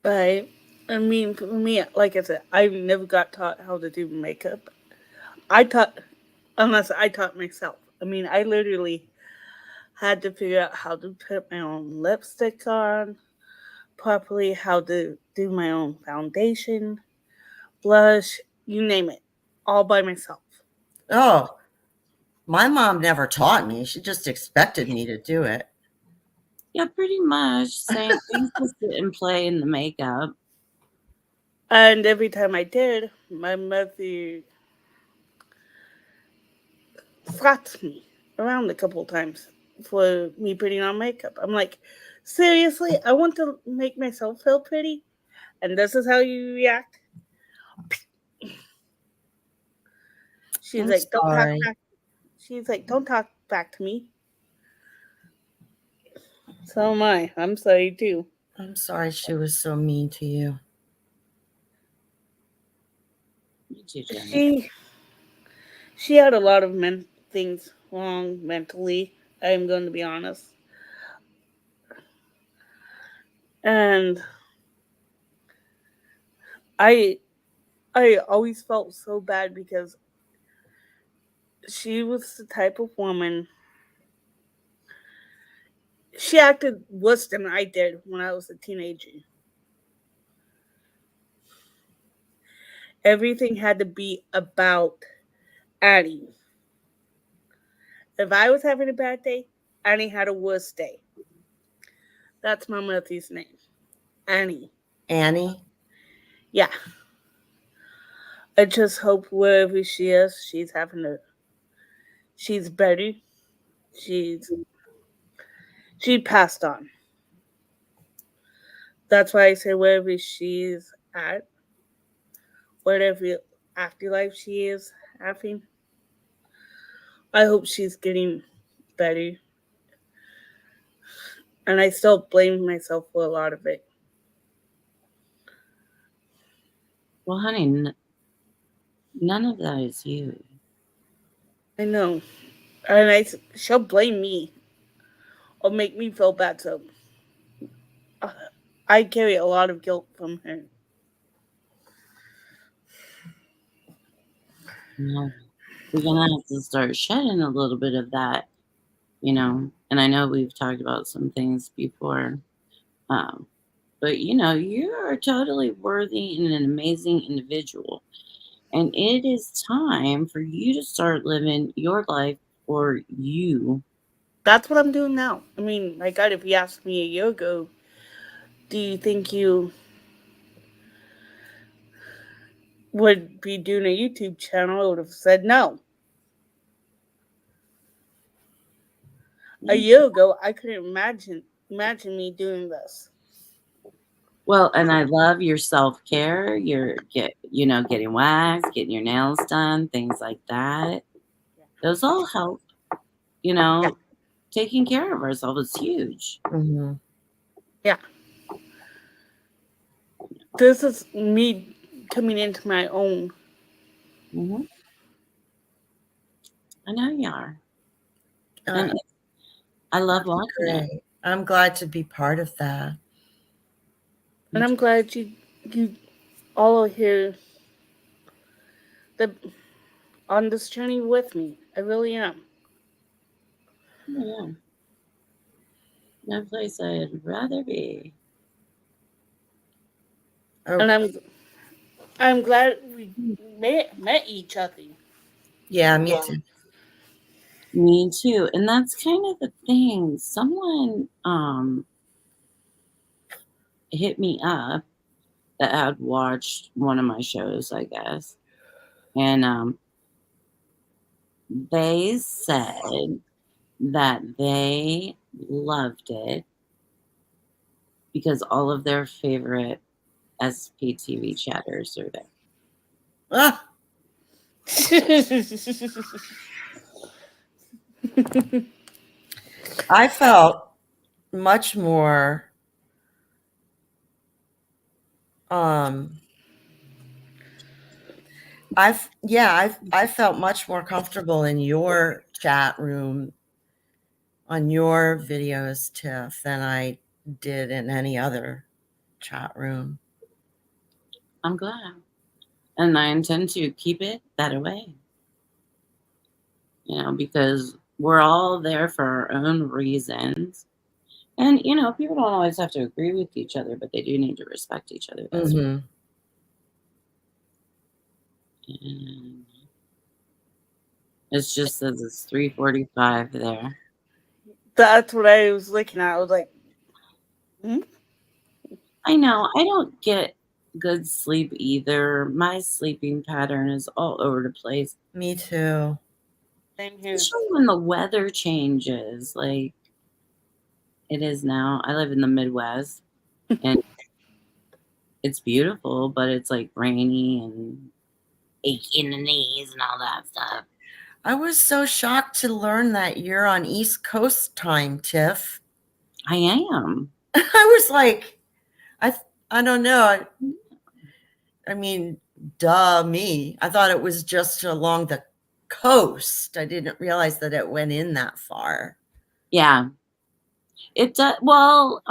Right. I mean, for me, like I said, I never got taught how to do makeup. I taught, unless I taught myself. I mean, I literally had to figure out how to put my own lipstick on properly, how to do my own foundation, blush, you name it, all by myself. Oh, my mom never taught me. She just expected me to do it. Yeah, pretty much. Same. I used to sit and play in the makeup. And every time I did, my mother slapped me around a couple of times for me putting on makeup. I'm like, seriously? I want to make myself feel pretty? And this is how you react? She's I'm like, don't talk sorry. back. She's like, don't talk back to me. So am I. I'm sorry too. I'm sorry she was so mean to you. Me too, Jenny. She had a lot of things wrong mentally. I'm going to be honest. And I I always felt so bad because she was the type of woman. She acted worse than I did when I was a teenager. Everything had to be about Annie. If I was having a bad day, Annie had a worse day. That's my mother's name, Annie. Annie? Yeah. I just hope wherever she is, she's better. She's she passed on. That's why I say wherever she's at, whatever afterlife she is having, I hope she's getting better. And I still blame myself for a lot of it. Well, honey, none of that is you. I know. She'll blame me or make me feel bad. So uh, I carry a lot of guilt from her. No, we're gonna have to start shedding a little bit of that, you know. And I know we've talked about some things before, um, but you know, you are totally worthy and an amazing individual. And it is time for you to start living your life for you. That's what I'm doing now. I mean, my God, if you asked me a year ago, do you think you would be doing a YouTube channel? I would have said no. A year ago, I couldn't imagine me doing this. Well, and I love your self-care, getting waxed, getting your nails done, things like that. Those all help, you Yeah. know. taking care of ourselves is huge. Mhm. This is me coming into my own. Hmm. I know you are. And I love watching it. Great. I'm glad to be part of that. And I'm glad you all are here on this journey with me. I really am. Yeah. No place I'd rather be. Oh, And I'm glad we met each other. yeah, me too. Me too. And that's kind of the thing. Someone hit me up that had watched one of my shows, I guess. And they said that they loved it because all of their favorite SPTV chatters are there. Ah, I felt much more I felt much more comfortable in your chat room on your videos, Tiff, than I did in any other chat room. I'm glad. And I intend to keep it that way. Because we're all there for our own reasons. And, people don't always have to agree with each other, but they do need to respect each other. That's Mm-hmm. and it's just says it's 3:45 there. That's what I was looking at. I was like, I know. I don't get good sleep either. My sleeping pattern is all over the place. Me too. same here. Especially when the weather changes, like it is now. I live in the Midwest, and it's beautiful, but it's like rainy and achy in the knees and all that stuff. I was so shocked to learn that you're on East Coast time, Tiff. I am. I was like, I don't know. I mean, duh me. I thought it was just along the coast. I didn't realize that it went in that far. Yeah. It does. Well,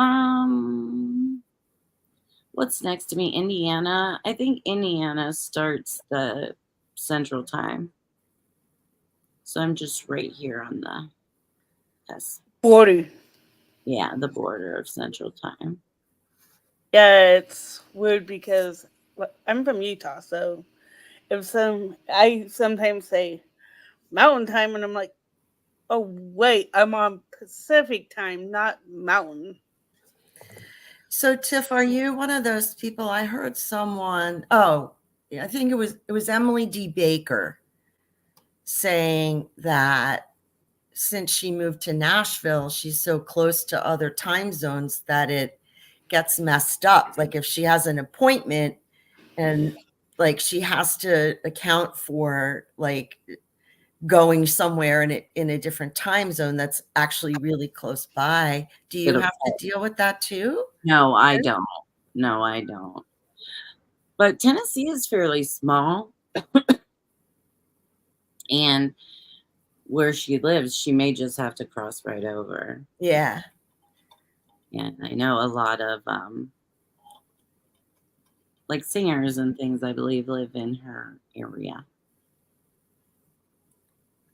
what's next to me? Indiana. I think Indiana starts the Central Time. So I'm just right here on the border. Yeah, the border of Central Time. Yeah, it's weird because I'm from Utah, so I sometimes say Mountain Time, and I'm like, oh wait, I'm on Pacific Time, not Mountain. So, Tiff, are you one of those people? I heard someone. Oh, I think it was Emily D. Baker saying that since she moved to Nashville, she's so close to other time zones that it gets messed up. Like if she has an appointment and like she has to account for like going somewhere in a different time zone that's actually really close by. Do you have to deal with that too? No, I don't. No, I don't. But Tennessee is fairly small. And where she lives, she may just have to cross right over. Yeah. And I know a lot of like singers and things, I believe, live in her area.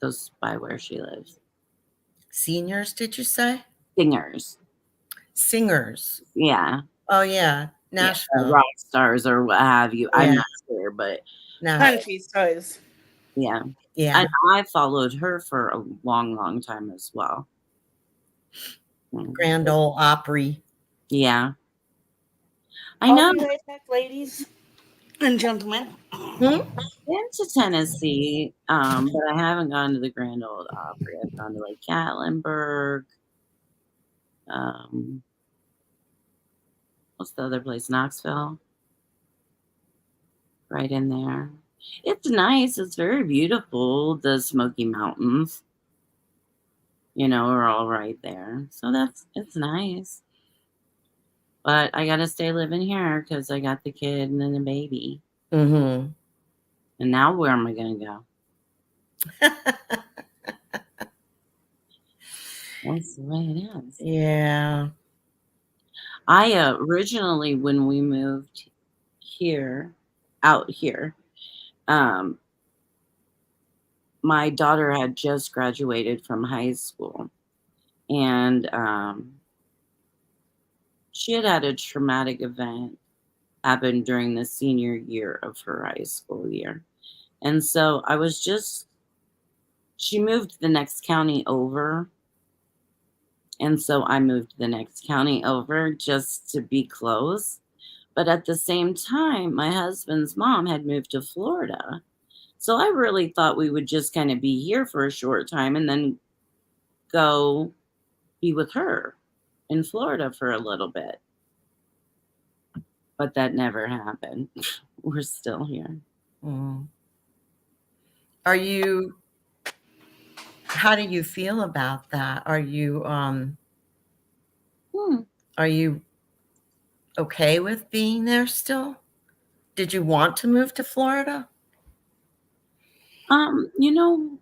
Close by where she lives. Seniors, did you say? Singers. Singers. Yeah. Oh yeah. Nashville. Yeah, rock stars or what have you. Yeah. I'm not sure, but Country stars. Yeah. Yeah. And I followed her for a long, long time as well. Grand Ole Opry. Yeah. I I'll know. be right back, ladies and gentlemen. Hmm? Been to Tennessee, but I haven't gone to the Grand Ole Opry. I've gone to like Gatlinburg. What's the other place? Knoxville. Right in there. It's nice. It's very beautiful. The Smoky Mountains. are all right there. So it's nice. But I gotta stay living here because I got the kid and then the baby. Mm-hmm. And now where am I gonna go? That's the way it is. Yeah. I originally, when we moved out here, um, my daughter had just graduated from high school, and she had a traumatic event happen during the senior year of her high school year. And so she moved the next county over. And so I moved the next county over just to be close. But at the same time, my husband's mom had moved to Florida. So I really thought we would just kind of be here for a short time and then go be with her in Florida for a little bit. But that never happened. We're still here. Mm. How do you feel about that? Are you okay with being there still? Did you want to move to Florida? You know,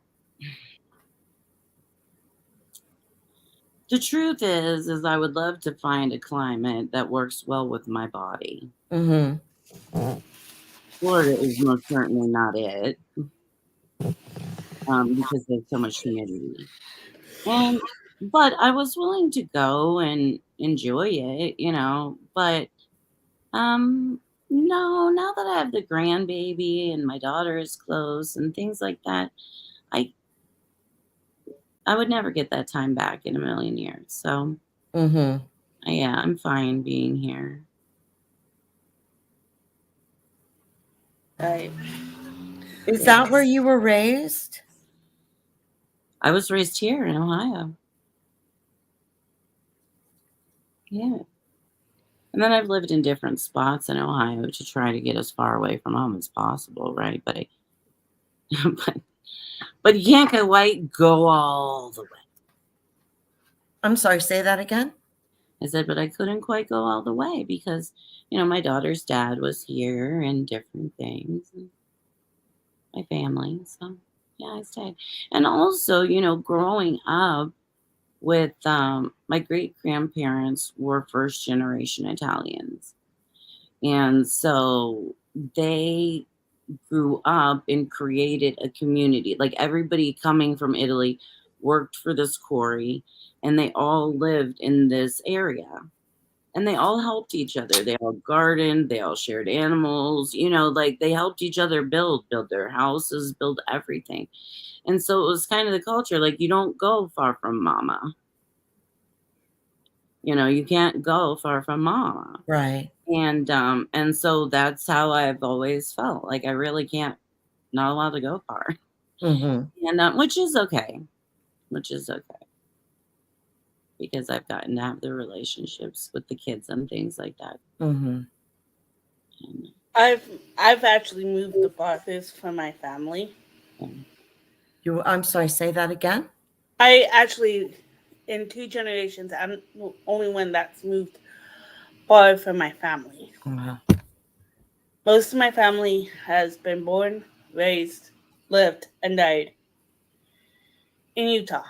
the truth is I would love to find a climate that works well with my body. Mm-hmm. Florida is most certainly not it, because there's so much humidity. But I was willing to go and enjoy it. But no, now that I have the grandbaby and my daughter is close and things like that, I I would never get that time back in a million years. So Mm-hmm. yeah, I'm fine being here. Right. Is that where you were raised? I was raised here in Ohio. Yeah. And then I've lived in different spots in Ohio to try to get as far away from home as possible, right? But but, but you can't go all the way. I'm sorry, say that again. I said, but I couldn't quite go all the way because, my daughter's dad was here and different things, and my family. So yeah, I stayed. And also, growing up with my great grandparents were first generation Italians. And so they grew up and created a community. Like everybody coming from Italy worked for this quarry and they all lived in this area. And they all helped each other. They all gardened, they all shared animals, like they helped each other build their houses, build everything. And so it was kind of the culture, like you don't go far from mama. You can't go far from mama. Right. And so that's how I've always felt. Like I really can't, not allowed to go far. Mm-hmm. And which is okay. Because I've gotten to have the relationships with the kids and things like that. Mm-hmm. And, I've actually moved the farthest from my family. I'm sorry, say that again. I actually, in 2 generations, I'm the only one that's moved far from my family. Uh-huh. Most of my family has been born, raised, lived, and died in Utah.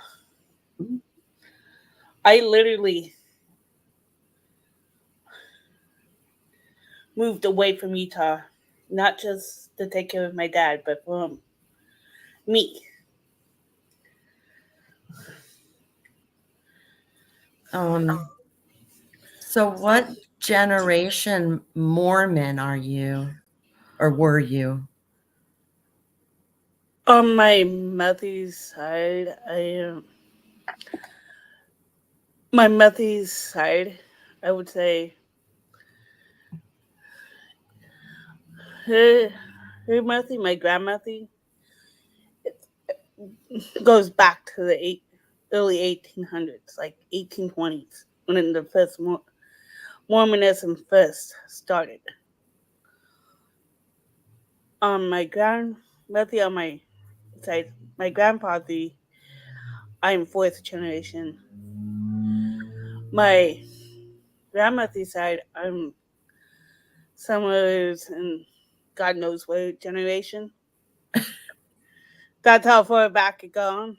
Mhm. I literally moved away from Utah, not just to take care of my dad, but from me. So what generation Mormon are you or were you? On my mother's side, my mother's side, I would say her mother, my grandmother, goes back to the early 1800s, like 1820s, when the first Mormonism first started. My grandmother on my side, my grandfather, I'm fourth generation. My grandmother's side, I'm somewhere in God knows what generation. That's how far back it gone.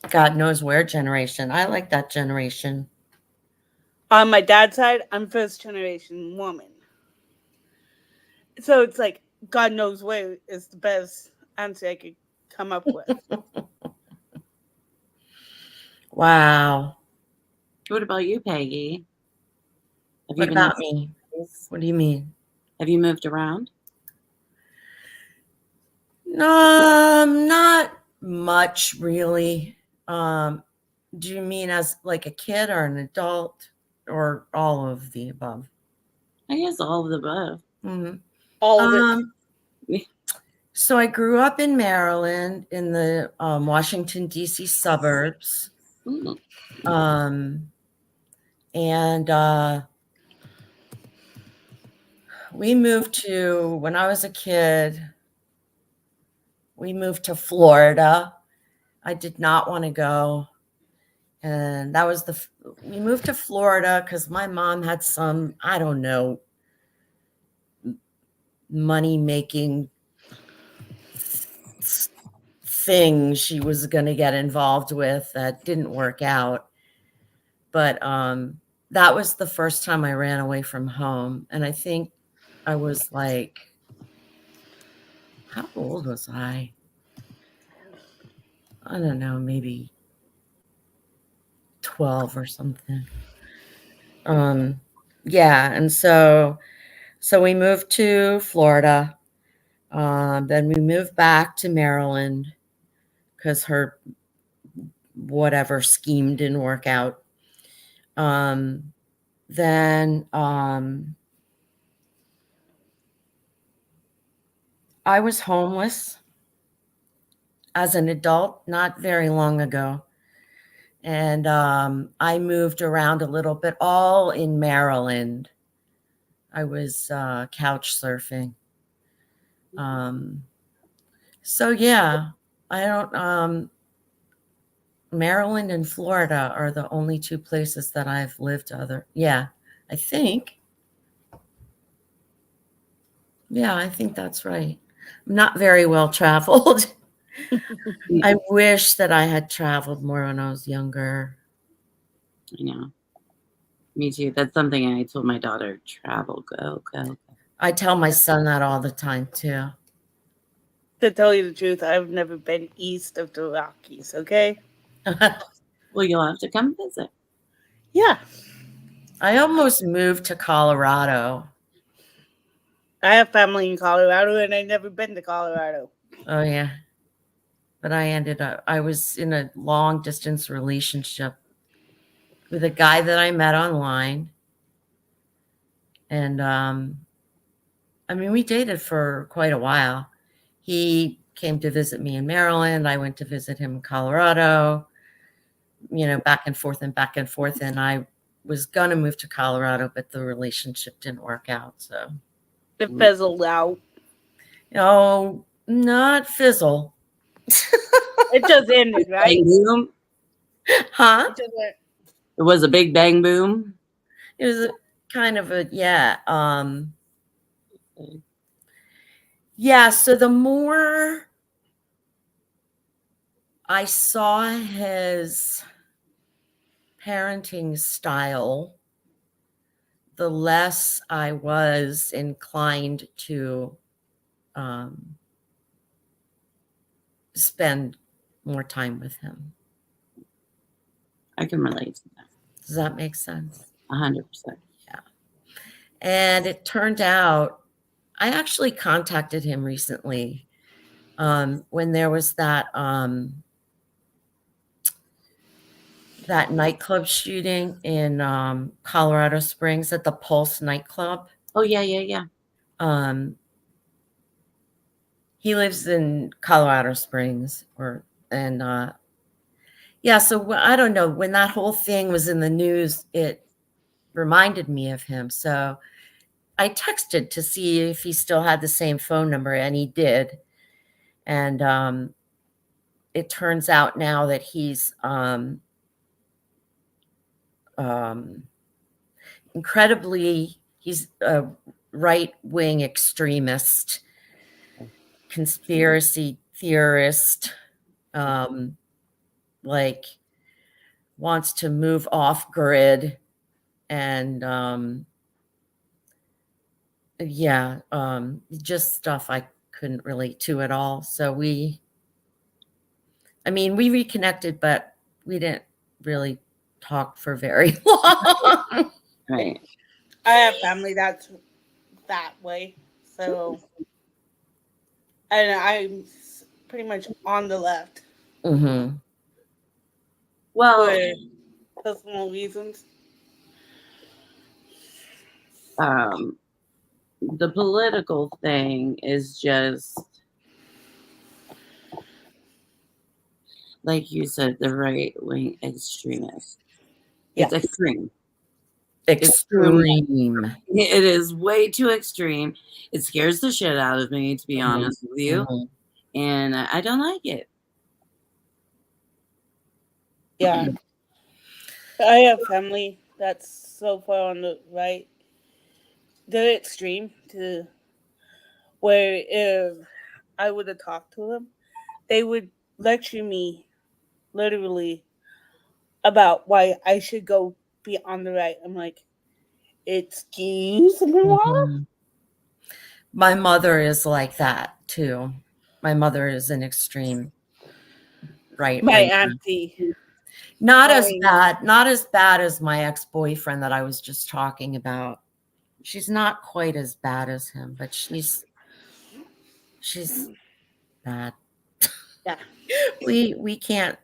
God knows where generation. I like that generation. On my dad's side, I'm first generation Mormon. So it's like God knows where is the best answer I could come up with. Wow. What about you, Peggy? Have What been about me? What do you mean? Have you moved around? Not much really. Do you mean as like a kid or an adult or all of the above? I guess all of the above. Mm-hmm. All of it. So I grew up in Maryland in the Washington, D.C. suburbs. Mm. And we moved to, when I was a kid, we moved to Florida. I did not want to go. And that was we moved to Florida because my mom had some, I don't know, money making thing she was going to get involved with that didn't work out. But that was the first time I ran away from home. And I think I was like, how old was I? I don't know, maybe 12 or something. Yeah. And so we moved to Florida. Then we moved back to Maryland because her whatever scheme didn't work out. Then I was homeless as an adult not very long ago. And I moved around a little bit, all in Maryland. I was couch surfing. So yeah, I don't. Maryland and Florida are the only two places that I've lived. Yeah, I think. Yeah, I think that's right. I'm not very well traveled. I wish that I had traveled more when I was younger. I know. Me too. That's something I told my daughter. Travel, go. I tell my son that all the time too. To tell you the truth, I've never been east of the Rockies, okay? Well, you'll have to come visit. Yeah. I almost moved to Colorado. I have family in Colorado and I've never been to Colorado. Oh yeah. But I was in a long distance relationship with a guy that I met online. And I mean, we dated for quite a while. He came to visit me in Maryland. I went to visit him in Colorado, back and forth. And I was going to move to Colorado, but the relationship didn't work out. So It fizzled out. Oh, not fizzle. It just ended, right? Bang boom. Huh? It just went. It was a big bang boom. It was kind of a, yeah. Yeah, so the more I saw his parenting style, the less I was inclined to spend more time with him. I can relate to that. Does that make sense? 100%. Yeah. And it turned out, I actually contacted him recently when there was that nightclub shooting in Colorado Springs at the Pulse nightclub. Oh, yeah. He lives in Colorado Springs, yeah. So I don't know, when that whole thing was in the news, it reminded me of him. So I texted to see if he still had the same phone number, and he did. And it turns out now that he's incredibly, he's a right-wing extremist, conspiracy theorist, like wants to move off grid, and just stuff I couldn't relate to at all. So we reconnected, but we didn't really talk for very long. Right. I have family that's that way, so and I'm pretty much on the left Mm-hmm. Well, for personal reasons. the political thing is just like you said, the right wing extremist. It's Yeah. extreme. Extreme. It is way too extreme. It scares the shit out of me, to be honest with you. Mhm. And I don't like it. Yeah. I have family that's so far on the right. They're extreme to where if I would have talked to them, they would lecture me literally about why I should go be on the right. I'm like, excuse me, what? Mhm. My mother is like that too. My mother is an extreme right My winger. auntie. Not as I- bad, not as bad as my ex-boyfriend that I was just talking about. She's not quite as bad as him, but she's bad. Yeah. We can't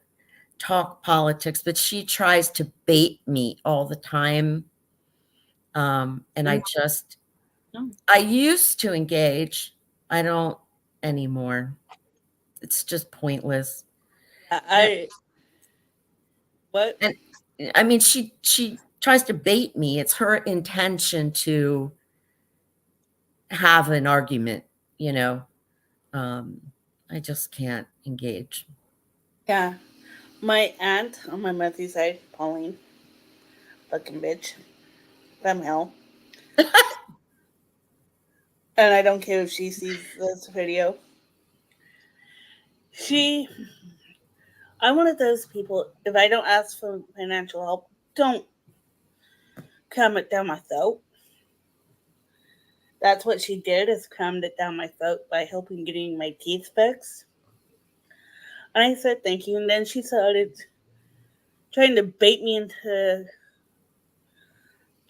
talk politics, but she tries to bait me all the time. And I used to engage. I don't anymore. It's just pointless. What? And I mean, she tries to bait me. It's her intention to have an argument, you know. I just can't engage. Yeah. My aunt on my mother's side, Pauline, fucking bitch from hell. And I don't care if she sees this video. I'm one of those people, if I don't ask for financial help, don't cram it down my throat. That's what she did, is crammed it down my throat by helping getting my teeth fixed. And I said thank you, and then she started trying to bait me into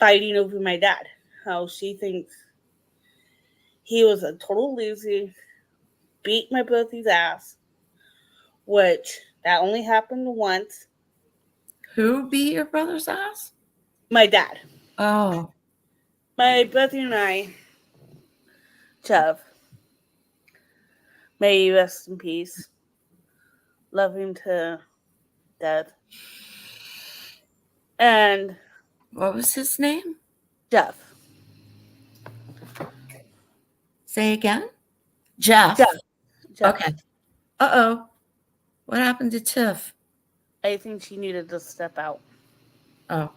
fighting over my dad. How she thinks he was a total loser, beat my brother's ass, which that only happened once. Who beat your brother's ass? My dad. Oh. My brother and I, Chubb, may he rest in peace. Love him to death. And What was his name? Jeff. Say again? Jeff. Jeff. Okay. Uh-oh. What happened to Tiff? I think she needed to step out. Oh.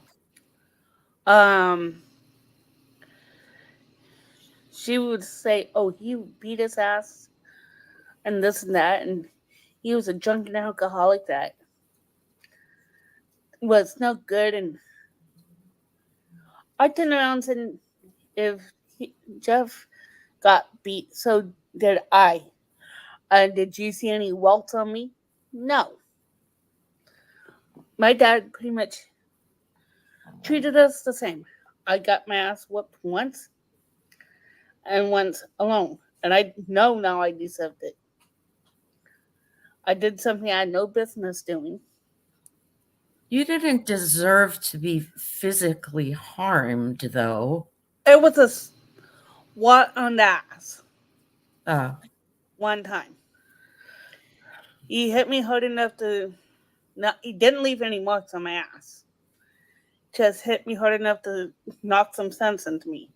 She would say, oh, he beat his ass and this and that, and he was a drunken alcoholic that was no good. And I turned around and said, if Jeff got beat, so did I. Did you see any welts on me? No. My dad pretty much treated us the same. I got my ass whooped once and once alone. And I know now I deserved it. I did something I had no business doing. You didn't deserve to be physically harmed, though. It was a swat on the ass. Oh. One time. He hit me hard enough to... No, he didn't leave any marks on my ass. Just hit me hard enough to knock some sense into me.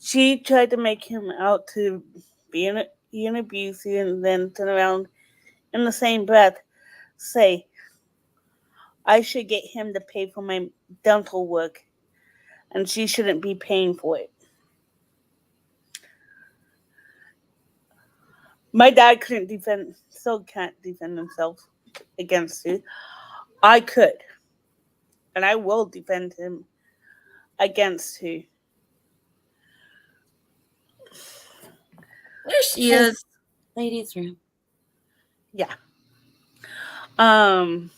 She tried to make him out to be he and abuse you, and then turn around in the same breath say, I should get him to pay for my dental work, and she shouldn't be paying for it. My dad still can't defend himself against you. I could, and I will defend him against you. There she is. Ladies' room. Yeah. I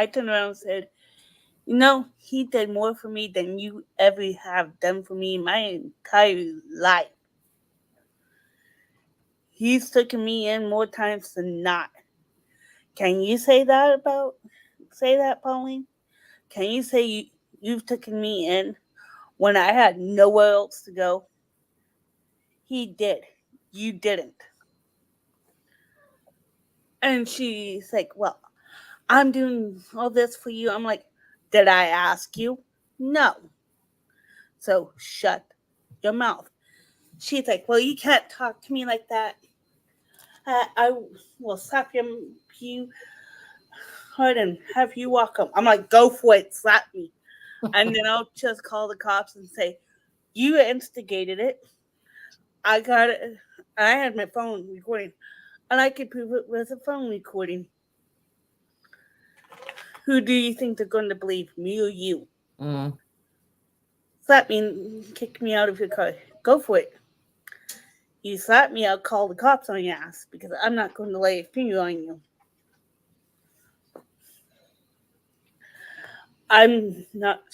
turned around and said, he did more for me than you ever have done for me my entire life. He's taken me in more times than not. Can you say that, Pauline? Can you say you've taken me in when I had nowhere else to go? He did. You didn't. And she's like, well, I'm doing all this for you. I'm like, did I ask you? No. So shut your mouth. She's like, well, you can't talk to me like that. I will slap you hard and have you walk up. I'm like, go for it, slap me. And then I'll just call the cops and say, you instigated it. I got it. I had my phone recording, and I could prove it with a phone recording. Who do you think they're going to believe, me or you? Slap me and kick me out of your car. Go for it. You slap me, I'll call the cops on your ass because I'm not going to lay a finger on you. I'm not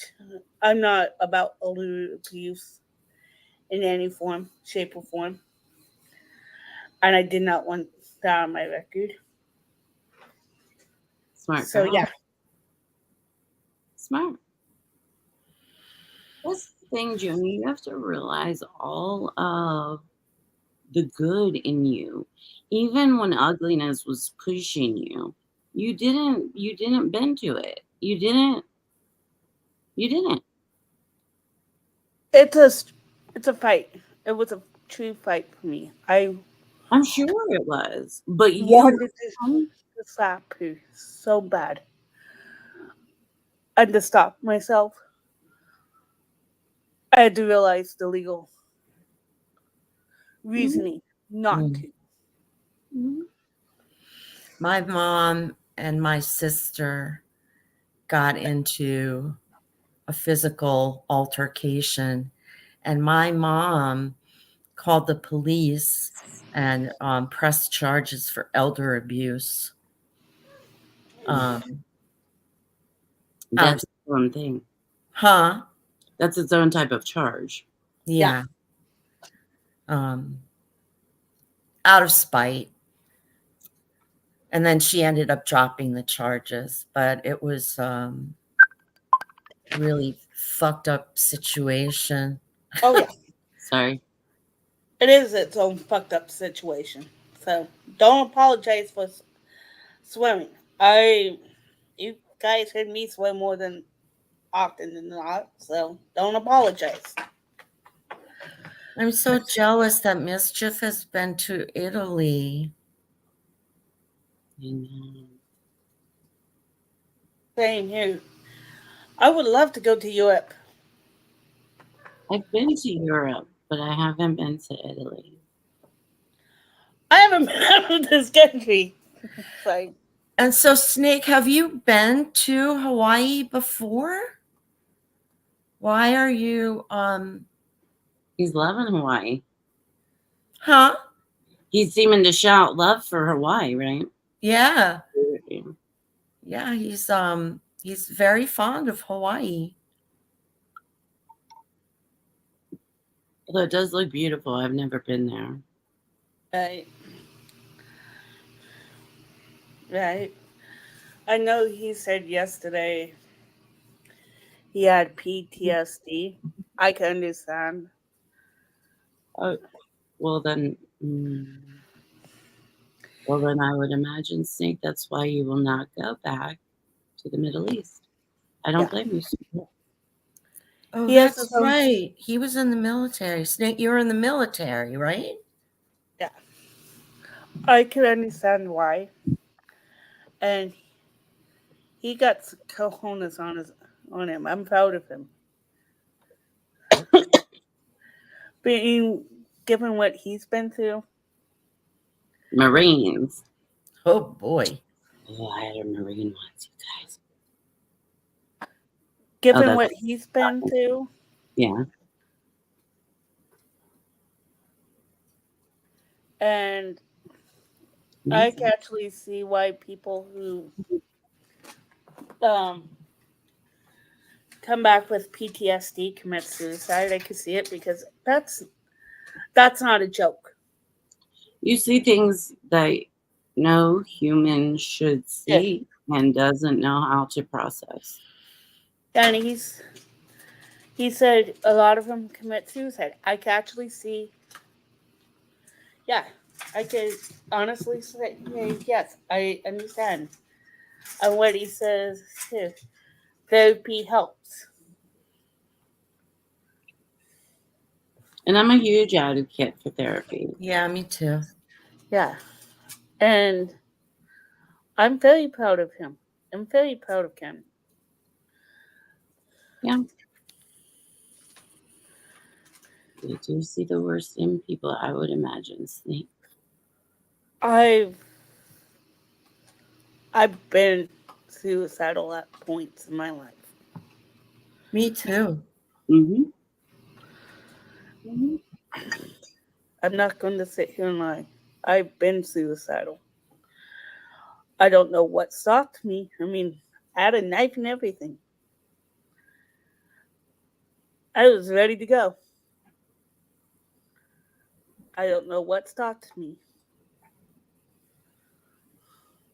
about abuse in any form, shape, or form. And I did not want that on my record. Smart. So, girl. yeah. Smart. That's the thing, Junior. You have to realize all of the good in you. Even when ugliness was pushing you, you didn't bend to it. You didn't. It's a fight. It was a true fight for me. I'm sure it was. But you wanted to slap her so bad. And to stop myself, I had to realize the legal reasoning not to. Mhm. My mom and my sister got into a physical altercation, and my mom called the police and pressed charges for elder abuse. That's its own thing. Huh? That's its own type of charge. Yeah. Out of spite. And then she ended up dropping the charges, but it was really fucked up situation. Oh, yeah. Sorry. It is its own fucked up situation. So don't apologize for swearing. You guys heard me swear more than often than not, so don't apologize. I'm so jealous that Mischief has been to Italy. Same here. I would love to go to Europe. I've been to Europe, but I haven't been to Italy. I haven't been out of this country. Like, And so, Snake, have you been to Hawaii before? Why are you He's loving Hawaii. Huh? He's seeming to shout love for Hawaii, right? Yeah. Yeah, he's very fond of Hawaii. Although it does look beautiful. I've never been there. Right. I know he said yesterday he had PTSD. I can understand. Well then I would imagine, Snake, that's why you will not go back to the Middle East. I don't blame you. Oh, He has that's his own. right. He was in the military. Snake, you're in the military, right? Yeah, I can understand why, and he got cojones on him. I'm proud of him. Being given what he's been through, Marines. Oh boy. Oh, I had a Marine once, you guys. Oh, given that's what he's been through, yeah. and I can Amazing. actually see why people who um, come back with PTSD commit suicide. I could see it because that's not a joke. You see things that no human should Yeah. see and doesn't know how to process. And he said a lot of them commit suicide. I can actually see. Yeah, I could honestly say yes. I understand. And what he says too. Therapy helps. And I'm a huge advocate for therapy. Yeah, me too. Yeah, and I'm very proud of him. I'm very proud of Ken. Yeah. We do see the worst in people, I would imagine, Snake. I've I've been suicidal at points in my life. Me too. Mm-hmm. Mm-hmm. I'm not going to sit here and lie. I've been suicidal. I don't know what stopped me. I mean, I had a knife and everything. I was ready to go. I don't know what stopped me.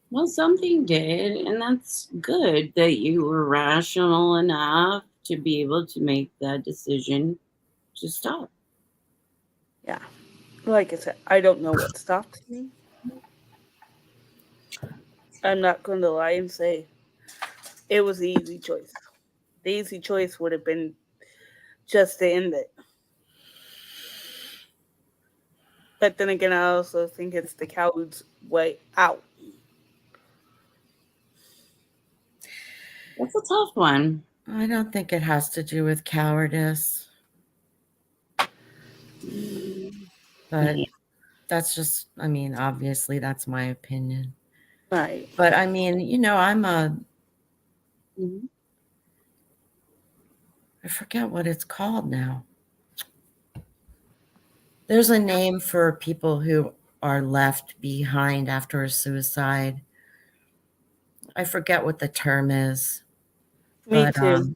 Well, something did, and that's good that you were rational enough to be able to make that decision to stop. Yeah. Like I said, I don't know what stopped me. I'm not going to lie and say it was the easy choice. The easy choice would have been just to end it. But then again, I also think it's the coward's way out. That's a tough one. I don't think it has to do with cowardice, but Yeah. that's just, I mean, obviously that's my opinion. Right. But I mean, Mhm. I forget what it's called now. There's a name for people who are left behind after a suicide. I forget what the term is, Me but too.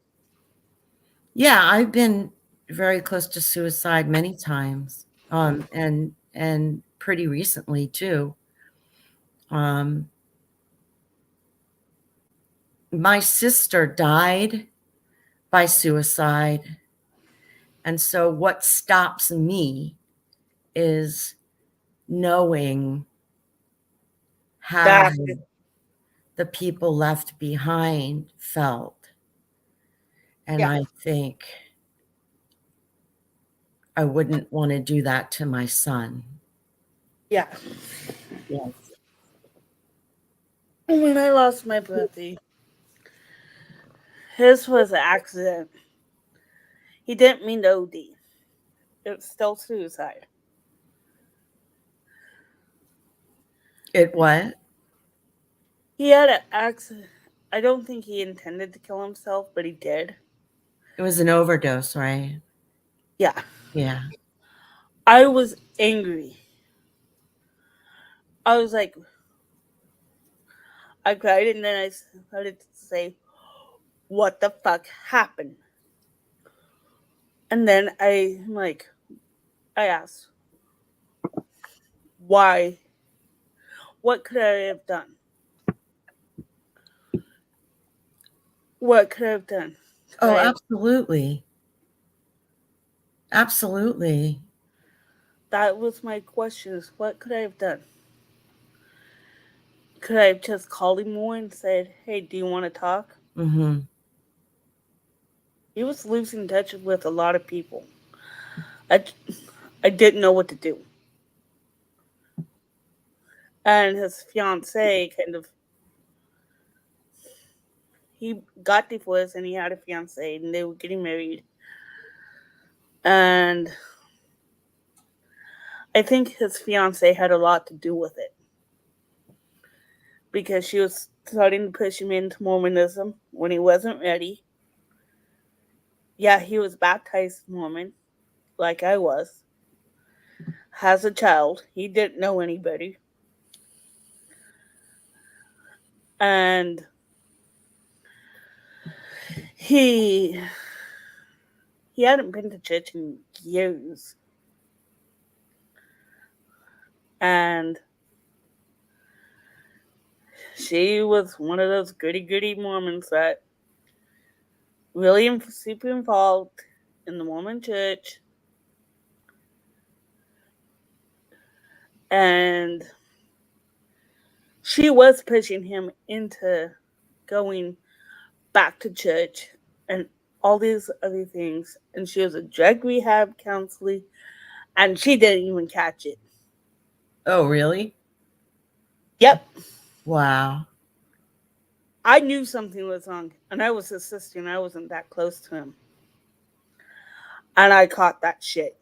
yeah, I've been very close to suicide many times, and pretty recently too. Um, my sister died by suicide, and so what stops me is knowing how That the people left behind felt. And yeah. I think I wouldn't want to do that to my son. Yeah. Yes. When I lost my brother, his was an accident. He didn't mean to OD. It was still suicide. It what? He had an accident. I don't think he intended to kill himself, but he did. It was an overdose, right? Yeah. Yeah. I was angry. I was like, I cried and then I started to say, what the fuck happened? And then I asked, why? What could I have done? What could I have done? Could Oh, I have, absolutely. Absolutely. that was my question is what could I have done? Could I have just called him more and said, hey, do you want to talk? Mhm. He was losing touch with a lot of people. I, I didn't know what to do. And his fiance kind of, he got divorced and he had a fiance and they were getting married. And I think his fiance had a lot to do with it because she was starting to push him into Mormonism when he wasn't ready. Yeah, he was baptized Mormon, like I was, has a child. He didn't know anybody. And he he hadn't been to church in years. And she was one of those goody Mormons that really super involved in the Mormon church. And she was pushing him into going back to church and all these other things. And she was a drug rehab counselor, and she didn't even catch it. Oh, really? Yep. Wow. I knew something was wrong, and I was his sister, and I wasn't that close to him. And I caught that shit.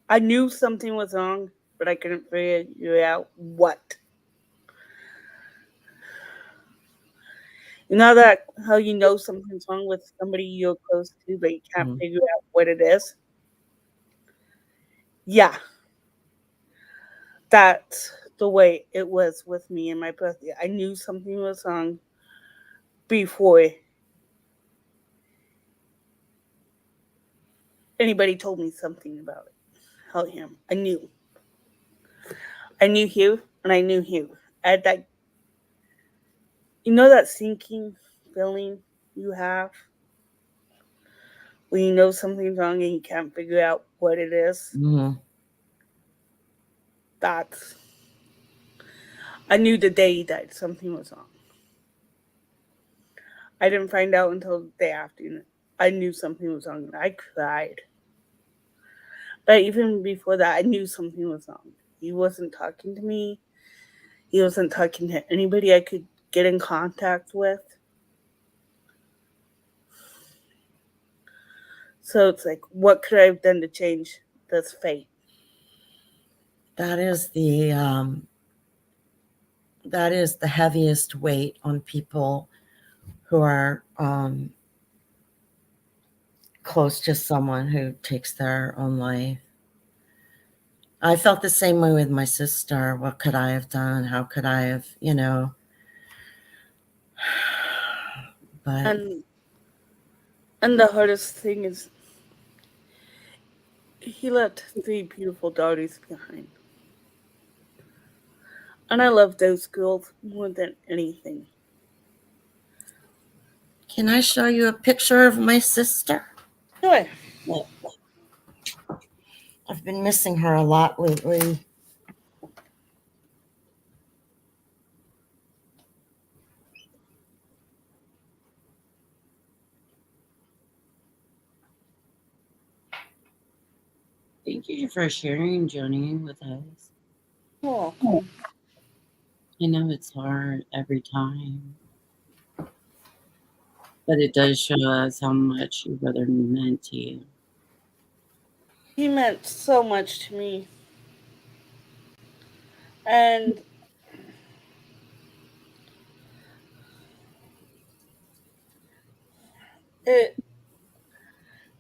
I knew something was wrong, but I couldn't figure out what. You know that how you know something's wrong with somebody you're close to, but you can't figure out what it is? Yeah, that's the way it was with me and my birthday. I knew something was wrong before anybody told me something about it. About him. I knew. I knew Hugh, and I knew Hugh. I had that, you know, that sinking feeling you have when you know something's wrong and you can't figure out what it is. Mm-hmm. That's. I knew the day he died something was wrong. I didn't find out until the day after. I knew something was wrong, and I cried. But even before that, I knew something was wrong. He wasn't talking to me. He wasn't talking to anybody I could get in contact with. So it's like, what could I have done to change this fate? That is the heaviest weight on people who are close to someone who takes their own life. I felt the same way with my sister. What could I have done? How could I have, but And the hardest thing is he left 3 beautiful daughters behind. And I love those girls more than anything. can I show you a picture of my sister? Sure. I've been missing her a lot lately. Thank you for sharing, Joni, with us. Oh, I know it's hard every time, but it does show us how much your brother meant to you. he meant so much to me. And it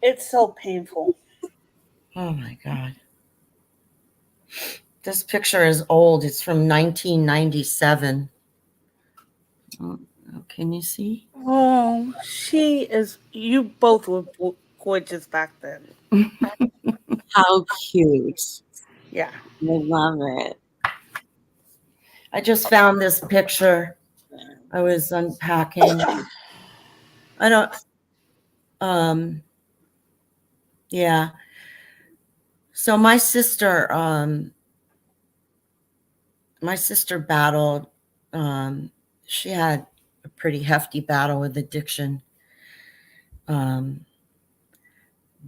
it's so painful. Oh my God. This picture is old. It's from 1997. Oh, can you see? Oh, you both were gorgeous back then. How cute. Yeah. I love it. I just found this picture. I was unpacking. I don't, yeah. So my sister battled, she had a pretty hefty battle with addiction.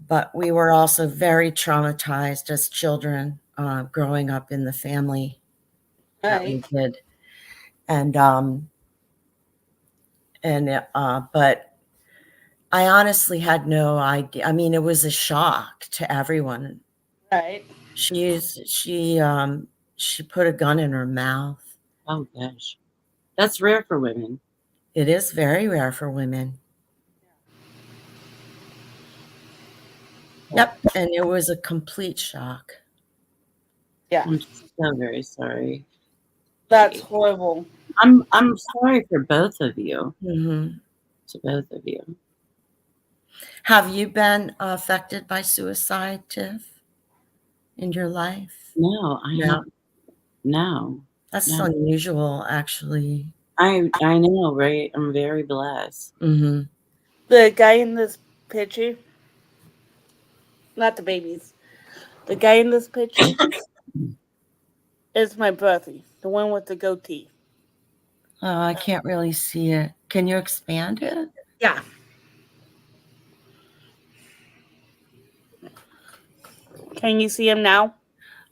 But we were also very traumatized as children, growing up in the family that we did. And but I honestly had no idea. I mean, it was a shock to everyone. Right. She put a gun in her mouth. Oh gosh, that's rare for women. It is very rare for women. Yep, and it was a complete shock. Yeah. I'm so very sorry. That's horrible. I'm sorry for both of you. Mm-hmm. To both of you. Have you been affected by suicide, Tiff, in your life? No, I have. No. That's no. unusual, actually. I know, right? I'm very blessed. Mm-hmm. The guy in this picture, not the babies, the guy in this picture is my brother, the one with the goatee. Oh, I can't really see it. Can you expand it? Yeah. Can you see him now?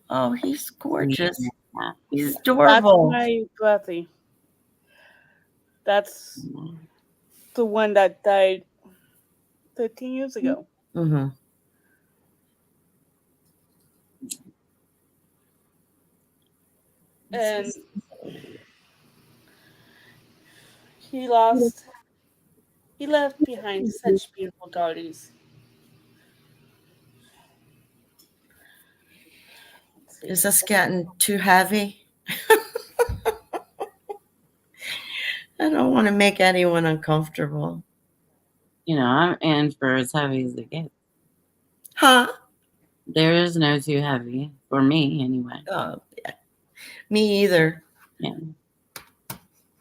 Oh, he's gorgeous. Yeah. He's That's adorable. my brother. That's the one that died 13 years ago. Mm-hmm. And he left behind such beautiful daughters. Is this getting too heavy? I don't want to make anyone uncomfortable. You know, I'm in for as heavy as it gets. Huh? There is no too heavy for me, anyway. Oh, yeah. Me either. Yeah.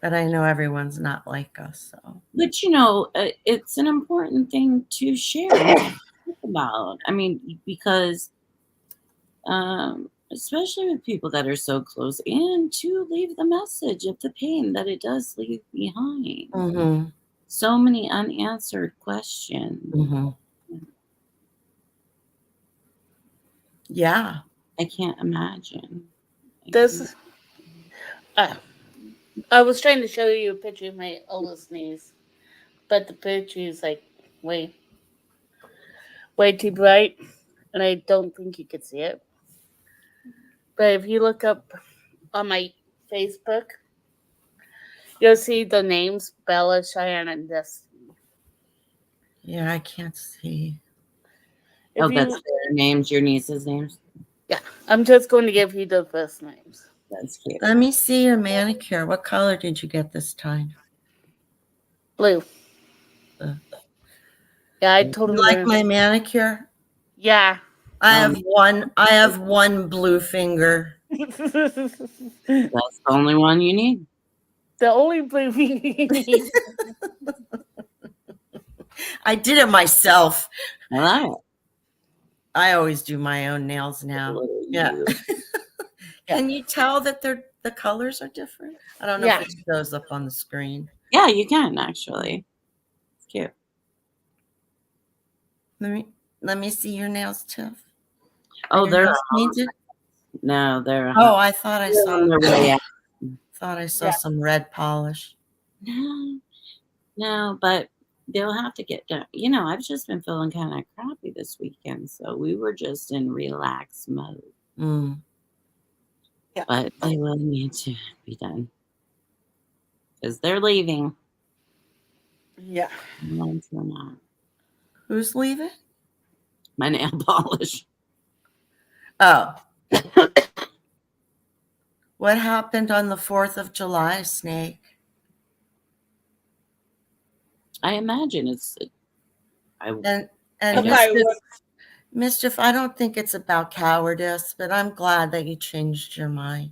But I know everyone's not like us, so. But you know, it's an important thing to share and to talk about. I mean, because especially with people that are so close, and to leave the message of the pain that it does leave behind. Mm-hmm. So many unanswered questions. Mm-hmm. Yeah. I can't imagine. I was trying to show you a picture of my oldest niece, but the picture is like way too bright, and I don't think you could see it. But if you look up on my Facebook, you'll see the names Bella, Cheyenne, and Destiny. Yeah, I can't see. That's their names, your niece's names? Yeah, I'm just going to give you the first names. That's cute. Let me see your manicure. What color did you get this time? Blue. Yeah, I told him. You like my manicure? Yeah. I have one blue finger. That's the only one you need. The only blue finger you need. I did it myself. I like it. I always do my own nails now. Yeah. Can you tell that the colors are different? I don't know if it shows up on the screen. Yeah, you can actually. It's cute. Let me see your nails, Tiff. Oh, they're painted. No, they're. Oh, I thought I saw. Thought I saw some red polish. No, but they'll have to get done. You know, I've just been feeling kind of crappy this weekend, so we were just in relax mode. Yeah. But they will need to be done because they're leaving. Yeah. Mine's not. Who's leaving? My nail polish. Oh. What happened on the 4th of July, Snake? I imagine it's. And Mischief, I don't think it's about cowardice, but I'm glad that you changed your mind.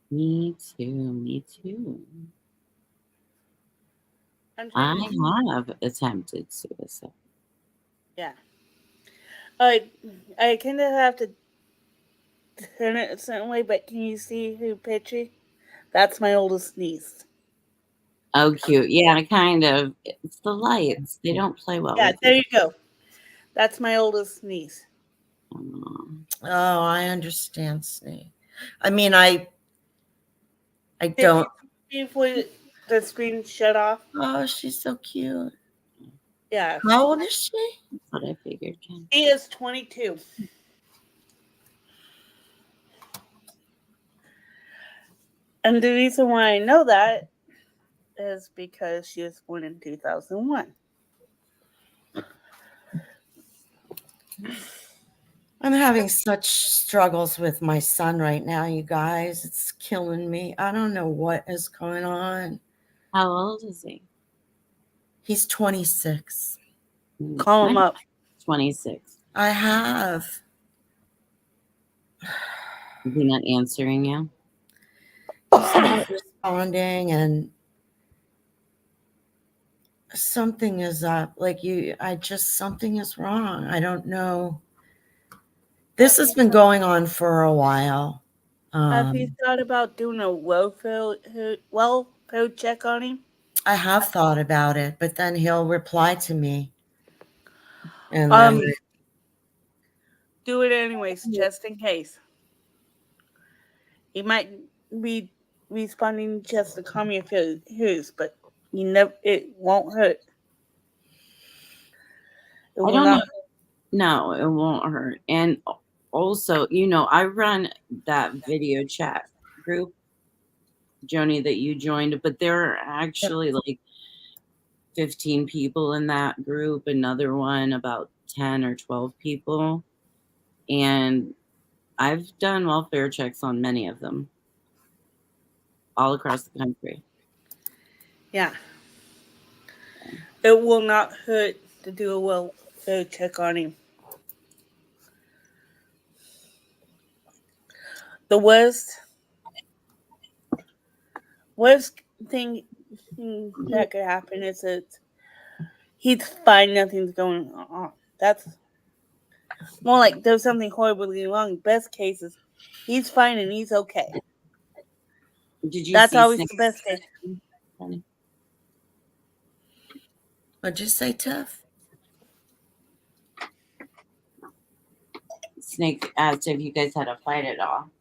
Me too. I have attempted suicide. Yeah. I kind of have to turn it a certain way, but can you see who picture That's my oldest niece. Oh, cute. Yeah, kind of. It's the lights. They don't play well Yeah, with there you. you go. That's my oldest niece. Oh, I understand, Snake. I mean, I Did don't. you see before the screen shut off? Oh, she's so cute. Yeah. How old is she? That's what I figured, Ken. She is 22. And the reason why I know that is because she was born in 2001. I'm having such struggles with my son right now, you guys. It's killing me. I don't know what is going on. How old is he? He's 26. Call him up. 26. I have. Is he not answering you? He's not responding, and something is up. Like something is wrong. I don't know. This has been going on for a while. Have you thought about doing a welfare check on him? I have thought about it, but then he'll reply to me. And then do it anyways, just in case. He might be responding just to calm your fears, but it won't hurt. It will not hurt. No, it won't hurt. And also, I run that video chat group, Joni, that you joined, but there are actually like 15 people in that group, another one about 10 or 12 people. And I've done welfare checks on many of them all across the country. Yeah. It will not hurt to do a welfare check on him. The worst thing that could happen is that he'd find nothing's going on. That's more like there's something horribly wrong. Best case is he's fine and he's okay. Did you That's see always Snake? the best case. What'd you say, Tiff? Snake asked if you guys had a fight at all.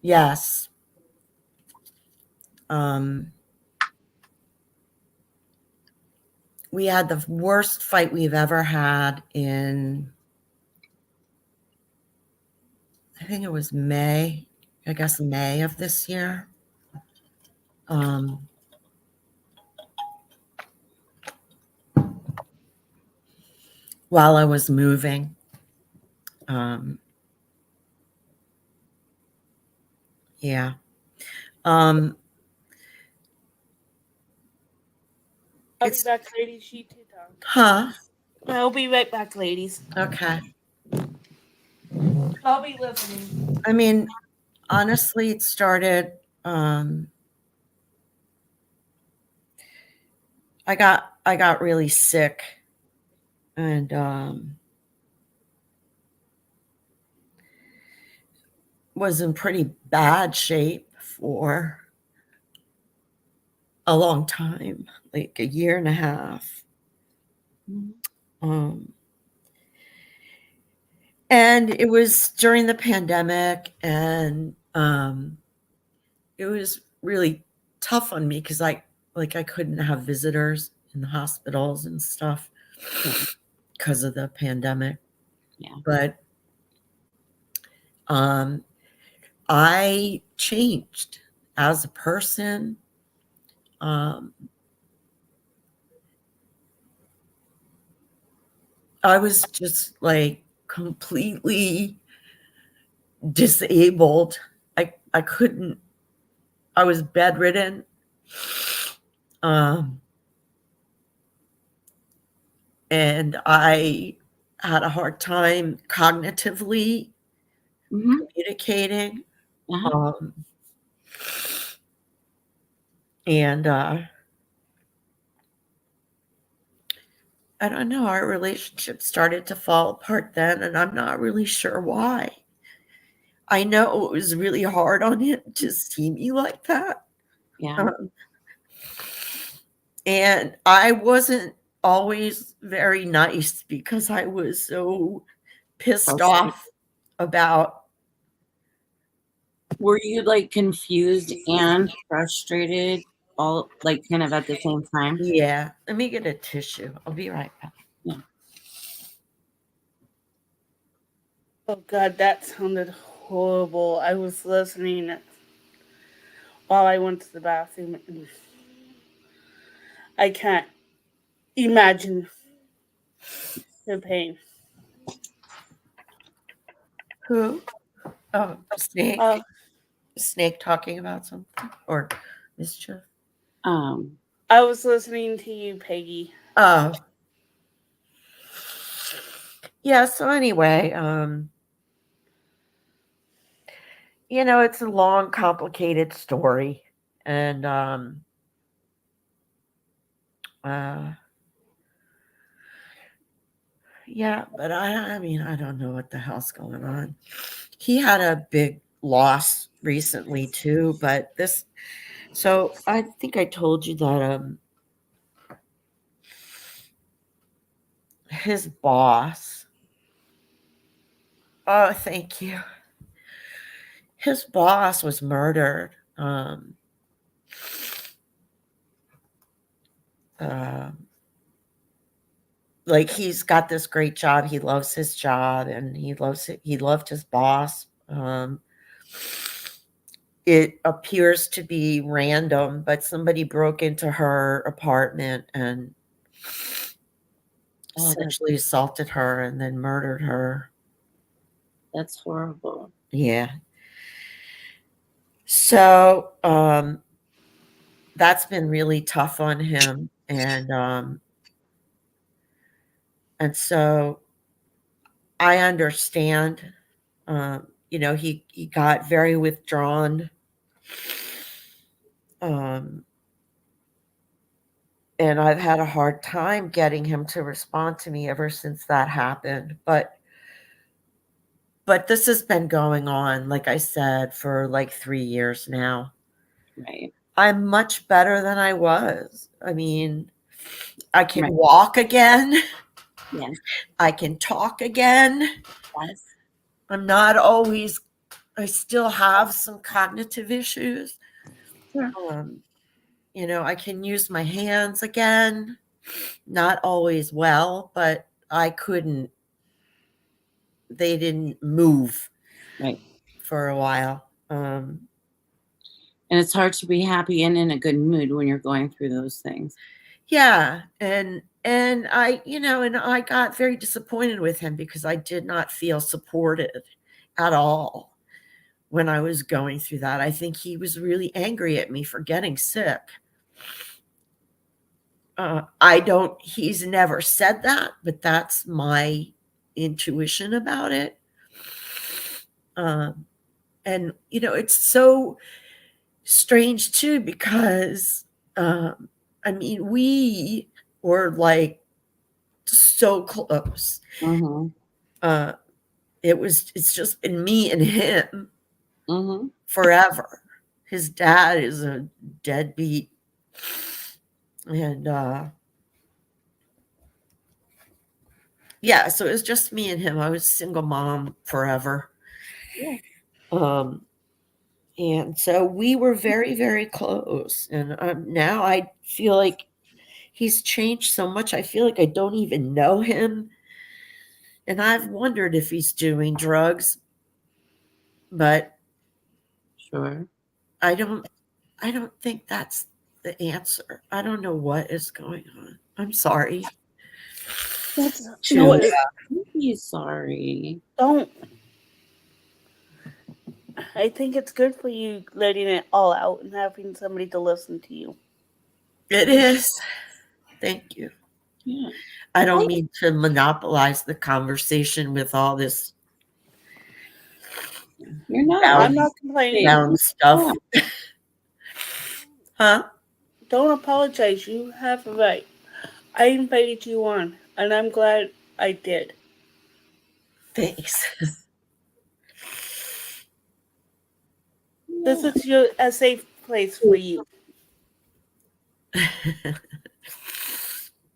Yes. We had the worst fight we've ever had in, I think it was May of this year. While I was moving. Yeah. I'll be back, ladies. Huh? I'll be right back, ladies. Okay. I'll be listening. I mean, honestly, it started. I got really sick, and was in pretty bad shape for a long time, like a year and a half. And it was during the pandemic, and it was really tough on me because I couldn't have visitors in the hospitals and stuff because of the pandemic. Yeah. But I changed as a person. I was just like completely disabled. I couldn't. I was bedridden. And I had a hard time cognitively communicating. And I don't know, our relationship started to fall apart then, and I'm not really sure why. I know it was really hard on him to see me like that. Yeah. And I wasn't always very nice because I was so pissed Frustrated. off about. Were you like confused and frustrated all like kind of at the same time? Yeah, let me get a tissue. I'll be right back. Yeah. Oh God, that sounded horrible. I was listening while I went to the bathroom, and I can't imagine the pain. Who? Oh, Snake. Uh, Snake talking about something or mischief. Um, I was listening to you, Peggy. Oh, yeah. So anyway, it's a long, complicated story, and uh, yeah. But I mean, I don't know what the hell's going on. He had a big loss recently too, but this. So I think I told you that his boss. Oh, thank you. His boss was murdered. Uh, like he's got this great job. He loves his job, and he loves it. He loved his boss. It appears to be random, but somebody broke into her apartment and sexually assaulted her and then murdered her. that's horrible. Yeah. So that's been really tough on him, and so I understand. He got very withdrawn, and I've had a hard time getting him to respond to me ever since that happened. But this has been going on, like I said, for like 3 years now. Right. I'm much better than I was. I mean, I can Right. walk again. Yes. I can talk again. Yes. I'm not always, I still have some cognitive issues. Sure. I can use my hands again. Not always well, but they didn't move Right. for a while. And it's hard to be happy and in a good mood when you're going through those things. Yeah. And I got very disappointed with him because I did not feel supported at all when I was going through that. I think he was really angry at me for getting sick. He's never said that, but that's my intuition about it. And it's so strange too, because we were like so close. Mm-hmm. It's just been me and him Mm-hmm. forever. His dad is a deadbeat, and yeah, so it was just me and him. I was a single mom forever. Yeah. And so we were very, very close. And now I feel like he's changed so much. I feel like I don't even know him. And I've wondered if he's doing drugs, but Sure. I don't think that's the answer. I don't know what is going on. I'm sorry. No, Don't be sorry. don't. I think it's good for you letting it all out and having somebody to listen to you. It is. Thank you. Yeah. I don't mean to monopolize the conversation with all this You're not. I'm not complaining. down stuff. Huh? Don't apologize. You have a right. I invited you on, and I'm glad I did. Thanks. This is a safe place for you.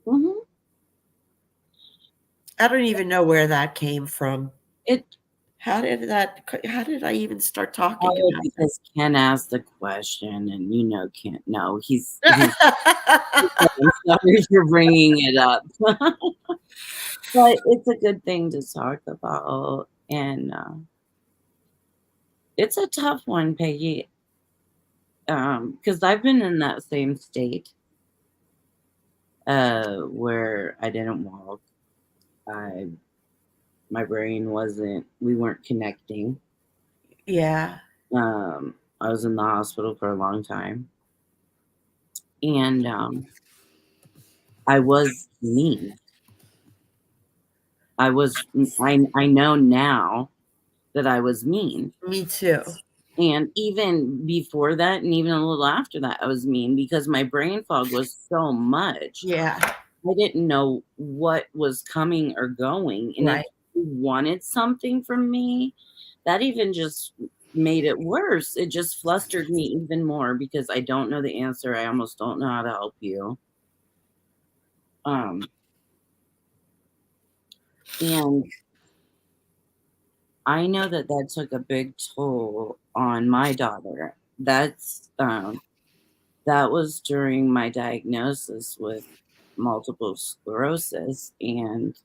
Mhm. I don't even know where that came from. It How did I even start talking Oh, about because Ken asked the question, and Ken. No, he's. that? I'm sorry for bringing it up, but it's a good thing to talk about, and it's a tough one, Peggy. Because I've been in that same state, where I didn't walk. My brain wasn't. We weren't connecting. Yeah. I was in the hospital for a long time, and I was mean. I know now that I was mean. Me too. And even before that, and even a little after that, I was mean because my brain fog was so much. Yeah. I didn't know what was coming or going. And Right. if you wanted something from me, that even just made it worse. It just flustered me even more because I don't know the answer. I almost don't know how to help you. And I know that took a big toll on my daughter. That was during my diagnosis with multiple sclerosis, and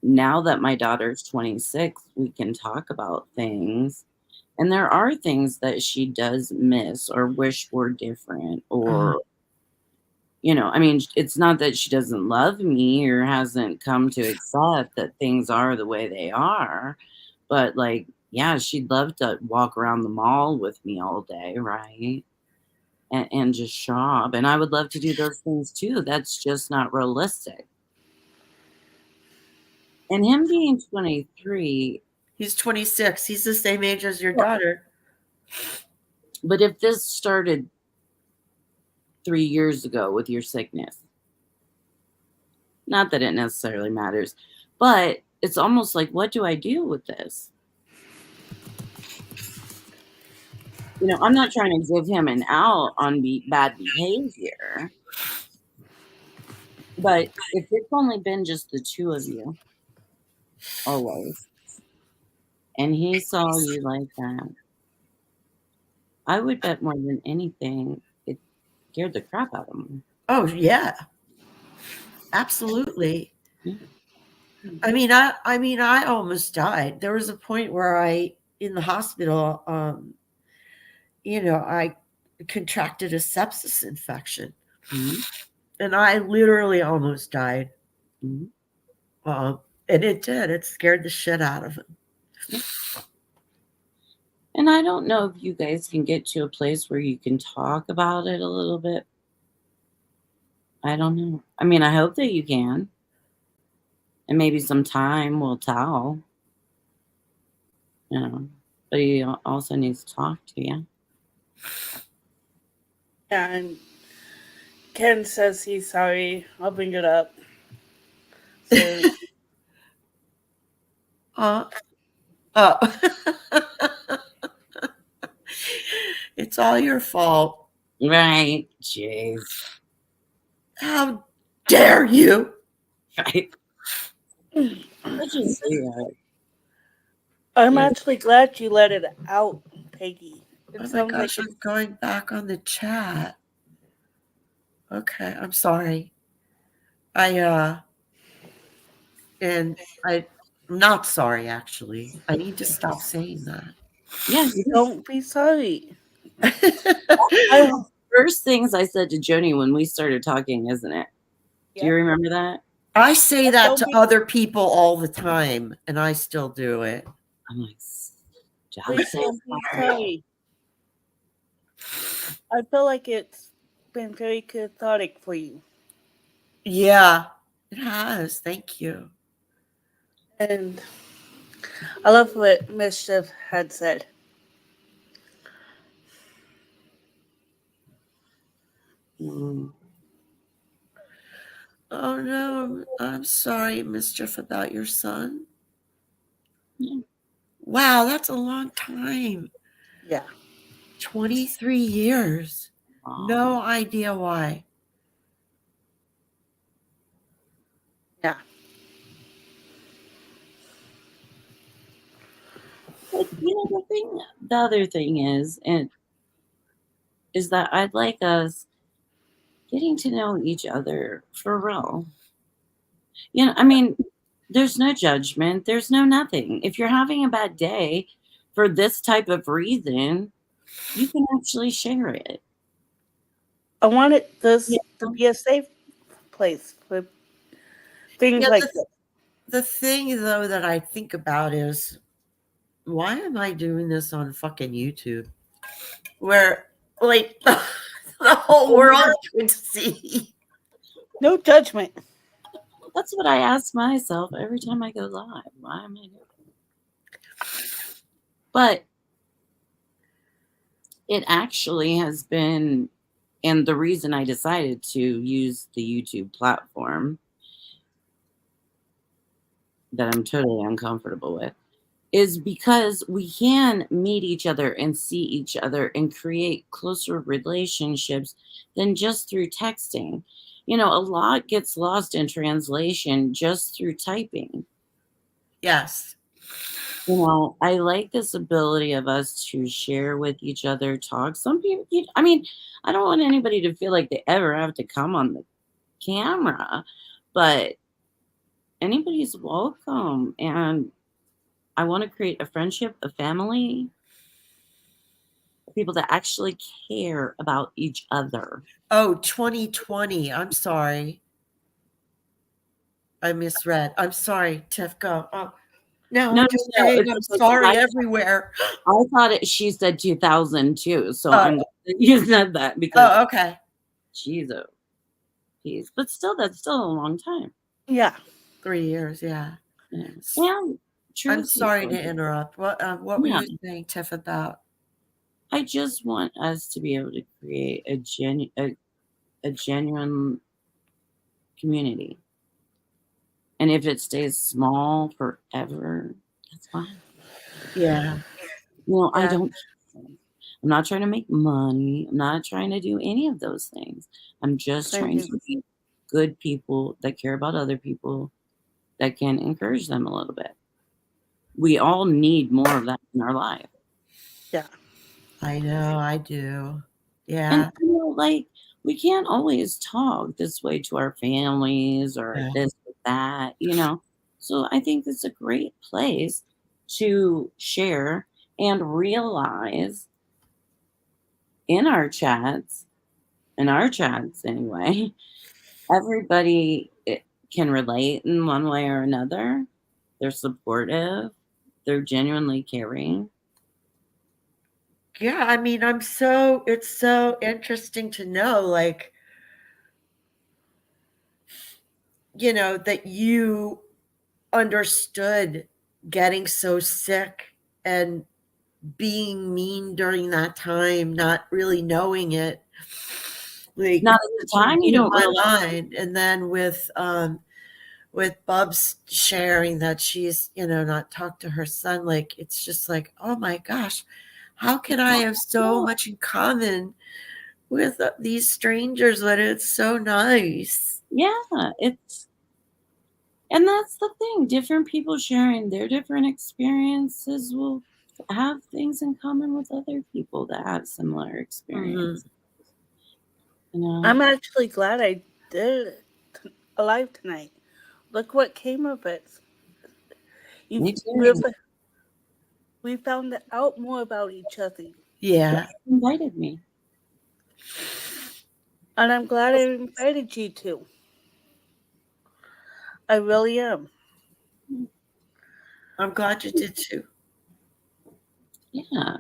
now that my daughter's 26, we can talk about things, and there are things that she does miss or wish were different, or I mean, it's not that she doesn't love me or hasn't come to accept that things are the way they are, but like, yeah, she'd love to walk around the mall with me all day, right? And just shop. And I would love to do those things too. That's just not realistic. And him being 23, He's 26. He's the same age as your Yeah. daughter. but if this started 3 years ago with your sickness, not that it necessarily matters, but it's almost like, what do I do with this? I'm not trying to give him an out on bad behavior, but if it's only been just the two of you, always, and he saw you like that, I would bet more than anything it scared the crap out of him. Oh yeah. Absolutely. Yeah. I mean, I almost died. There was a point where in the hospital, I contracted a sepsis infection, Mhm. and I literally almost died. Mhm. And it did. It scared the shit out of him. And I don't know if you guys can get to a place where you can talk about it a little bit. I don't know. I mean, I hope that you can. And maybe some time will tell. But he also needs to talk to you. And Ken says he's sorry. I'll bring it up. So It's all your fault. Right. Jeez. How dare you? Right. Such a sweetheart. I'm Yeah. actually glad you let it out, Peggy. It Oh my sounds gosh, like I'm going back on the chat. Okay, I'm sorry. I'm not sorry actually. I need to stop saying that. Yeah. don't be sorry. I First things I said to Joni when we started talking, isn't it? Do you remember that? I say that Don't to be- other people all the time, and I still do it. I'm like, Please don't be sorry. I feel like it's been very cathartic for you. Yeah, it has. Thank you. And I love what Mischief had said. Mm. Oh no, I'm sorry, Mischief, about your son. Yeah. Wow, that's a long time. Yeah. 23 years. No idea why. Yeah. But the other thing is that I'd like us getting to know each other for real. I mean, there's no judgment, there's no nothing. If you're having a bad day for this type of reason, you can actually share it. I wanted this Yeah. to be a safe place for things like this. The thing, though, that I think about is, why am I doing this on fucking YouTube? Where, like, the whole world could see. No judgment. That's what I ask myself every time I go live. Why am I doing it? But it actually has been, and the reason I decided to use the YouTube platform that I'm totally uncomfortable with is because we can meet each other and see each other and create closer relationships than just through texting. A lot gets lost in translation just through typing. Yes. I like this ability of us to share with each other, talk. Some people, I don't want anybody to feel like they ever have to come on the camera, but anybody's welcome. And I want to create a friendship, a family, people that actually care about each other. Oh, 2020. I'm sorry. I misread. I'm sorry, Tiff. Go. Oh, no, I'm just saying I'm sorry everywhere. I thought she said 2002, so I'm glad that you said that because. Oh, okay. Jesus. But still, that's still a long time. Yeah. 3 years, yeah. And I'm sorry to interrupt. What were you saying, Tiff, about? I just want us to be able to create a genuine community. And if it stays small forever, that's fine. Yeah. I don't. I'm not trying to make money. I'm not trying to do any of those things. I'm just trying to be good people that care about other people, that can encourage them a little bit. We all need more of that in our life. Yeah. I know, I do. Yeah. And we can't always talk this way to our families or this or that, So I think it's a great place to share and realize in our chats anyway, everybody can relate in one way or another. They're supportive. They're genuinely caring. Yeah, I mean, it's so interesting to know, like, that you understood getting so sick and being mean during that time, not really knowing it. Like, not at the time, you don't realize. And then with Bubs sharing that she's, not talked to her son, like, it's just like, oh my gosh, how can I have so much in common with these strangers? But it's so nice. Yeah, and that's the thing. Different people sharing their different experiences will have things in common with other people that have similar experiences. I'm actually glad I did it alive tonight. Look what came of it. Me too. We found out more about each other. Yeah. You invited me. And I'm glad I invited you to. I really am. I'm glad you did too. Yeah.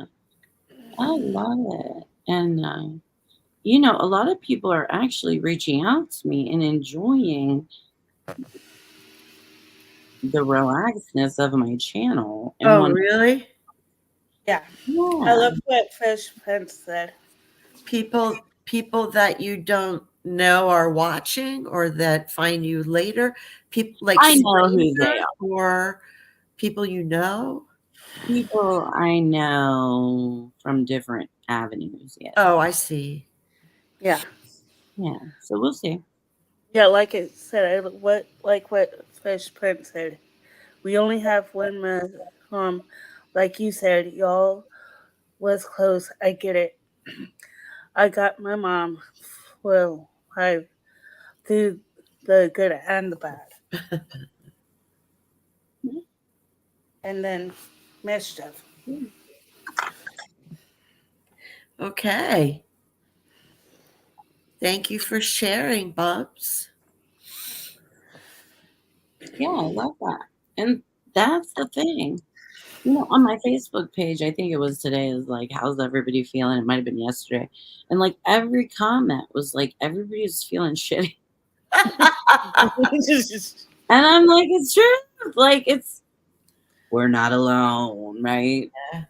I love it. And, a lot of people are actually reaching out to me and enjoying the relaxedness of my channel. And really? Yeah. I love what Fresh Prince said. People that you don't know are watching, or that find you later. People like I know who they are. Or people you know. people I know from different avenues. Yeah. Oh, I see. Yeah. Yeah. So we'll see. Yeah, like it said, what Fish Prince said. We only have one like you said, y'all was close. I get it. I got my mom. Well, I through the good and the bad, and then mischief. Okay. Thank you for sharing, Bubs. Yeah, I love that. And that's the thing. You know, on my Facebook page, I think it was today, is like, how's everybody feeling? It might have been yesterday. And like every comment was like, everybody's feeling shitty. And I'm like, it's true. Like, we're not alone, right? Yeah.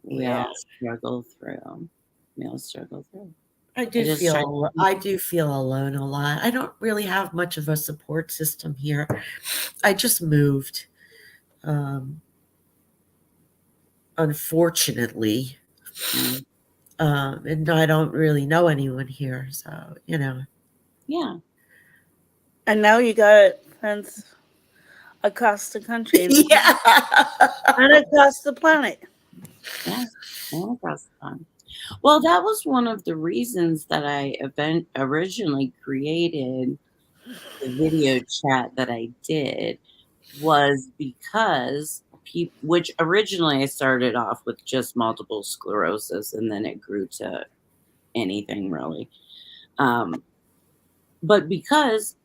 We all struggle through. We all struggle through. I do feel alone a lot. I don't really have much of a support system here. I just moved. Unfortunately. Mm. And I don't really know anyone here, so Yeah. And now you got friends across the country yeah. and across the planet. Yeah. All across the pond. Well, that was one of the reasons that I originally created the video chat that I did, was because which originally I started off with just multiple sclerosis, and then it grew to anything really. But because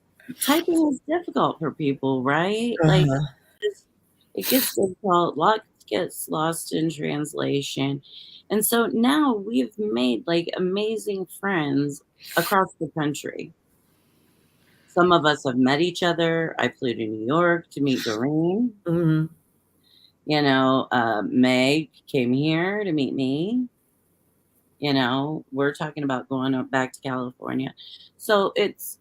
typing is difficult for people, right? Like it gets difficult, a lot gets lost in translation. And so now we've made like amazing friends across the country. Some of us have met each other. I flew to New York to meet Doreen. Mhm. You know, Meg came here to meet me. You know, we're talking about going up back to California. So it's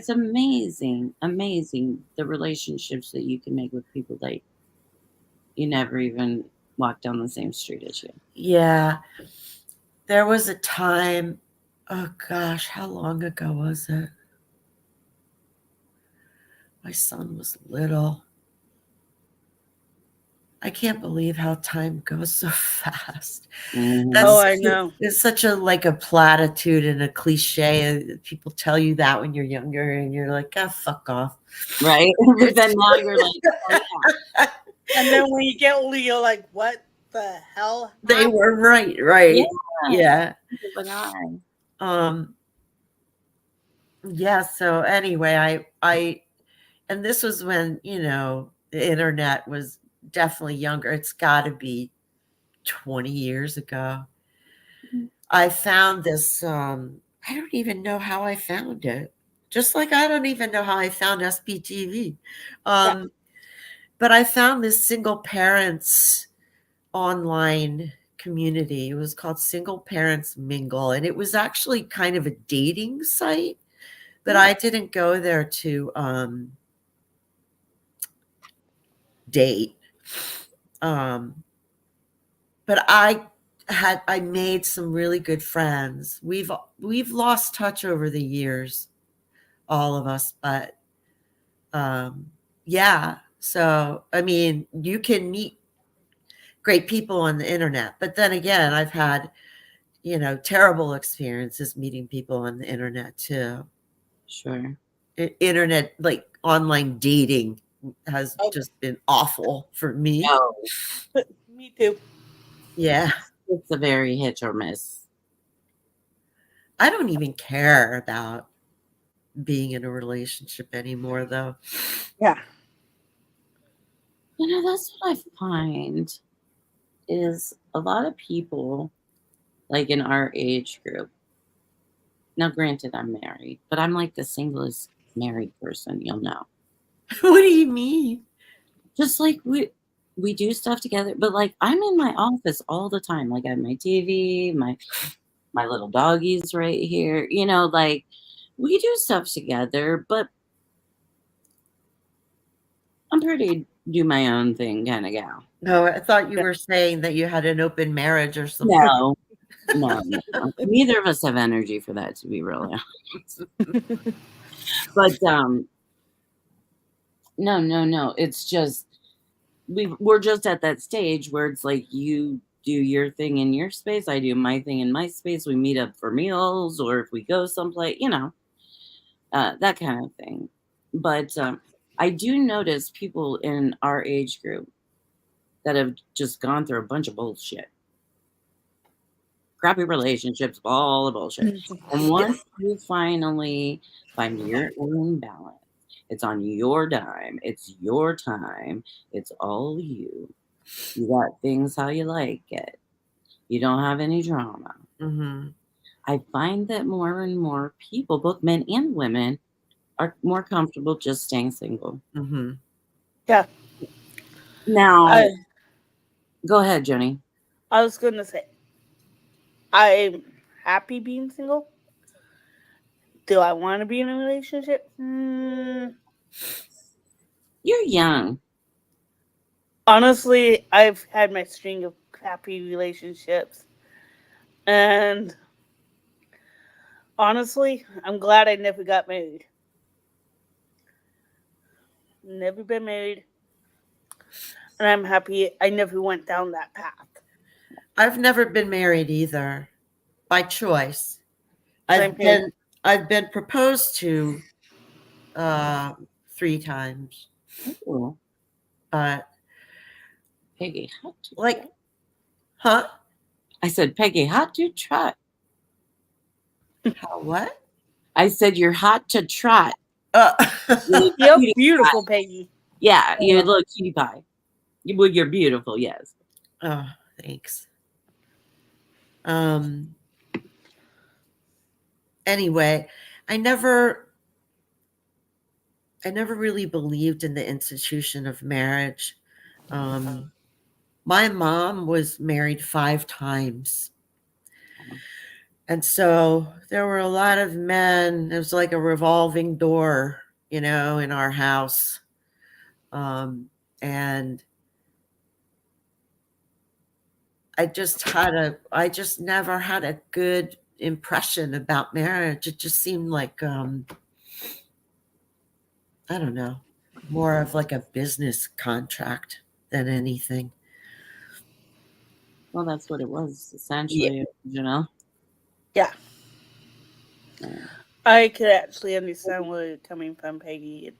amazing the relationships that you can make with people that you never even walk down the same street as you. Yeah. There was a time, oh gosh, how long ago was it? My son was little. I can't believe how time goes so fast. Oh, I know. It's such a like a platitude and a cliche. People tell you that when you're younger, and you're like, "Ah, fuck off." Right? But then now you're like, oh, yeah. And then when you get older, you're like, what the hell? They were right. Yeah. But Yeah. So anyway, I and this was when, the internet was definitely younger. It's got to be 20 years ago. I found this, I don't even know how I found it. Just like I don't even know how I found SBTV. But I found this single parents online community. It was called Single Parents Mingle, and it was actually kind of a dating site, but I didn't go there to date. But I made some really good friends. We've lost touch over the years, all of us, but yeah. So I mean, you can meet great people on the internet, but then again, I've had terrible experiences meeting people on the internet too. Sure. Internet, like online dating, has just been awful for me. Oh, Me too. Yeah. It's a very hit or miss. I don't even care about being in a relationship anymore, though. Yeah. You know, that's what I find is a lot of people, like in our age group. Now, granted, I'm married, but I'm like the singlest married person you'll know. What do you mean? Just like we do stuff together, but like I'm in my office all the time. Like I have my TV, my little doggies right here. You know, like we do stuff together, but I'm pretty do my own thing kind of gal. No, I thought you Yeah. were saying that you had an open marriage or something. No. Neither of us have energy for that, to be really honest. But no. It's just we're just at that stage where it's like you do your thing in your space, I do my thing in my space. We meet up for meals, or if we go someplace, that kind of thing. But I do notice people in our age group that have just gone through a bunch of bullshit, crappy relationships, all the bullshit. And once you finally find your own balance, it's on your dime, it's your time, it's all you. You got things how you like it. You don't have any drama. Mm-hmm. I find that more and more people, both men and women, are more comfortable just staying single. Mm-hmm. Yeah. Now, go ahead, Jenny. I was going to say, I'm happy being single. Do I want to be in a relationship? You're young. Honestly, I've had my string of happy relationships. And honestly, I'm glad I never got married. Never been married. And I'm happy I never went down that path. I've never been married either, by choice. Same here. I've been proposed to 3 times, Ooh, but Peggy, hot to like, try. huh? I said, Peggy, hot to trot. How what? I said, you're hot to trot. Uh, You Yep, cutie beautiful, pie. Peggy. Yeah, you look cutie pie. Well, you're beautiful, yes. oh, thanks. Anyway, I never really believed in the institution of marriage. My mom was married 5 times. And so there were a lot of men. It was like a revolving door, in our house. And I just never had a good impression about marriage. It just seemed like, I don't know, more of like a business contract than anything. Well, that's what it was, essentially, Yeah. Yeah. I could actually understand where you're coming from, Peggy.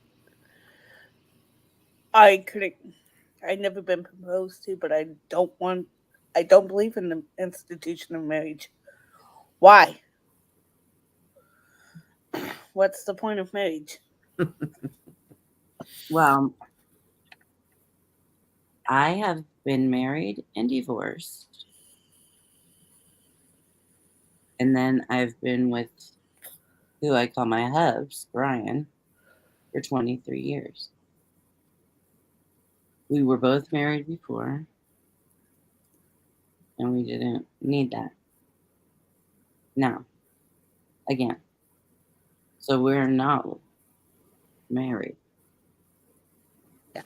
I never been proposed to, but I don't believe in the institution of marriage. Why? What's the point of marriage? Well, I have been married and divorced. And then I've been with who I call my hubs, Brian, for 23 years. We were both married before, and we didn't need that. Now, again, so we're not married. Yeah.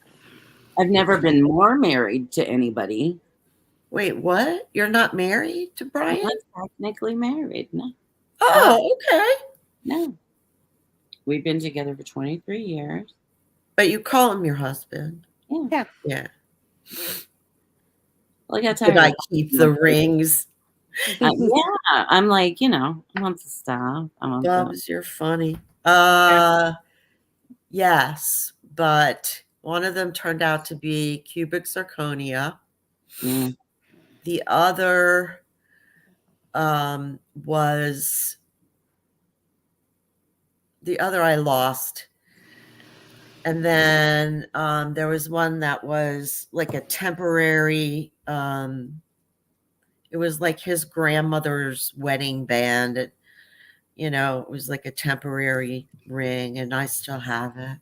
I've never been more married to anybody. Wait, what? You're not married to I'm Brian? not technically married. No. Oh, okay. No. We've been together for 23 years. But you call him your husband. Yeah. Yeah. Well, I got Did tired I of keep the rings? yeah. I'm like, I want the stuff. I want the Bubs, you're funny. Yes, but one of them turned out to be cubic zirconia. The other was the other I lost. And then there was one that was like a temporary, it was like his grandmother's wedding band. It was like a temporary ring, and I still have it.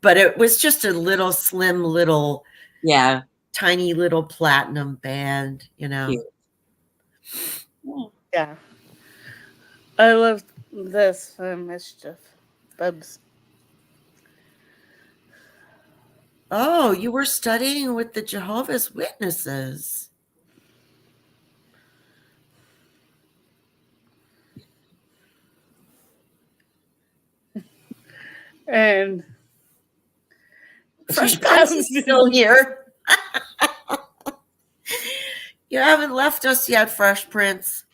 But it was just a little slim little, tiny little platinum band, Cute. Yeah. I love this mischief. Bubs. Oh, you were studying with the Jehovah's Witnesses. And Fresh she Prince is still here. You haven't left us yet, Fresh Prince.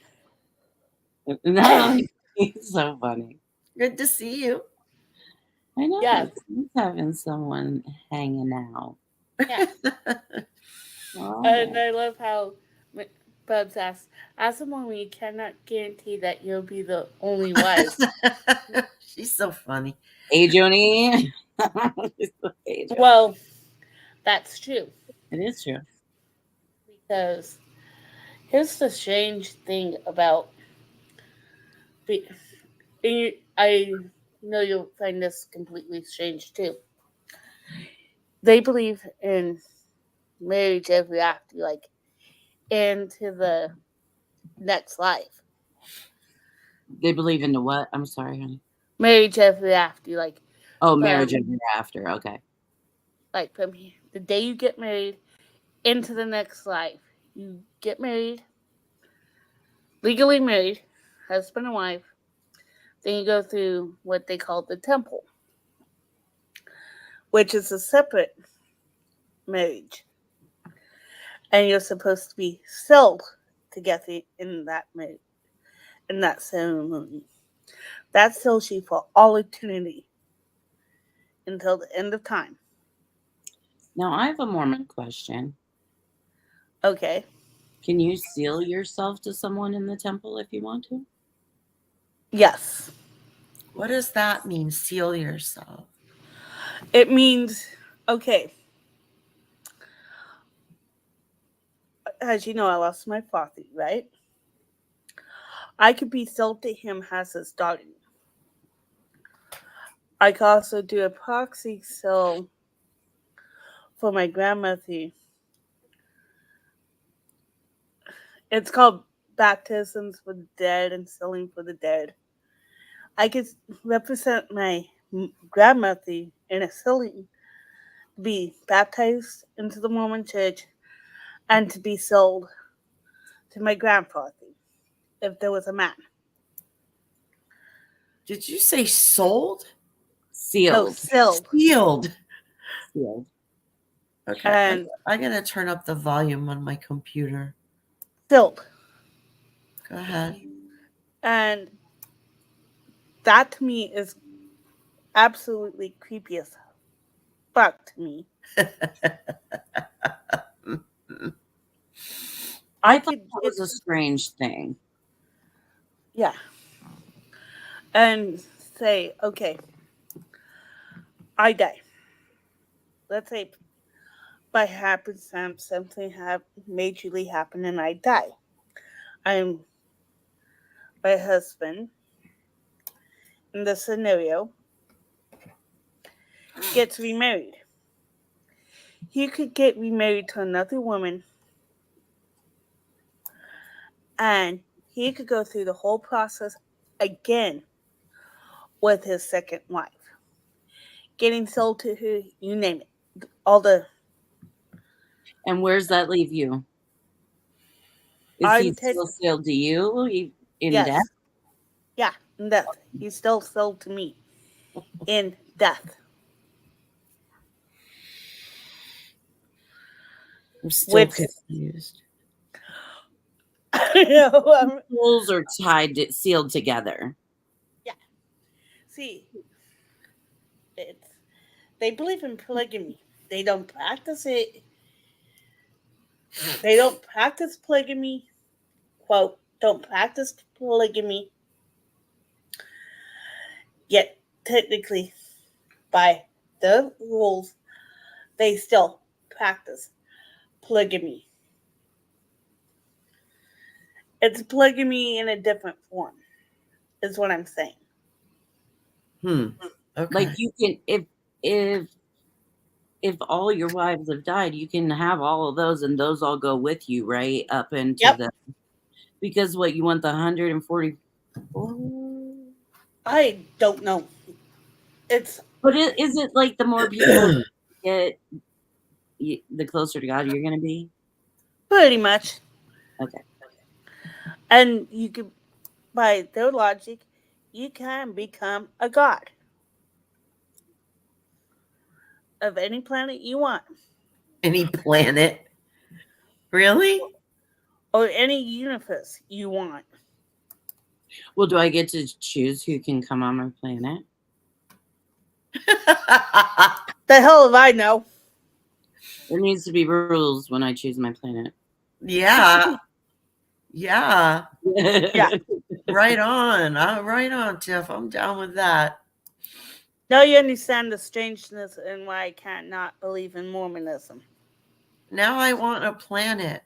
No, he's so funny. Good to see you. I know. Yes. He's having someone hanging out. Yeah. Oh, And I love how Bubs asks, as a woman, we cannot guarantee that you'll be the only wife. She's so funny. hey, Joni. Hey, Joni. Well, that's true. It is true. Because here's the strange thing about. I know you'll find this completely strange too. They believe in marriage every after, like into the next life. They believe in the what? I'm sorry, honey. Marriage every after, like Oh, marriage ever after. Okay. like from the day you get married into the next life. You get married, legally married, husband and wife. Then you go through what they call the temple, which is a separate marriage. And you're supposed to be sealed together in that marriage, in that ceremony. That seals you for all eternity until the end of time. Now, I have a Mormon question. Okay. Can you seal yourself to someone in the temple if you want to? Yes. What does that mean, seal yourself? It means, okay. As you know, I lost my father, right? I could be sold to him as his daughter. I could also do a proxy sale for my grandmother. It's called baptisms for the dead and selling for the dead. I could represent my grandmother in a selling, be baptized into the Mormon church, and to be sold to my grandfather if there was a man. Did you say sold? No, Sealed. sealed. Sealed. Sealed. Okay. And I gotta turn up the volume on my computer. sealed. Go ahead. And that to me is absolutely creepy as fuck to me. I thought that was a strange thing. Yeah. And say, okay, I die. Let's say by happenstance something majorly happened and I die. I'm my husband in the scenario gets remarried. He could get remarried to another woman and he could go through the whole process again with his second wife. Getting sold to her, you name it. All the And where's that leave you? Is he still sealed to you in yes. death? Yeah, in death. He's still sold to me in death. I'm still confused. Souls are sealed together. Yeah. See, they believe in polygamy. They don't practice it. They don't practice polygamy. Quote, don't practice polygamy. Yet, technically, by the rules, they still practice polygamy. It's polygamy in a different form, is what I'm saying. Okay. Like you can, if all your wives have died, you can have all of those, and those all go with you, right up into the. Because what you want the 140. I don't know. It's. But is it like the more people get, the closer to God you're going to be. Pretty much. Okay. And you could, by their logic, you can become a god of any planet you want, Any planet. Really? or any universe you want. Well, do I get to choose who can come on my planet? The hell if I know. There needs to be rules when I choose my planet. Yeah. Yeah. Yeah. Right on. Right on, Tiff. I'm down with that. Now you understand the strangeness and why I can't not believe in Mormonism. Now I want a planet.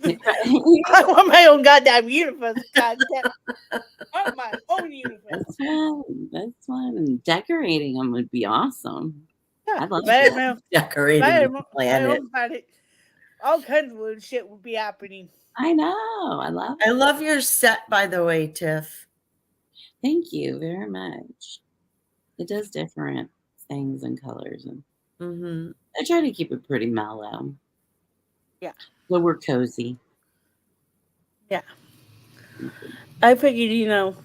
I want my own goddamn universe. Goddamn. I want my own universe. That's fun. That's fun. And decorating them would be awesome. Yeah, I love but that. Decorating my the own planet. planet. All kinds of weird shit would be happening. I know. I love I it. love your set, by the way, Tiff. Thank you very much. It does different things and colors, and Mm-hmm. I try to keep it pretty mellow. Yeah. So we're cozy. Yeah. I figured,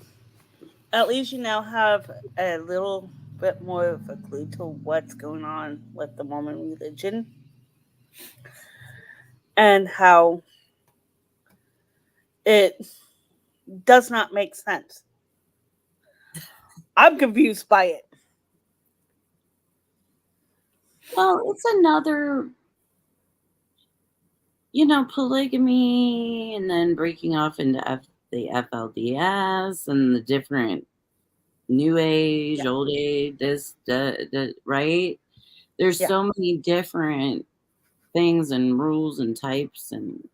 at least you now have a little bit more of a clue to what's going on with the Mormon religion and how it does not make sense. I'm confused by it. Well, it's another, polygamy, and then breaking off into the FLDS and the different new age, old age, this, right? There's so many different things and rules and types and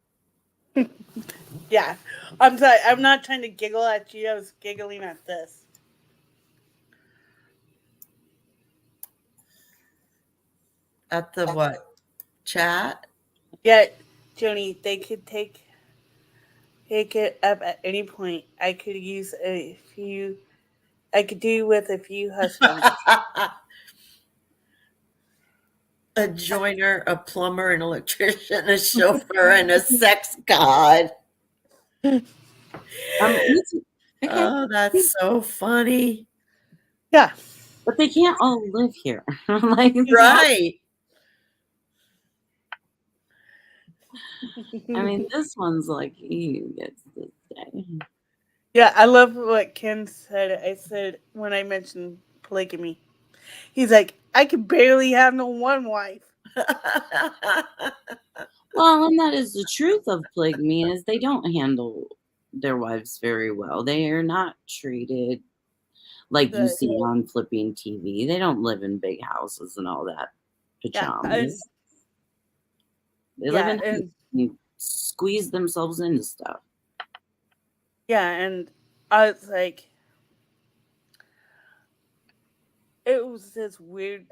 Yeah. I'm sorry. I'm not trying to giggle at you. I was giggling at this. At the what? Chat? Yeah, Joni, they could take it up at any point. I could use a few. I could do with a few husbands. A joiner, a plumber, an electrician, a chauffeur, and a sex god. okay. Oh, that's so funny. Yeah. But they can't all live here. Like, Right. I mean, this one's like, he gets to stay. Yeah, I love what Ken said. I said when I mentioned polygamy, he's like, I can barely have no one wife. Well, and that is the truth of polygamy, is they don't handle their wives very well. They are not treated like you see on flipping TV. They don't live in big houses and all that pajamas. They live in and squeeze themselves into stuff. Yeah, and I was like, it was this weird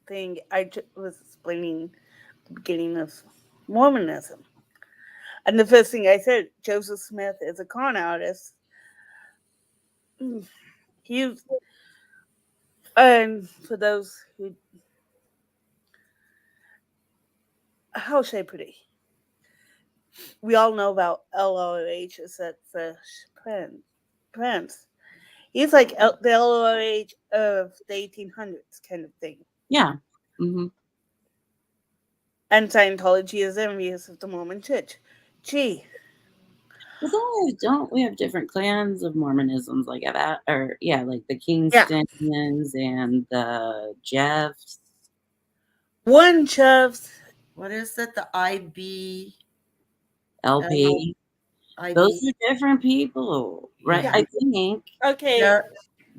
thing. I was explaining the beginning of Mormonism. And the first thing I said, Joseph Smith is a con artist. He's, and for those who, how should I put it? We all know about LOH as that first prince. He's like the LOH of the 1800s kind of thing. Yeah. Mm-hmm. And Scientology is envious of the Mormon Church. Gee. Well, don't we have different clans of Mormonisms, like that, or like the Kingstons and the Jeffs. One Jeffs. What is it? The IB LP. Those are different people, right? Yeah. I think. Okay.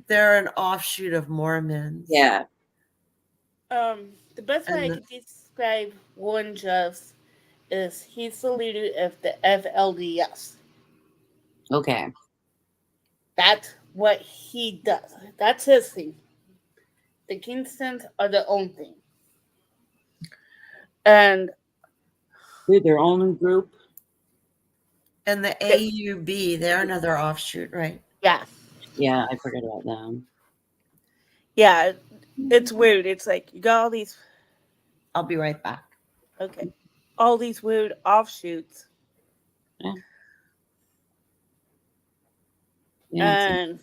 They're an offshoot of Mormons. Yeah. The best way I could describe Warren Jeffs is he's the leader of the FLDS. Okay. That's what he does. That's his thing. The Kingstons are their own thing. And they're their own group. And the AUB, they're another offshoot, right? Yeah. Yeah, I forgot about them. Yeah, it's weird. It's like you got all these I'll be right back. Okay. All these weird offshoots. Yeah. Yeah, And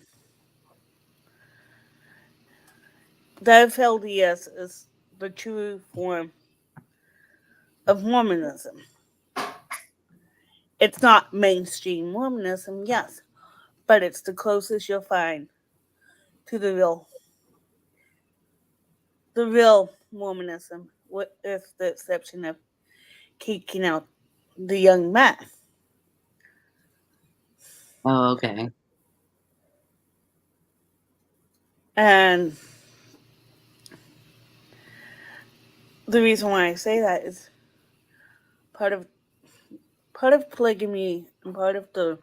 the FLDS is the true form of Mormonism. It's not mainstream Mormonism, yes, but it's the closest you'll find to the real Mormonism, with the exception of kicking out the young man. oh, okay. And the reason why I say that is part of polygamy and part of the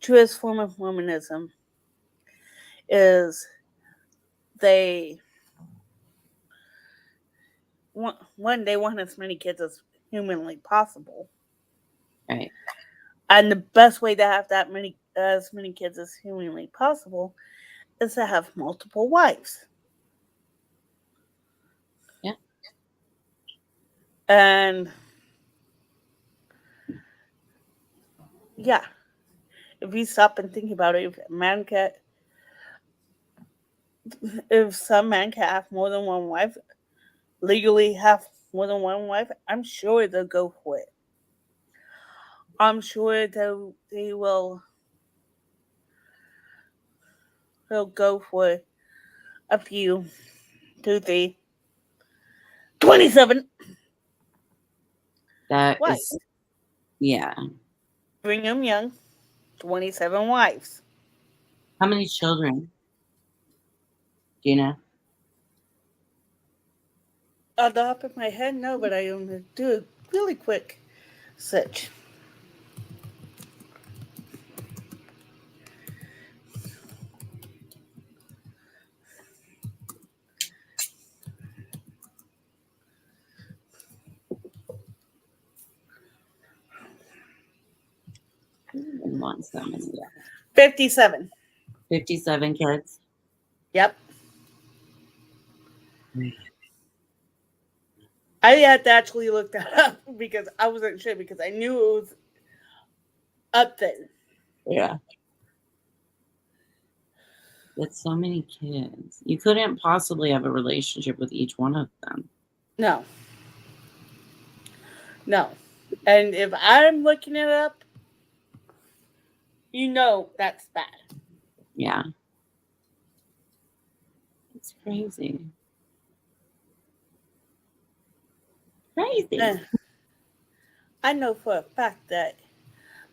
truest form of Mormonism is they they want as many kids as humanly possible, Right. and the best way to have as many kids as humanly possible is to have multiple wives. Yeah. And yeah, if you stop and think about it, if some man can have more than one wife, legally have more than one wife, I'm sure they'll go for it. I'm sure they'll go for a few, 2, 3, 27 That wives. is, yeah. Brigham Young, 27 wives. How many children? Do you know? On the top of my head, no, but I'm going to do a really quick search. Who wants so many? Yeah. 57. 57 kids. Yep. I had to actually look that up because I wasn't sure, because I knew it was up there. Yeah. That's so many kids. You couldn't possibly have a relationship with each one of them. No. And if I'm looking it up, you know that's bad. Yeah. It's crazy. Crazy. I know for a fact that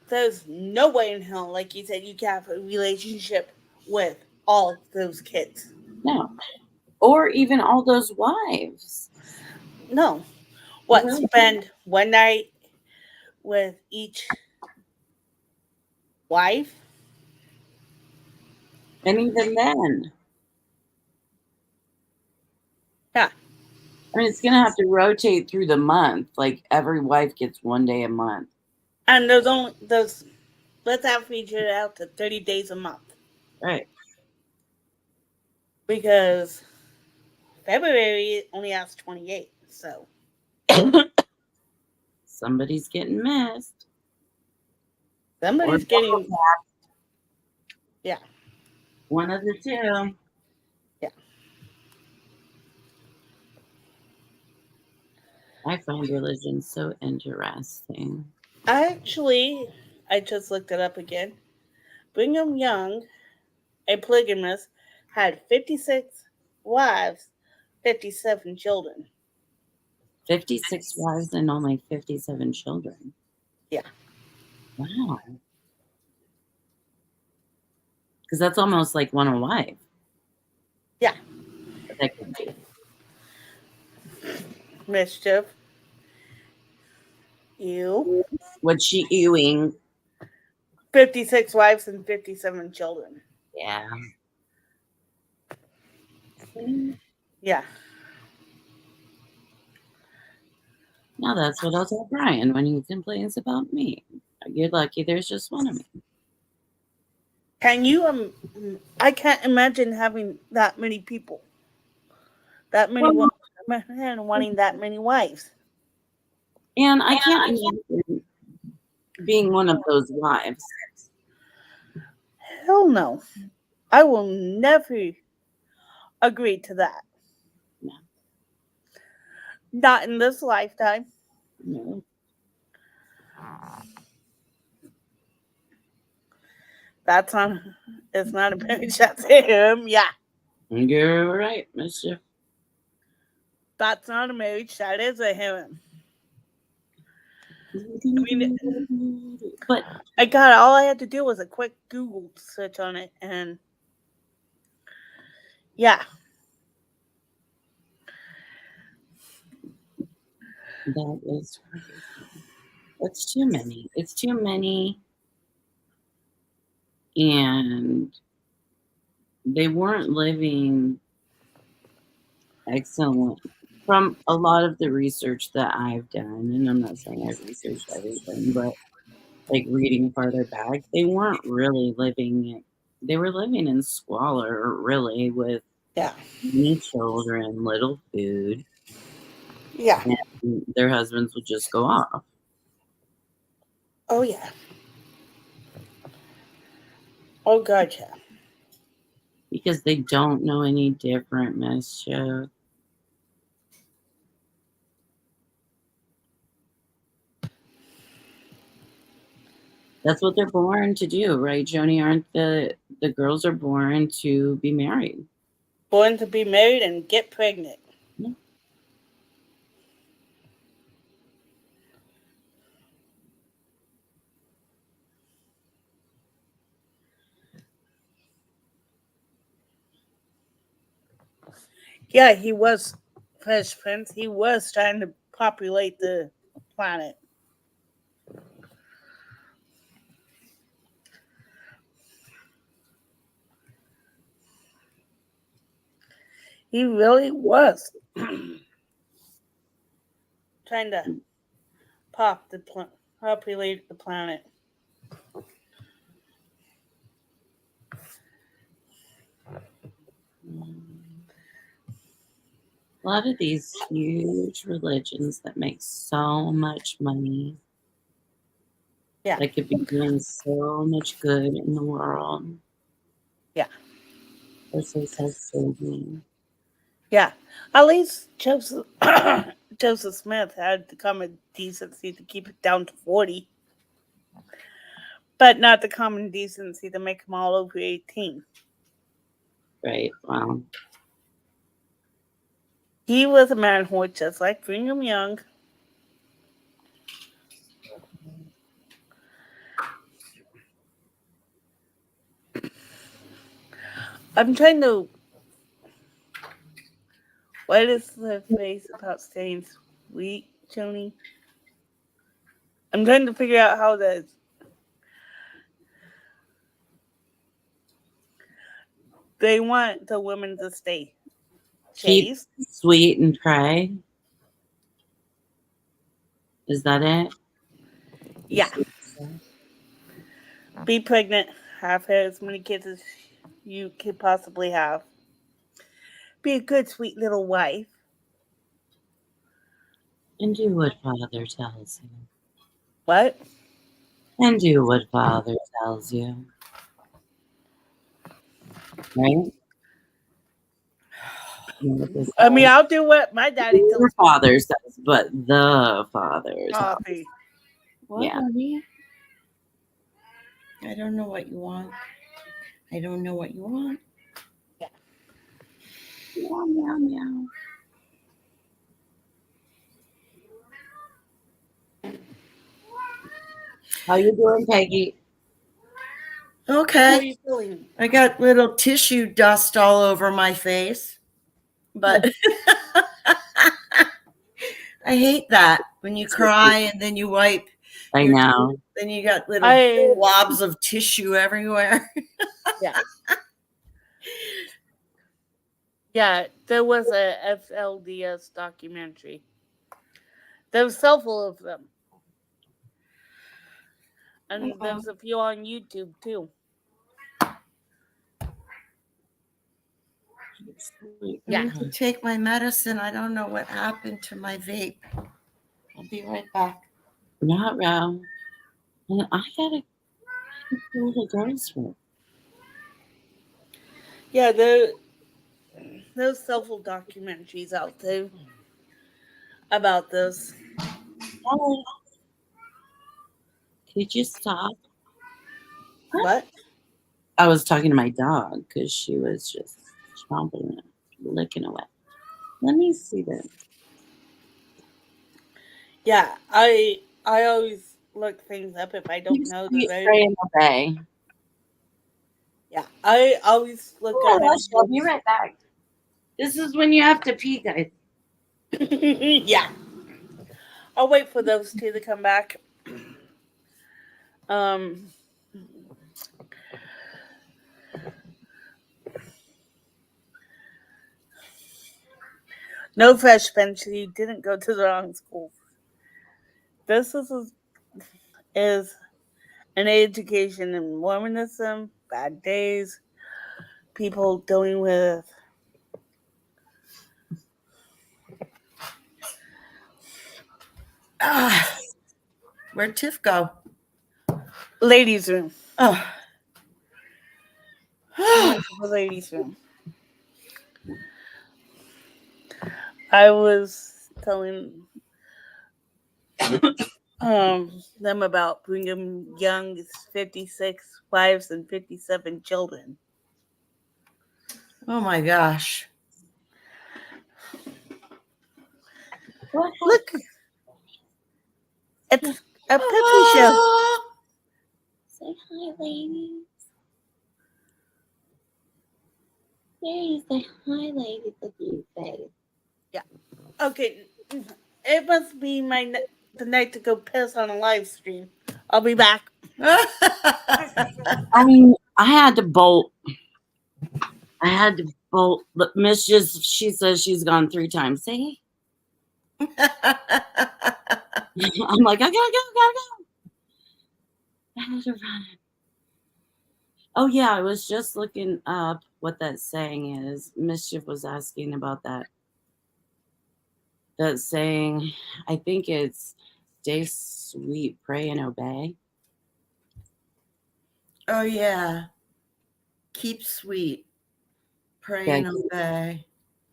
there's no way in hell, like you said, you can have a relationship with all those kids. No. Or even all those wives. No. What, Really? spend one night with each wife? And even then. Yeah. I mean, it's going to have to rotate through the month. Like every wife gets 1 day a month. And let's average it out to 30 days a month. Right. Because February only has 28. So Somebody's getting missed. somebody's getting. Yeah. One of the two. Yeah. I find religion so interesting. I just looked it up again. Brigham Young, a polygamist, had 56 wives, 57 children. 56 wives and only 57 children. Yeah. Wow. Because that's almost like one a wife. Yeah. But that could be. Mischief. You. What's she ewing? 56 wives and 57 children. Yeah. Yeah. Now that's what I'll tell Brian when he complains about me. You're lucky there's just one of me. Can you I can't imagine having that many people. That many Well, man wanting that many wives. And I can't imagine being one of those wives. Hell no. I will never agree to that. No. Not in this lifetime. No. That's on. It's not a marriage. That's him. Yeah. You're right, Mischief. That's not a marriage. That is a him. But I got all I had to do was a quick Google search on it, and yeah. that is crazy. It's too many. It's too many. And they weren't living excellent. From a lot of the research that I've done, and I'm not saying I've researched everything, but like reading farther back, they weren't really living, they were living in squalor, really, with Yeah. many children, little food, Yeah. and their husbands would just go off. Oh, yeah. Oh, God, yeah. Because they don't know any different, Mischief. That's what they're born to do, right, Joni? Aren't the girls are born to be married? Born to be married and get pregnant. Yeah. Yeah, he was Fresh Prince. He was trying to populate the planet. He really was trying to populate the planet. A lot of these huge religions that make so much money, Yeah. that could be doing so much good in the world. Yeah. They're so self-serving. Yeah. At least Joseph Joseph Smith had the common decency to keep it down to 40. But not the common decency to make them all over 18. Right. Wow. He was a man whore just like Brigham Young. I'm trying to. What is the phrase about staying sweet, Joni? I'm trying to figure out how the. They want the women to stay Keep chaste. sweet and pray. Is that it? Yeah. Be pregnant. Have as many kids as you could possibly have. Be a good, sweet little wife. And do what Father tells you. What? And do what Father tells you. Right? I mean, I'll do what my daddy Your tells me. Father says, but the Father tells. Coffee. What, Yeah. honey? I don't know what you want. I don't know what you want. Meow, meow, meow. How you doing, Peggy? How are Okay. you feeling? I got little tissue dust all over my face. But I hate that when you cry and then you wipe. I know. Then you got little blobs of tissue everywhere. Yeah. Yeah, there was a FLDS documentary. There was several of them. And there's a few on YouTube too. I Yeah. need to take my medicine. I don't know what happened to my vape. I'll be right back. Not row. And I gotta go to the girls' room. Yeah, those several documentaries out there about this. Oh, could you stop? What? I was talking to my dog because she was just chomping and licking away. Let me see this. Yeah, I always look things up if I don't know the Sweet, right. pray, and obey. Yeah, I always look Oh, up I'll be right back. This is when you have to pee, guys. Yeah, I'll wait for those two to come back. Um, no fresh bench. You didn't go to the wrong school. This is an education in Mormonism, bad days, people dealing with Where'd Tiff go? ladies' room. Oh. The ladies' room. I was telling them about Brigham Young's 56 wives and 57 children. Oh my gosh. Look, it's a Peppy show. Say hi, ladies. Hey, say hi, ladies. Look at you, face. Okay, it must be the night to go piss on a live stream. I'll be back. I mean, I had to bolt. But Mischief, she says she's gone 3 times. Say, I'm like, I gotta go. I had to run. Oh yeah, I was just looking up what that saying is. Mischief was asking about that. That saying, I think it's stay sweet, pray and obey. Oh yeah. Keep sweet. Pray Yeah, and obey.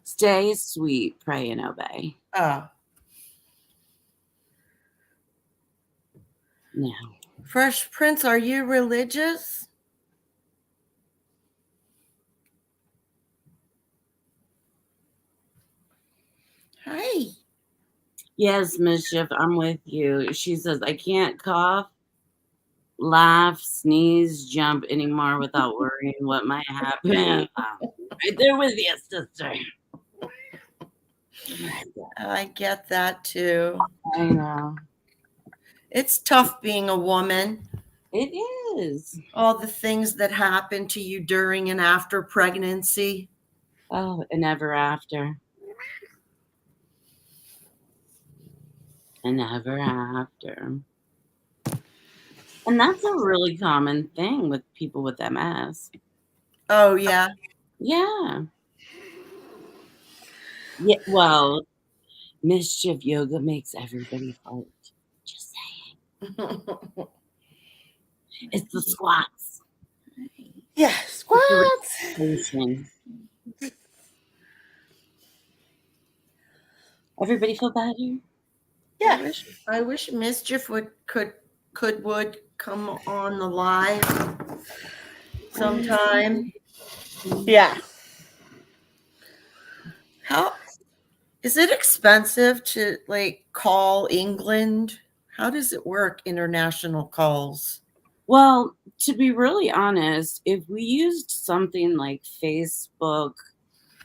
stay sweet, pray and obey. Oh. No. Fresh Prince, are you religious? Hi. Yes, Mischief, I'm with you. She says, I can't cough, laugh, sneeze, jump anymore without worrying what might happen. Right there with you, sister. I get that too. I know. It's tough being a woman. It is. All the things that happen to you during and after pregnancy. Oh, and ever after. And ever after. And that's a really common thing with people with MS. Oh, yeah. Yeah. Yeah. Well, Mischief yoga makes everybody fart. Just saying. It's the squats. Yeah, squats. Everybody feel better? Yeah. I wish Mischief would come on the live sometime. Yeah. How is it expensive to like call England? How does it work, international calls? Well, to be really honest, if we used something like Facebook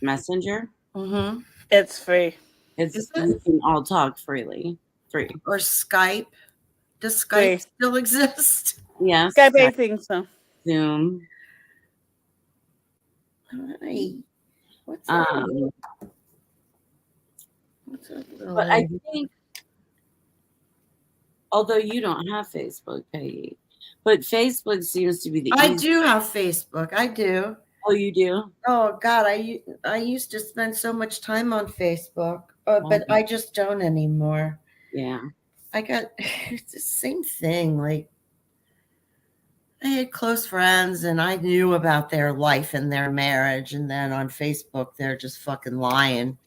Messenger, It's free. Is we it? can all talk freely. Free. Or Skype? Does Skype Free. still exist? Yes. Skype, I think so. Zoom. Hi. What's up? What's up, But I think, although you don't have Facebook, Peggy, but Facebook seems to be the I easiest. do have Facebook. I do. Oh, you do? Oh God, I used to spend so much time on Facebook, but I just don't anymore. Yeah. I got it's the same thing. Like I had close friends, and I knew about their life and their marriage, and then on Facebook, they're just fucking lying.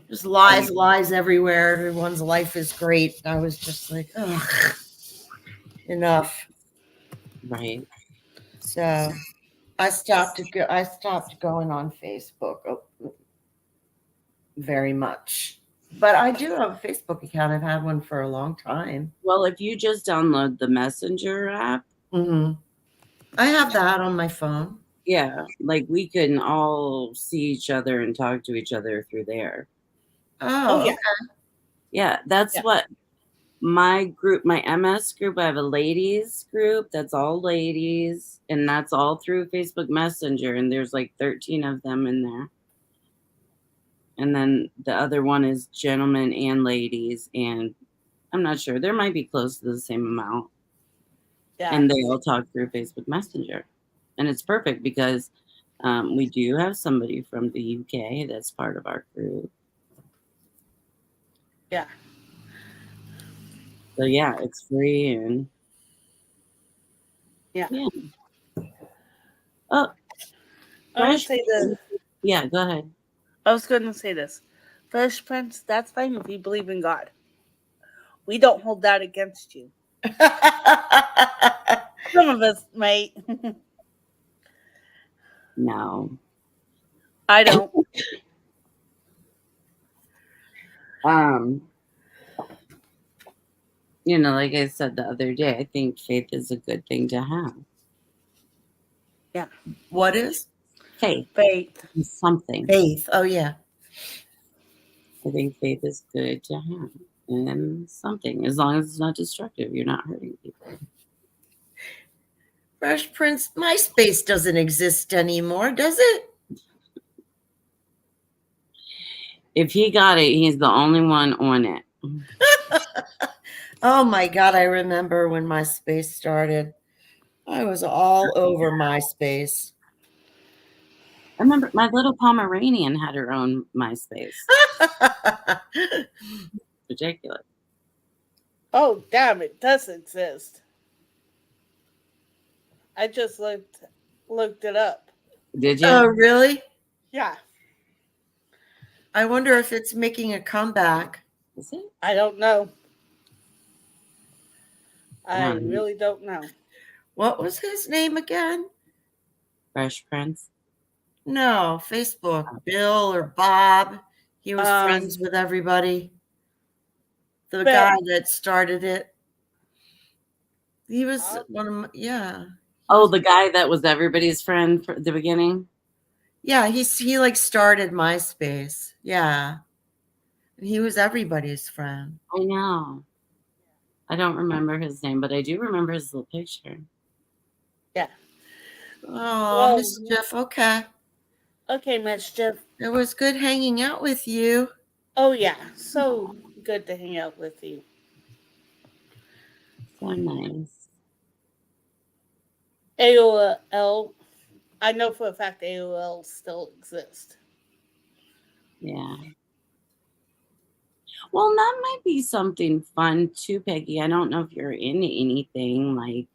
Just lies everywhere. Everyone's life is great. I was just like, ugh, enough. Right. So I stopped going on Facebook very much. But I do have a Facebook account. I've had one for a long time. Well, if you just download the Messenger app, Mm-hmm. I have that on my phone. yeah, like we can all see each other and talk to each other through there. Oh, yeah. okay. Yeah, that's what my group, my MS group, I have a ladies group that's all ladies, and that's all through Facebook Messenger, and there's like 13 of them in there. And then the other one is gentlemen and ladies, and I'm not sure. There might be close to the same amount. Yeah. And they all talk through Facebook Messenger. And it's perfect because we do have somebody from the UK that's part of our group. Yeah. So yeah, it's free and Yeah. Oh, I would Fresh say this. Yeah, go ahead. I was going to say this. Fresh Prince, that's fine if you believe in God. We don't hold that against you. Some of us might. No. I don't. You know, like I said the other day, I think faith is a good thing to have. Yeah. What is? Faith. Faith. In something. Faith. Oh, yeah. I think faith is good to have in something, as long as it's not destructive. You're not hurting people. Fresh Prince, MySpace doesn't exist anymore, does it? If he got it, he's the only one on it. Oh my God, I remember when MySpace started. I was all over MySpace. I remember my little Pomeranian had her own MySpace. Ridiculous. Oh, damn, it does exist. I just looked it up. Did you? Oh, really? Yeah. I wonder if it's making a comeback. Is it? I don't know. I Um, really don't know. What was his name again? Fresh Prince? No, Facebook. Bill or Bob. He was friends with everybody. The guy that started it. He was one of my, yeah. Oh, the guy that was everybody's friend at the beginning? Yeah, he like started MySpace. Yeah. And he was everybody's friend. I know. I don't remember his name, but I do remember his little picture. Yeah. Oh, Mischief. Okay. Okay, Mischief. It was good hanging out with you. Oh, yeah. So good to hang out with you. So nice. AOL. I know for a fact AOL still exists. Yeah. Well, that might be something fun too, Peggy. I don't know if you're into anything like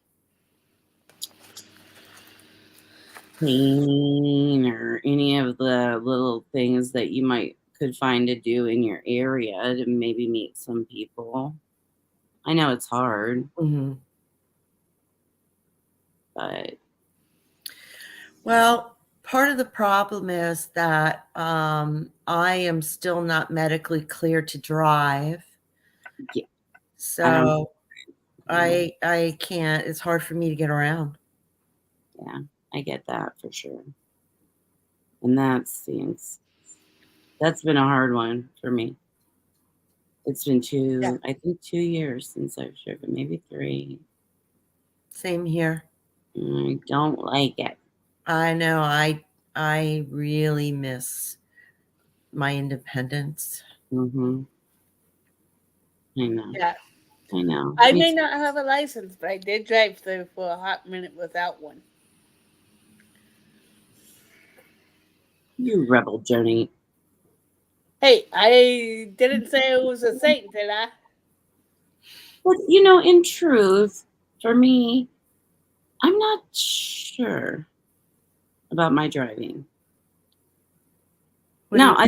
painting or any of the little things that you could find to do in your area to maybe meet some people. I know it's hard, but well, part of the problem is that I am still not medically clear to drive. Yeah. So I can't. It's hard for me to get around. Yeah, I get that for sure. And that's been a hard one for me. It's been I think 2 years since I've driven, maybe 3. Same here. I don't like it. I know. I really miss my independence. Mm-hmm. I know. Yeah. I know. I may not have a license, but I did drive there for a hot minute without one. You rebel, Johnny. Hey, I didn't say it was a saint, did I? But you know, in truth, for me, I'm not sure about my driving. What do No, you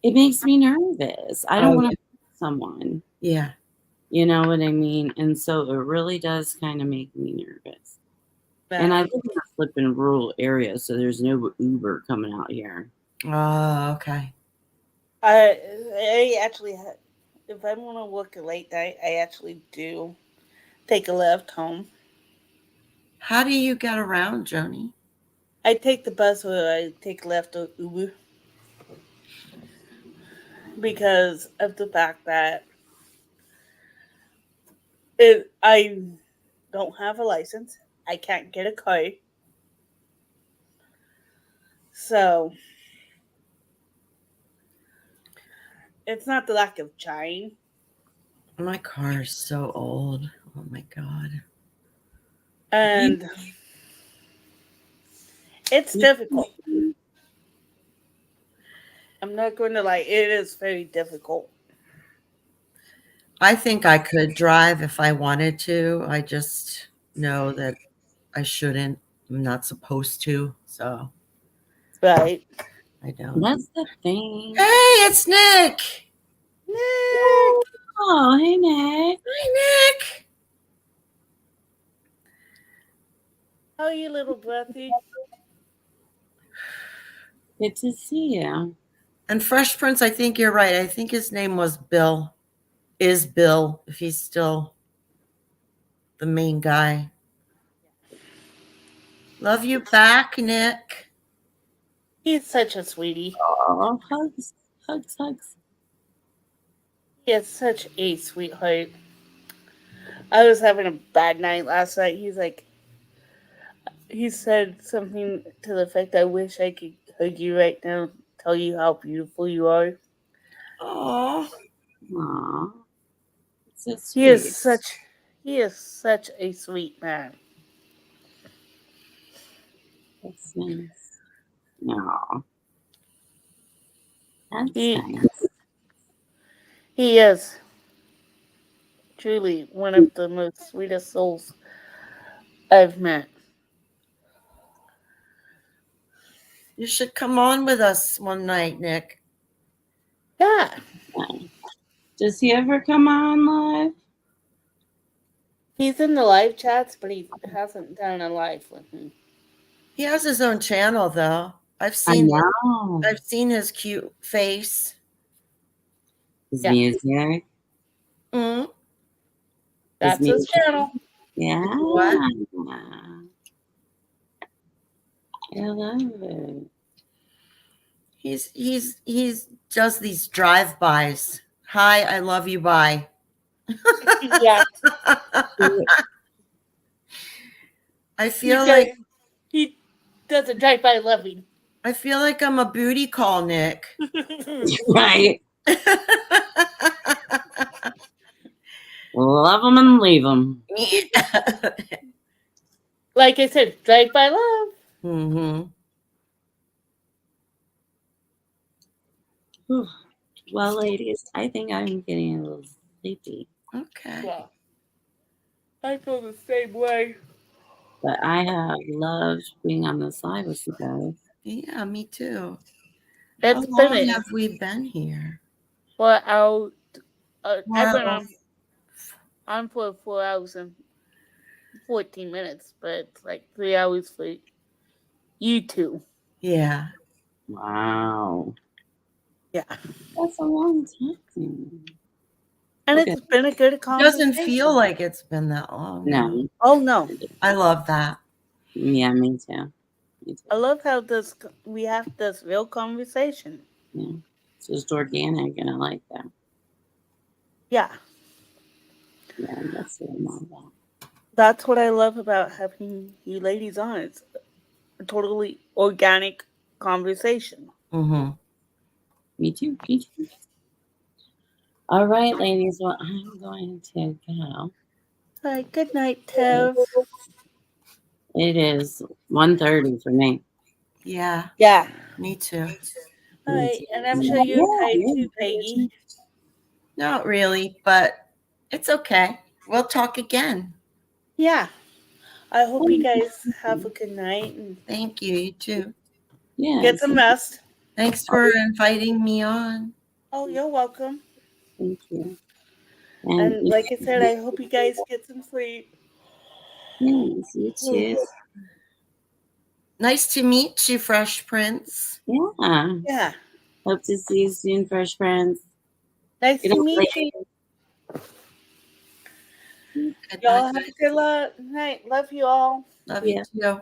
it makes me nervous. I don't Oh, want to hurt someone. Yeah. You know what I mean? And so it really does kind of make me nervous. And I live in a flipping rural area, so there's no Uber coming out here. Oh, okay. I actually, if I want to work a late night, I actually do take a left home. How do you get around, Joni? I take the bus or I take left or Uber because of the fact that I don't have a license. I can't get a car. So it's not the lack of trying. My car is so old. Oh my God. And it's difficult. I'm not going to lie, it is very difficult. I think I could drive if I wanted to. I just know that I shouldn't. I'm not supposed to. So Right. I don't. That's the thing. Hey, it's Nick. Nick! Oh, hey, Nick. Hi, Nick. How are you, little breathy? Good to see you. And Fresh Prince, I think you're right. I think his name was Bill. Is Bill, if he's still the main guy. Love you back, Nick. He's such a sweetie. Oh, hugs, hugs, hugs. He is such a sweetheart. I was having a bad night last night. He said something to the effect, I wish I could hug you right now, tell you how beautiful you are. Oh, Aw, so He is sweet. he is such a sweet man. That's nice. No, that's He nice. he is truly one of the most sweetest souls I've met. you should come on with us one night, Nick. Yeah. Does he ever come on live? He's in the live chats, but he hasn't done a live with me. He has his own channel, though. I know. I've seen his cute face. His Yeah. music. Mm. That's his channel. Yeah. What? I love it. He's does these drive-bys. Hi, I love you. Bye. Yeah. I feel like he doesn't drive by loving. I feel like I'm a booty call, Nick. Right. Love them and leave them. Like I said, drive by love. Mm-hmm. Well, ladies, I think I'm getting a little sleepy. Okay. Yeah. I feel the same way. But I have loved being on this live with you guys. Yeah, me too. It's How been long a have we been here? I've been Well, on for 4 hours and 14 minutes, but it's like 3 hours for you two. yeah. Wow. Yeah. That's a long time. And Okay. it's been a good It conversation. doesn't feel like it's been that long. No. Oh no. I love that. Yeah, me too. Me too. I love how we have this real conversation. Yeah. It's just organic and I like that. Yeah. Yeah, that's what I'm all about. That's what I love about having you ladies on. It's a totally organic conversation. Mm-hmm. Me too. Me too. All right, ladies. Well, I'm going to go. All right, good night, Tev. It is 1:30 for me. Yeah, Yeah. me too. All right. And I'm sure you're tired too, Peggy. Not really, but it's okay. We'll talk again. Yeah. I hope you guys have a good night and Thank you. You too. Yes. get some rest. Thanks for inviting me on. Oh, you're welcome. Thank you. And like I said, I hope you guys get some sleep. Yes, you too. Nice to meet you, Fresh Prince. Yeah. Yeah. Hope to see you soon, Fresh Friends. Nice Good to night, meet you. Good Y'all night. have a good night. Love you all. Love Yeah. you too.